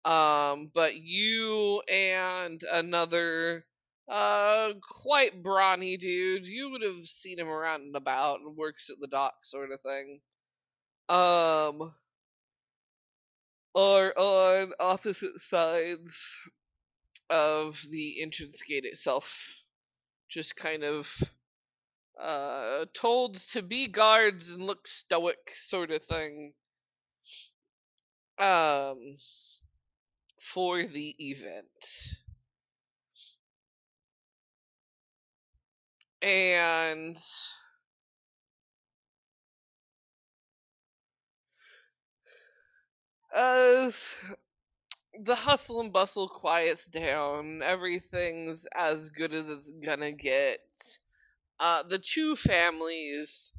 But you and another quite brawny dude, you would have seen him around and about and works at the dock sort of thing. Um are on opposite sides of the entrance gate itself, just kind of told to be guards and look stoic sort of thing um for the event. And as the hustle and bustle quiets down, everything's as good as it's gonna get. The two families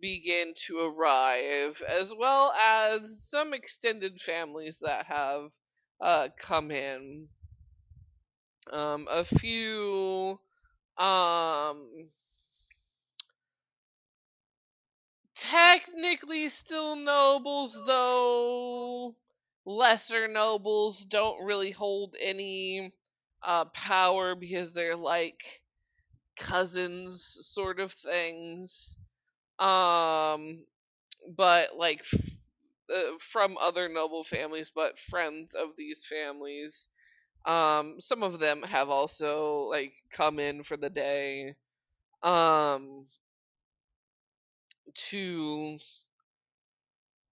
begin to arrive, as well as some extended families that have come in. A few um technically still nobles, though lesser nobles don't really hold any power because they're like cousins sort of things. Um, but like from other noble families, but friends of these families. Some of them have also like come in for the day um to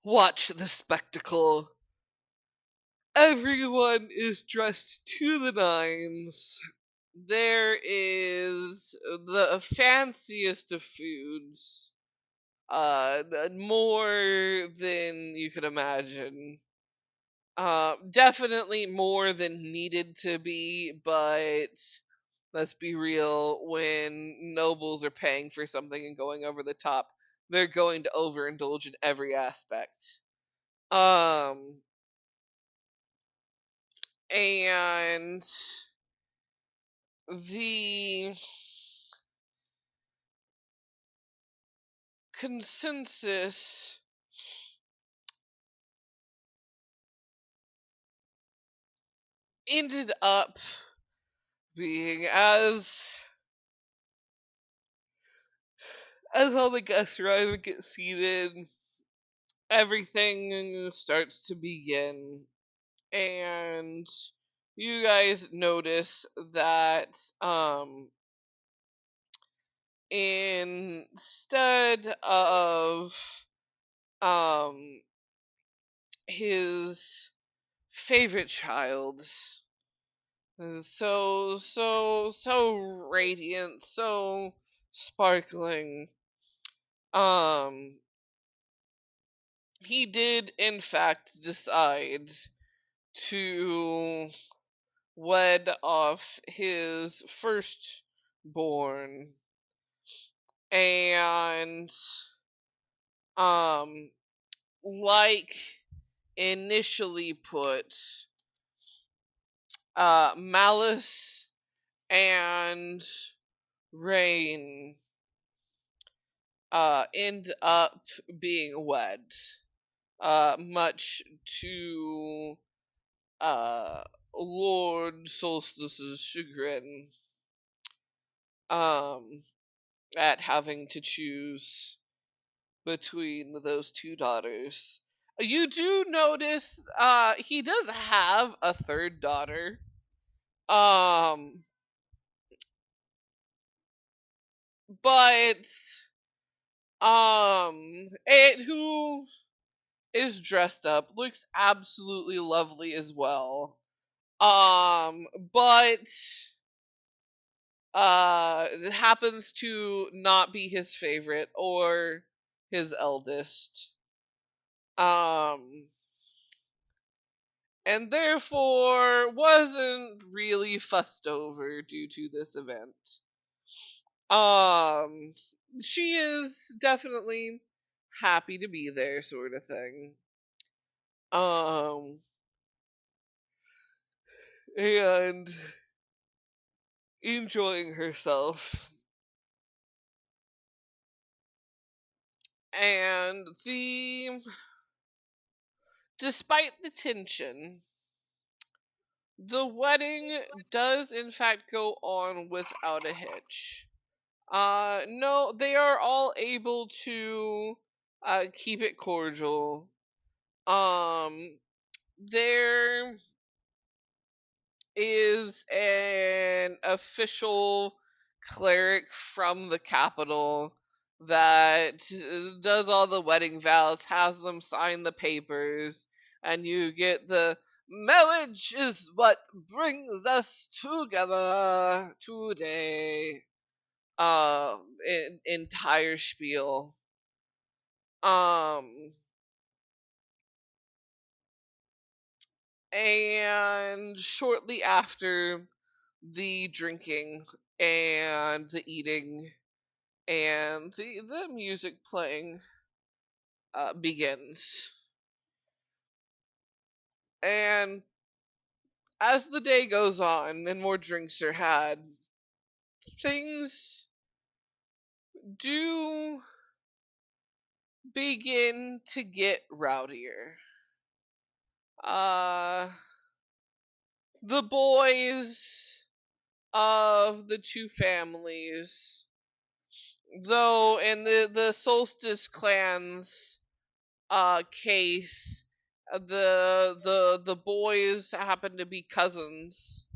watch the spectacle. Everyone is dressed to the nines. There is the fanciest of foods, more than you could imagine. Definitely more than needed to be, but let's be real, when nobles are paying for something and going over the top, they're going to overindulge in every aspect. Um, and the consensus ended up being as all the guests arrive and get seated, everything starts to begin, and you guys notice that instead of um his favorite child, so radiant, so sparkling, um he did in fact decide to wed off his firstborn, and um like initially put, Malice and Rain end up being wed, much to uh Lord Solstice's chagrin, um at having to choose between those two daughters. You do notice he does have a third daughter. Um but it who is dressed up, looks absolutely lovely as well. But it happens to not be his favorite or his eldest. Um and therefore wasn't really fussed over due to this event. Um she is definitely happy to be there, sort of thing. Um and enjoying herself. And the despite the tension, the wedding does in fact go on without a hitch. No, they are all able to keep it cordial. Um there is an official cleric from the capital that does all the wedding vows, has them sign the papers, and you get the marriage is what brings us together today. Entire spiel. Um, and shortly after, the drinking and the eating and the music playing begins. And as the day goes on and more drinks are had, things do begin to get rowdier. Uh, the boys of the two families, though in the Solstice clan's case, the boys happen to be cousins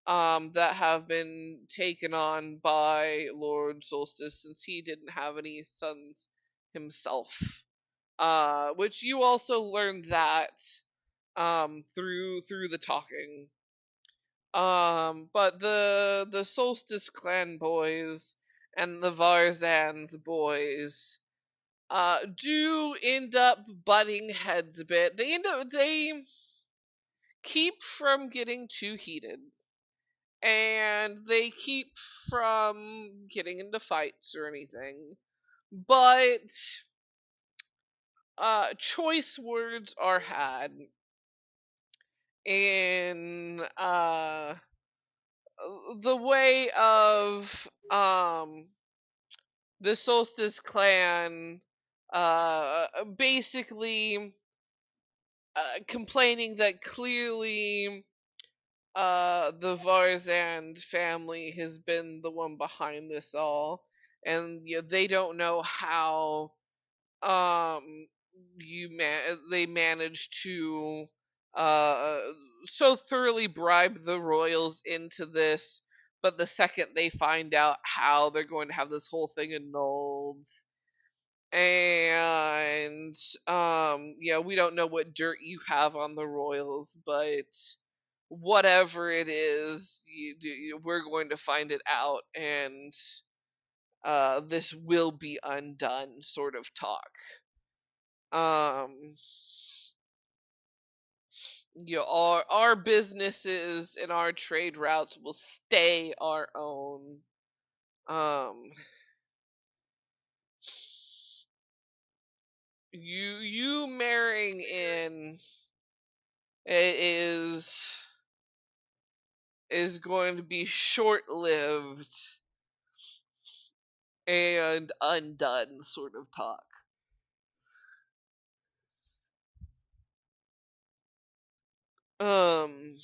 that have been taken on by Lord Solstice since he didn't have any sons himself. Which you also learned that through the talking. But the Solstice clan boys and the Varzan's boys do end up butting heads a bit. They keep from getting too heated, and they keep from getting into fights or anything. But choice words are had in the way of the Solstice clan basically complaining that clearly the Varzand family has been the one behind this all, and they don't know how um they managed to uh so thoroughly bribe the royals into this, but the second they find out how, they're going to have this whole thing annulled. And we don't know what dirt you have on the royals, but whatever it is, we're going to find it out, and this will be undone sort of talk. um our businesses and our trade routes will stay our own. um you marrying in is going to be short-lived and undone sort of talk. um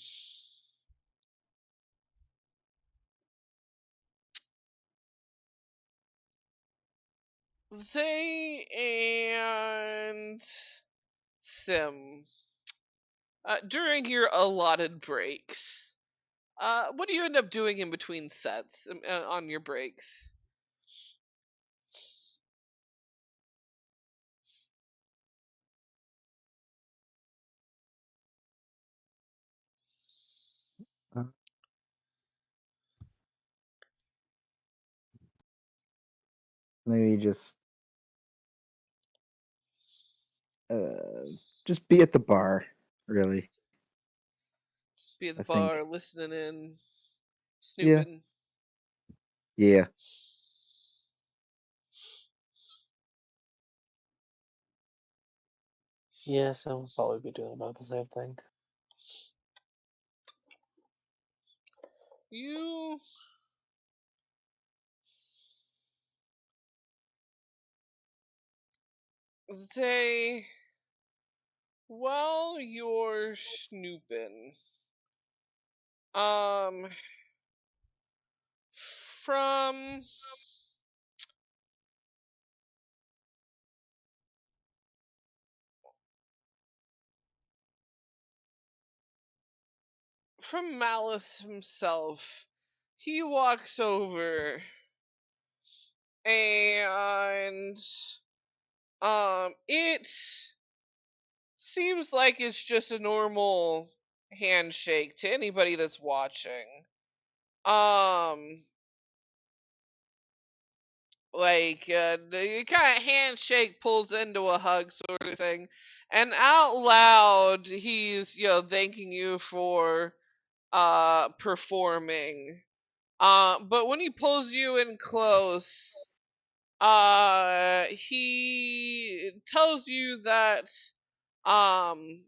Zay and Sim, during your allotted breaks, what do you end up doing in between sets, on your breaks? Uh, Maybe uh, just be at the bar, really. Be at the I bar, think. listening in, Yeah. snooping. Yeah. Yes, I'll probably be doing about the same thing. You say, while you're snooping, um, from Malice himself, he walks over and it seems like it's just a normal handshake to anybody that's watching. Um the kind of handshake pulls into a hug sort of thing, and out loud he's thanking you for performing. But when he pulls you in close, he tells you that um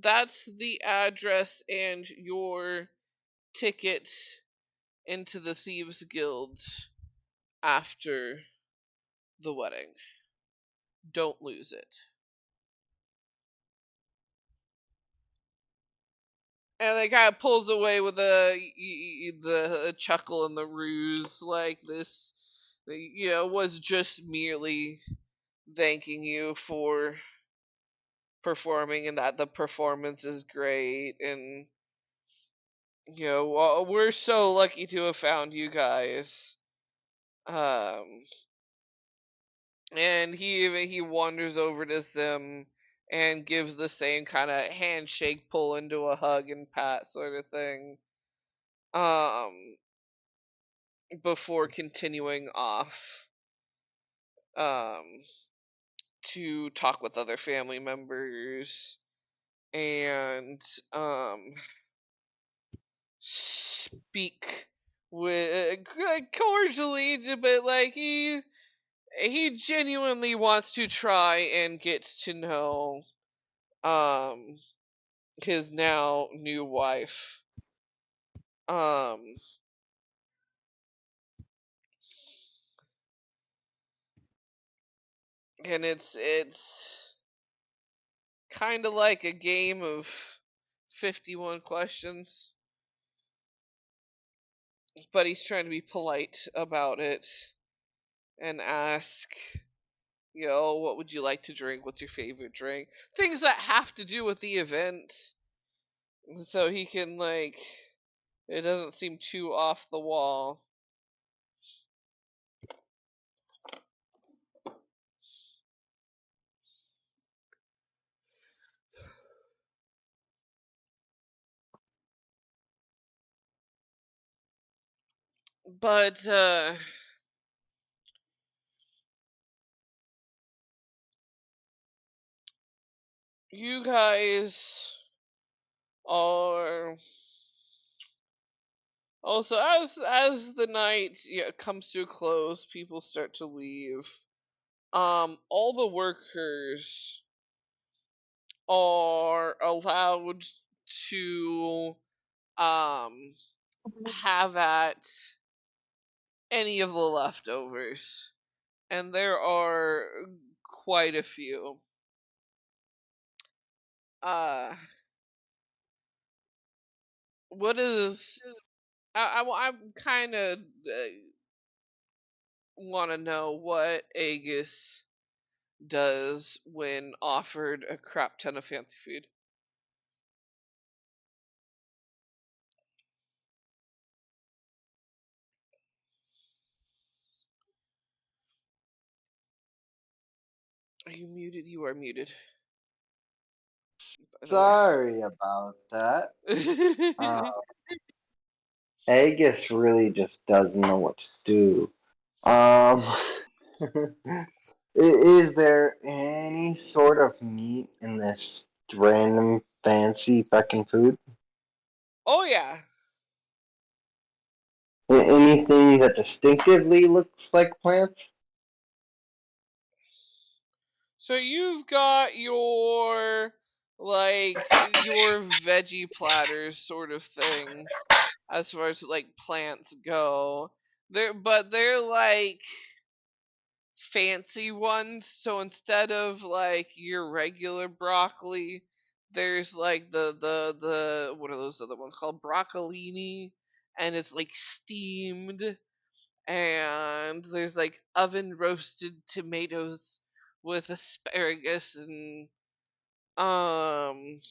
that's the address and your ticket into the Thieves Guild after the wedding. Don't lose it. And they kind of pulls away with the chuckle and the ruse, like this, was just merely thanking you for performing and that the performance is great, and we're so lucky to have found you guys. Um, and he wanders over to Sim and gives the same kind of handshake, pull into a hug and pat sort of thing. Before continuing off, um, to talk with other family members and speak with cordially, but like he genuinely wants to try and get to know um his now new wife. Um and it's kind of like a game of 51 questions, but he's trying to be polite about it and ask, what would you like to drink? What's your favorite drink? Things that have to do with the event. So he can, like, it doesn't seem too off the wall. But, you guys are also, as the night comes to a close, people start to leave. All the workers are allowed to um have at any of the leftovers, and there are quite a few. Uh, what is I'm kind of want to know what Aegis does when offered a crap ton of fancy food. Are you muted? You are muted. By the way. Sorry about that. Aegis really just doesn't know what to do. Um, is there any sort of meat in this random fancy fucking food? Oh yeah. Anything that distinctively looks like plants? So you've got your your veggie platters sort of things as far as like plants go. They're like fancy ones. So instead of like your regular broccoli, there's like the what are those other ones called? Broccolini, and it's like steamed, and there's like oven roasted tomatoes with asparagus, and um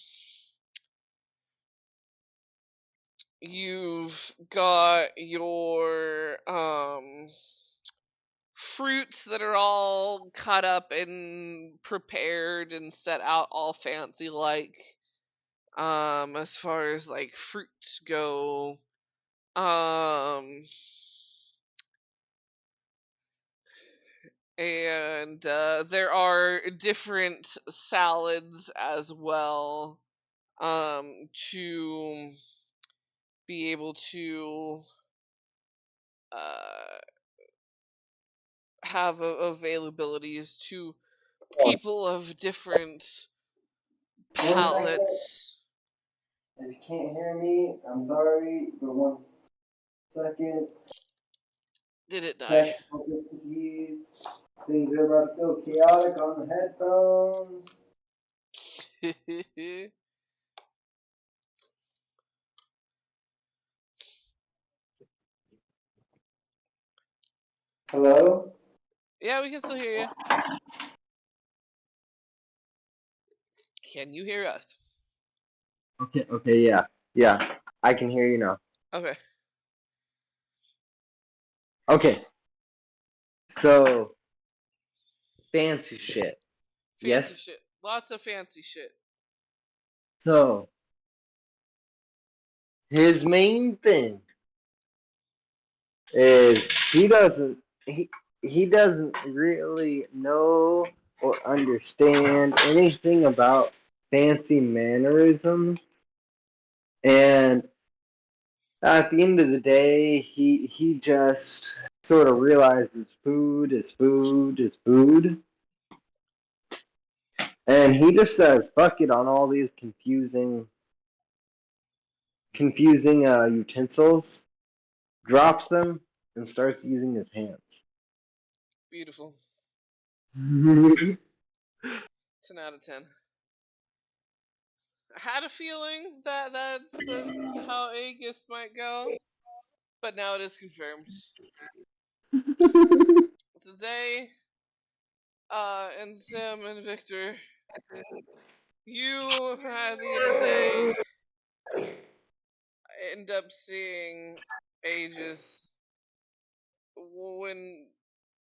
you've got your fruits that are all cut up and prepared and set out all fancy, like as far as like fruits go. um and there are different salads as well, to be able to uh have availabilities to people of different 1 second. palates. If you can't hear me, I'm sorry, but 1 second. Did it die? Technical difficulties. Things are about to feel chaotic on the headphones. Hello? Yeah, we can still hear you. Can you hear us? Okay, yeah. Yeah, I can hear you now. Okay. Okay, so fancy shit. Fancy Yes? shit. Lots of fancy shit. So, his main thing is he doesn't really know or understand anything about fancy mannerisms, and at the end of the day he just sort of realizes food is food is food, and he just says fuck it on all these confusing utensils, drops them, and starts using his hands. Beautiful. 10 out of 10. I had a feeling that that's how Aegis might go, but now it is confirmed. So Zay, and Sim and Victor, you at the end of the day end up seeing Aegis when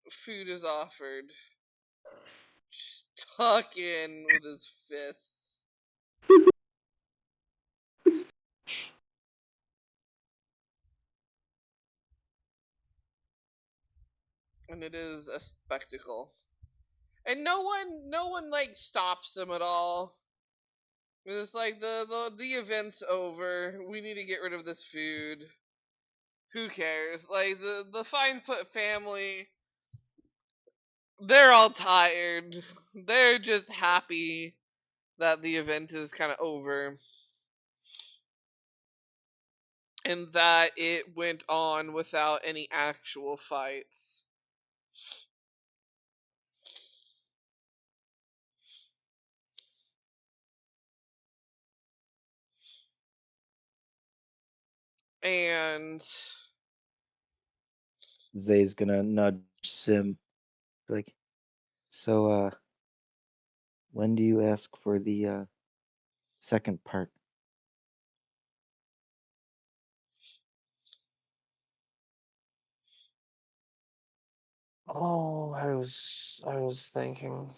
food is offered, just tuck in with his fists. And it is a spectacle. And no one like stops him at all. It's like the event's over. We need to get rid of this food. Who cares? Like the Finefoot family, they're all tired. They're just happy that the event is kind of over and that it went on without any actual fights. And Zay's gonna nudge Sim, like, so, when do you ask for the, second part? Oh, I was thinking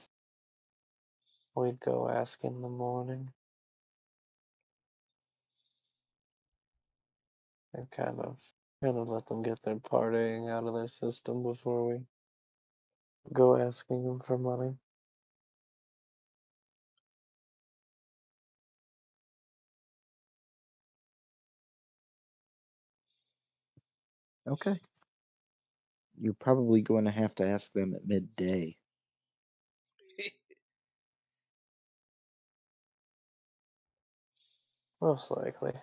we'd go ask in the morning and kind of let them get their partying out of their system before we go asking them for money. Okay. You're probably going to have to ask them at midday. Most likely.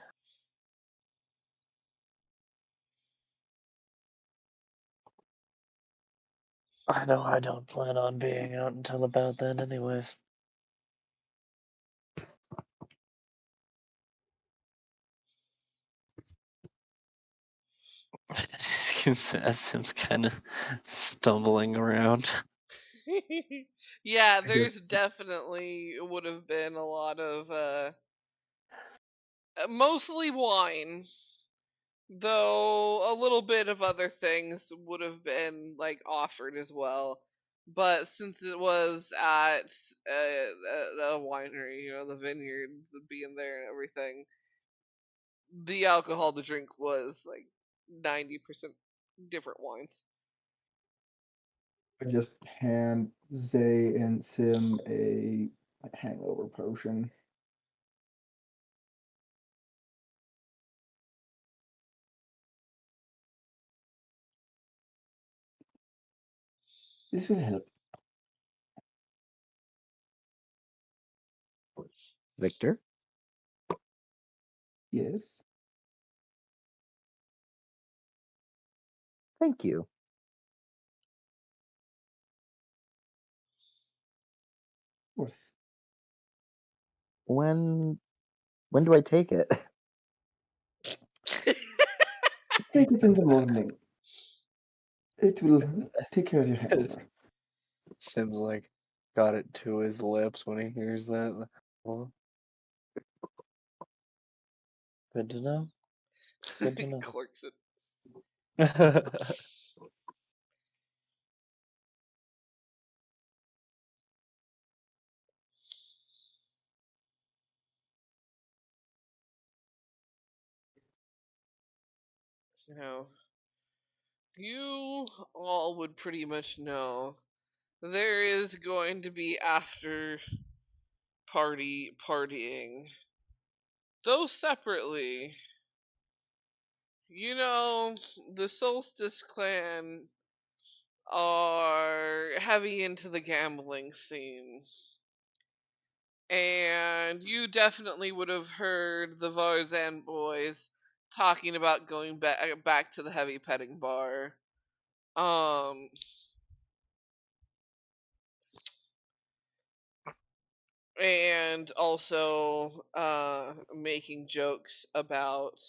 I know I don't plan on being out until about then anyways. Sim's kind of stumbling around. yeah, I guess. there's definitely would have been a lot of mostly wine, though a little bit of other things would have been like offered as well. But since it was at a winery, the vineyard, the being there and everything, the alcohol to drink was like 90% different wines. I just hand Zay and Sim a hangover potion. This will help. Victor? Yes. Thank you. course. When do I take it? Take it in the morning. It will take care of your hangover. Sim's like got it to his lips when he hears that. Well, good to know. Good to He know. corks it. You know, you all would pretty much know there is going to be after partying. Though separately, you know, the Solstice clan are heavy into the gambling scene. And you definitely would have heard the Varzan boys talking about going back to the heavy petting bar. Um and also making jokes about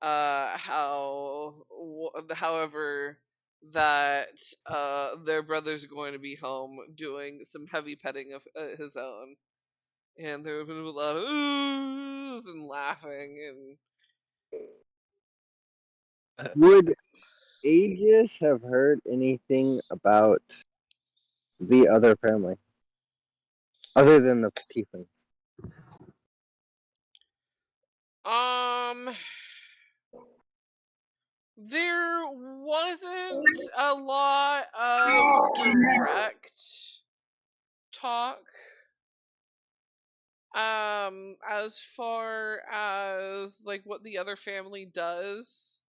however that their brother's going to be home doing some heavy petting of his own, and there have been a lot of oohs and laughing. Would Aegis have heard anything about the other family other than the tieflings? And there wasn't a lot of direct talk as far as like what the other family does.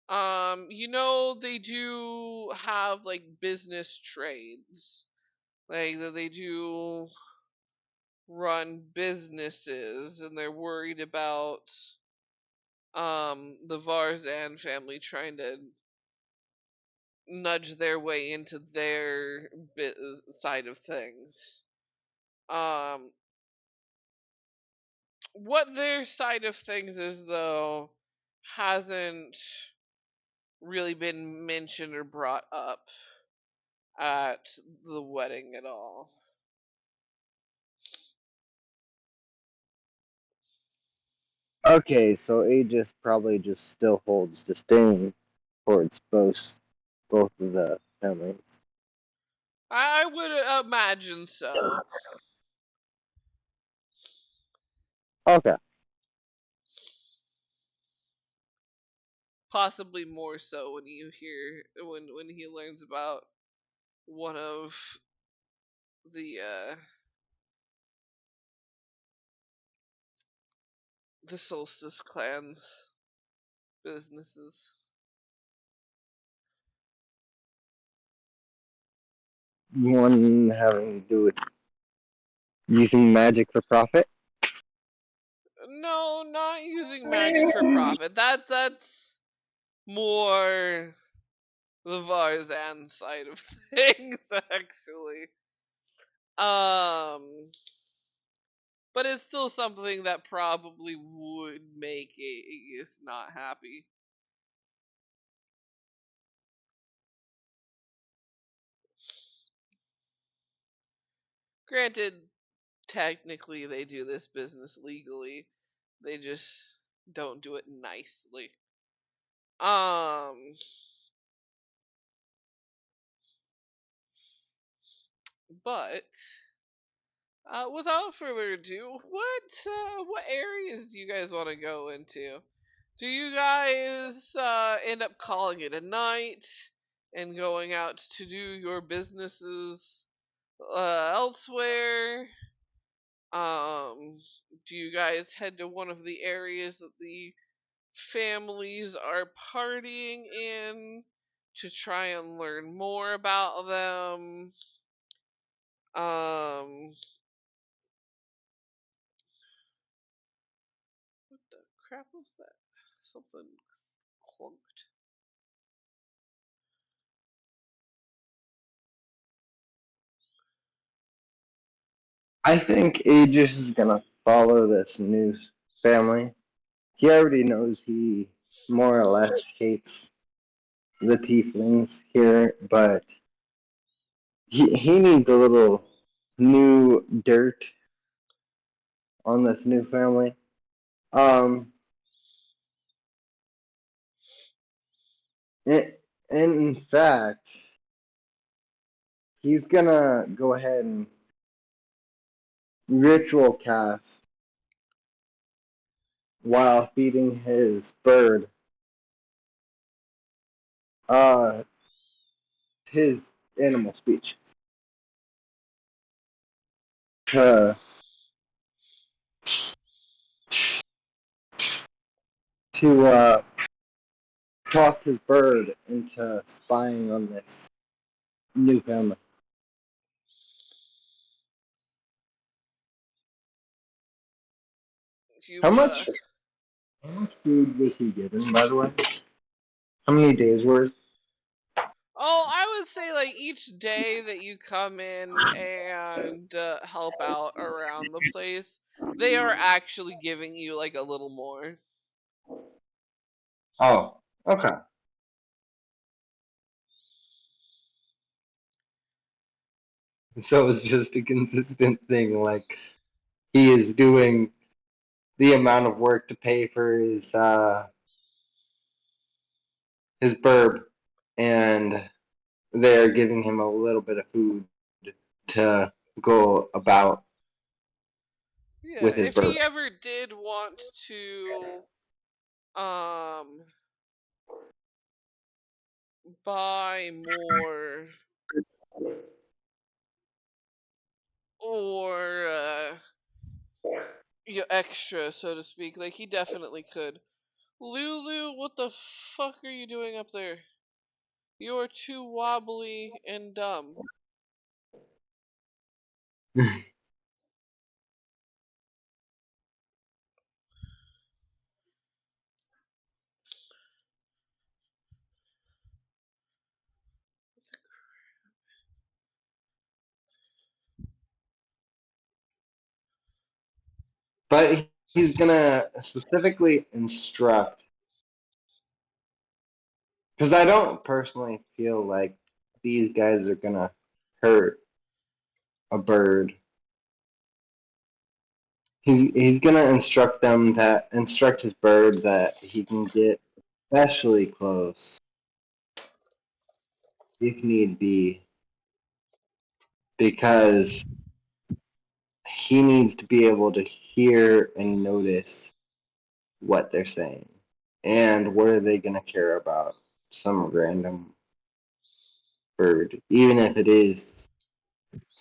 You know, they do have like business trades, like they do run businesses, and they're worried about the Varzan family trying to nudge their way into their side of things. Um, what their side of things is, though, hasn't really been mentioned or brought up at the wedding at all. Okay, so Aegis probably just still holds disdain towards both of the families. I would imagine so. Okay. Possibly more so when you hear when he learns about one of the Solstice clan's businesses. One having to do with using magic for profit? No, not using magic for profit. That's more the Varzan side of things, actually. Um, but it's still something that probably would make Aegis not happy. Granted, technically they do this business legally. They just don't do it nicely. Um, but without further ado, what areas do you guys want to go into? Do you guys end up calling it a night and going out to do your businesses elsewhere? Um, do you guys head to one of the areas that the families are partying in to try and learn more about them? Um, what the crap was that? Something clunked. I think Aegis is gonna follow this new family. He already knows he more or less hates the tieflings here, but he needs a little new dirt on this new family. Um, and in fact, he's gonna go ahead and ritual cast while feeding his bird uh his animal speech to to talk his bird into spying on this new family. How You much how much food was he given, by the way? How many days worth? Oh, I would say like each day that you come in and help out around the place, they are actually giving you like a little more. Oh, okay. So it's just a consistent thing. Like he is doing the amount of work to pay for his burb, and they're giving him a little bit of food to go about Yeah, with his if burb. he ever did want to um buy more or extra, so to speak, like he definitely could. Lulu, what the fuck are you doing up there? You're too wobbly and dumb. But he's gonna specifically instruct, because I don't personally feel like these guys are gonna hurt a bird. He's gonna instruct his bird that he can get especially close if need be, because he needs to be able to hear and notice what they're saying. And what are they gonna care about? Some random bird, even if it is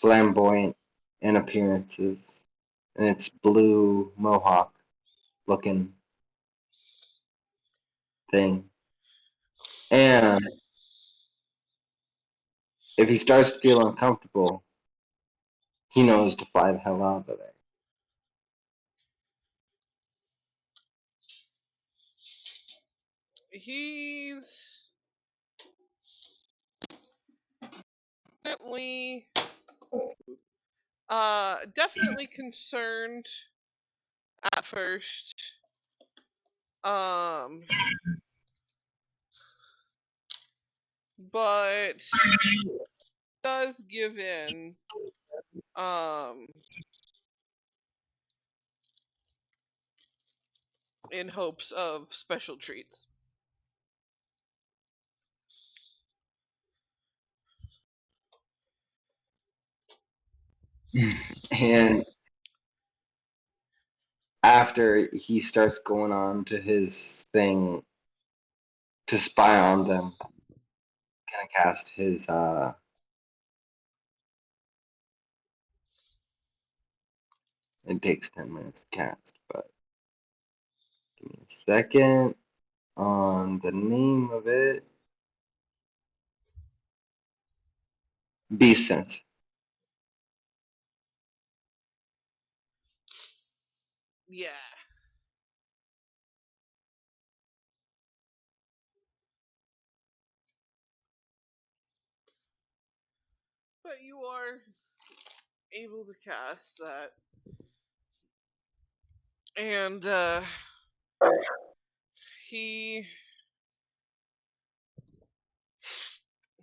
flamboyant in appearances, and it's blue mohawk looking thing. And if he starts to feel uncomfortable, he knows to fly the hell out of there. He's definitely definitely concerned at first. Um but does give um in hopes of special treats. And after he starts going on to his thing to spy on them, gonna cast his it takes 10 minutes to cast, but give me a second on the name of it. Beast Sense. Yeah. But you are able to cast that. And he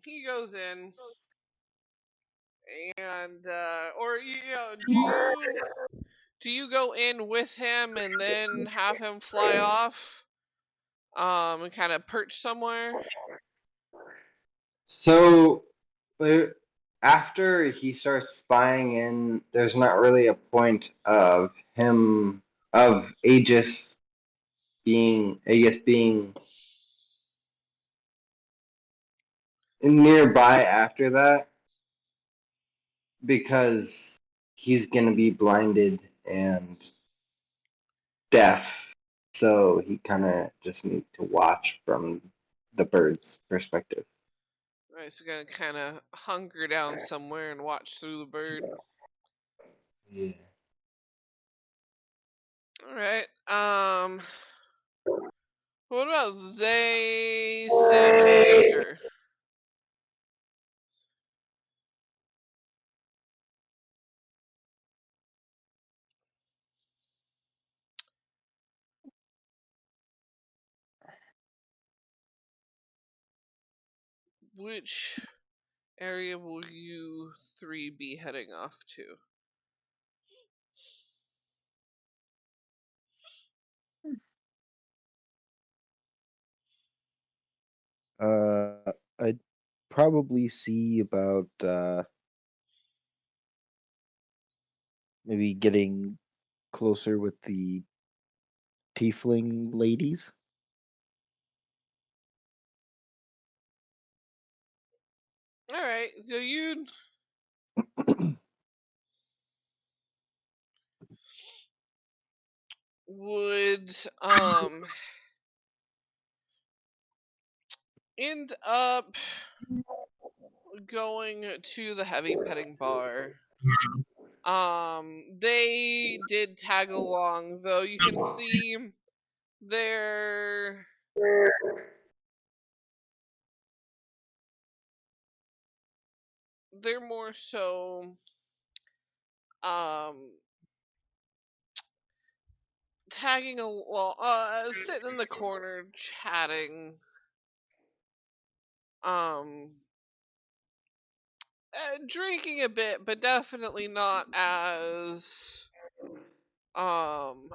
he goes in and or do you go in with him and then have him fly off and kind of perch somewhere? So, uh, after he starts spying in, there's not really a point of him of Aegis being nearby after that because he's gonna be blinded and deaf. So he kind of just needs to watch from the bird's perspective. Right, so gonna kind of hunker down somewhere and watch through the bird. Yeah. All right. What about Zay, Sim, and Victor? Which area will you three be heading off to? I'd probably see about maybe getting closer with the tiefling ladies. All right, so you would end up going to the heavy petting bar. They did tag along, though you can see they're they're more so um tagging along, sitting in the corner chatting, um drinking a bit, but definitely not as um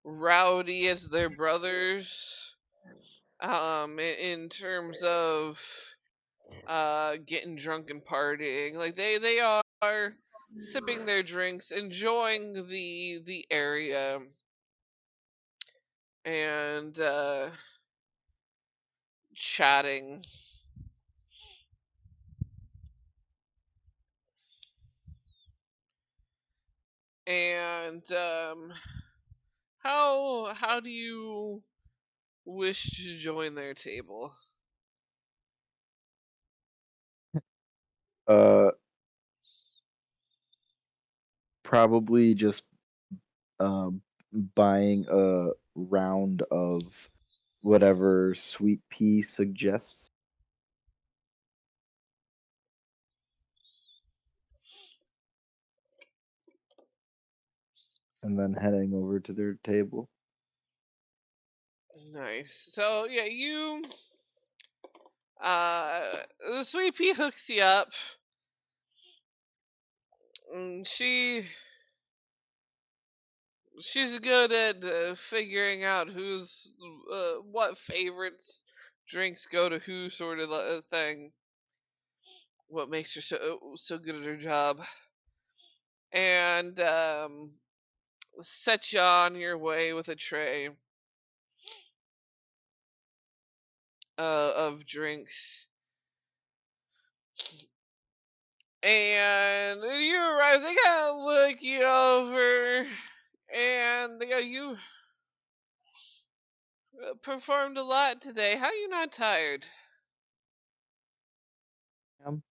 rowdy as their brothers, in terms of getting drunk and partying. Like they are sipping their drinks, enjoying the area, and chatting. And how do you wish to join their table? Uh, Probably just um buying a round of whatever sweet pea suggests, and then heading over to their table. Nice. So yeah, you the sweet pea hooks you up. She's good at figuring out who's what favorites drinks go to who, sort of thing. What makes her so good at her job, and set you on your way with a tray of drinks. And you arrive, they kind of look you over, and they go, "You performed a lot today. How you not tired?" I'm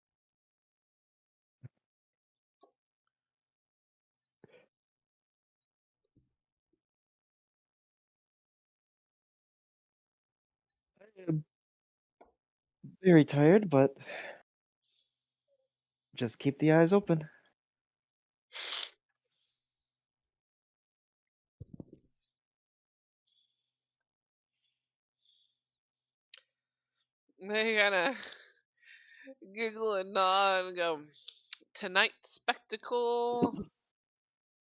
very tired, but Just keep the eyes open. They kind of giggle and nod and go, tonight's spectacle,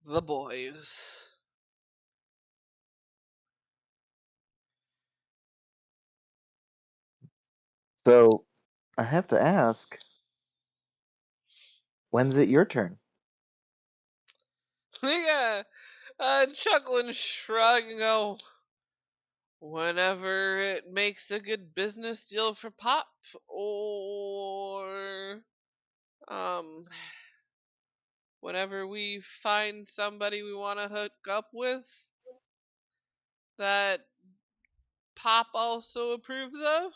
the boys. So, I have to ask, when's it your turn? They chuckle and shrug and go, whenever it makes a good business deal for Pop, or um, whenever we find somebody we want to hook up with that Pop also approves of.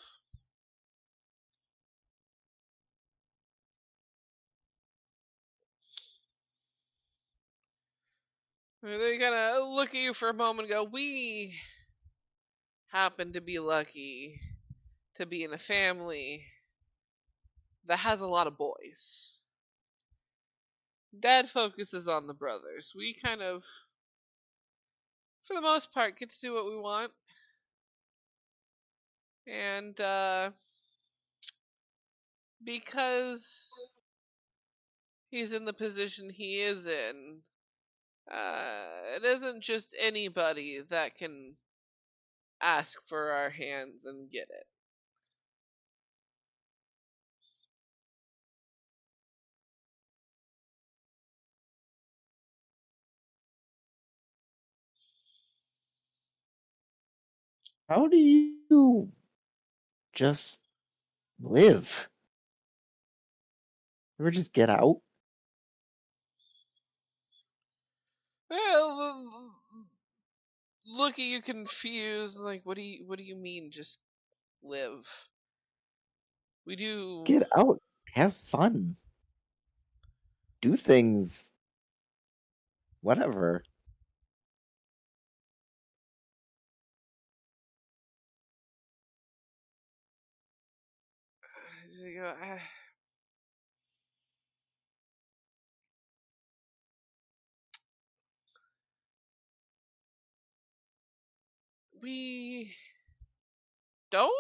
They kind of look at you for a moment and go, we happen to be lucky to be in a family that has a lot of boys. Dad focuses on the brothers. We kind of, for the most part, get to do what we want. And because he's in the position he is in, it isn't just anybody that can ask for our hands and get it. How do you just live? Ever just get out? Well, look at you confused, like what do you mean just live? We do. Get out. Have fun. Do things. Whatever. We don't.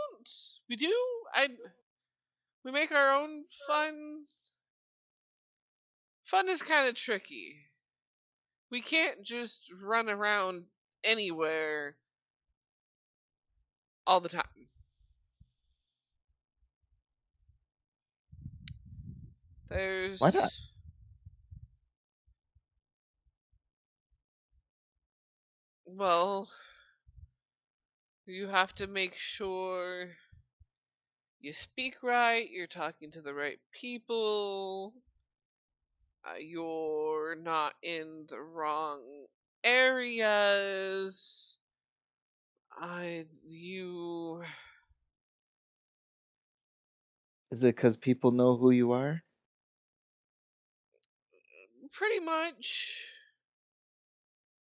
We do. I. We make our own fun. Fun is kind of tricky. We can't just run around anywhere all the time. Why not? There's. Well, you have to make sure you speak right, you're talking to the right people, you're not in the wrong areas. You Is it because people know who you are? pretty much.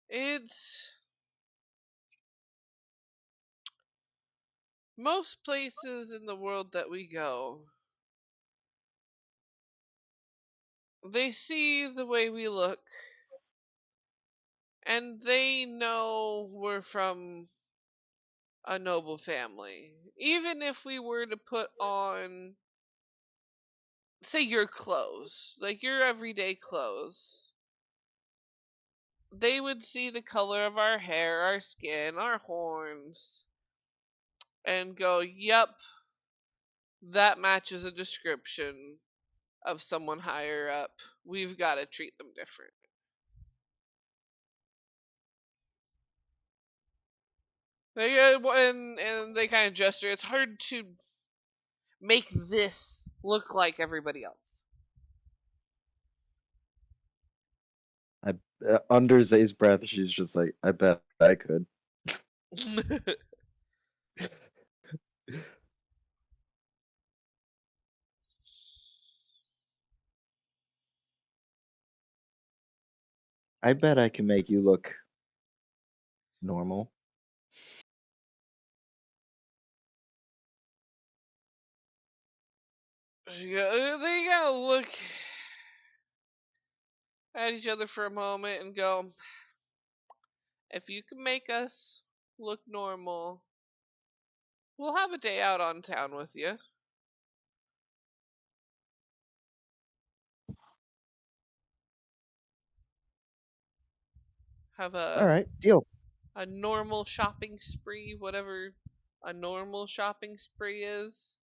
It's most places in the world that we go. They see the way we look, and they know we're from a noble family. Even if we were to put on, say, your clothes, like your everyday clothes, they would see the color of our hair, our skin, our horns, and go, yep, that matches a description of someone higher up. We've got to treat them different. And they kind of gesture. It's hard to make this look like everybody else. I under Zay's breath, she's just like, I bet I could. I bet I can make you look normal. They gotta look at each other for a moment and go, if you can make us look normal, we'll have a day out on town with you. Have All right, deal. a normal shopping spree, whatever a normal shopping spree is.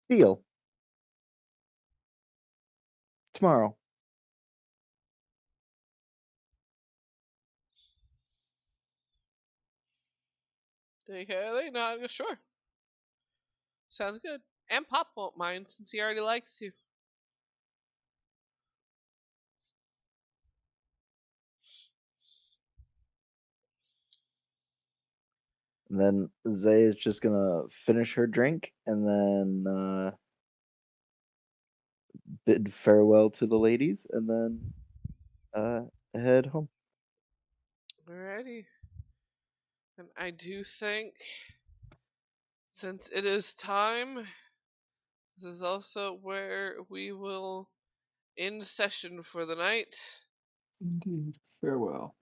Deal. Tomorrow. They not sure. Sounds good. And Pop won't mind since he already likes you. And then Zay is just gonna finish her drink and then bid farewell to the ladies and then head home. Alrighty. And I do think, since it is time, this is also where we will end session for the night. Indeed. Farewell.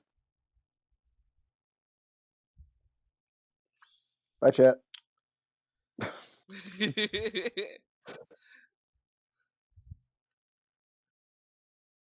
Bye, chat.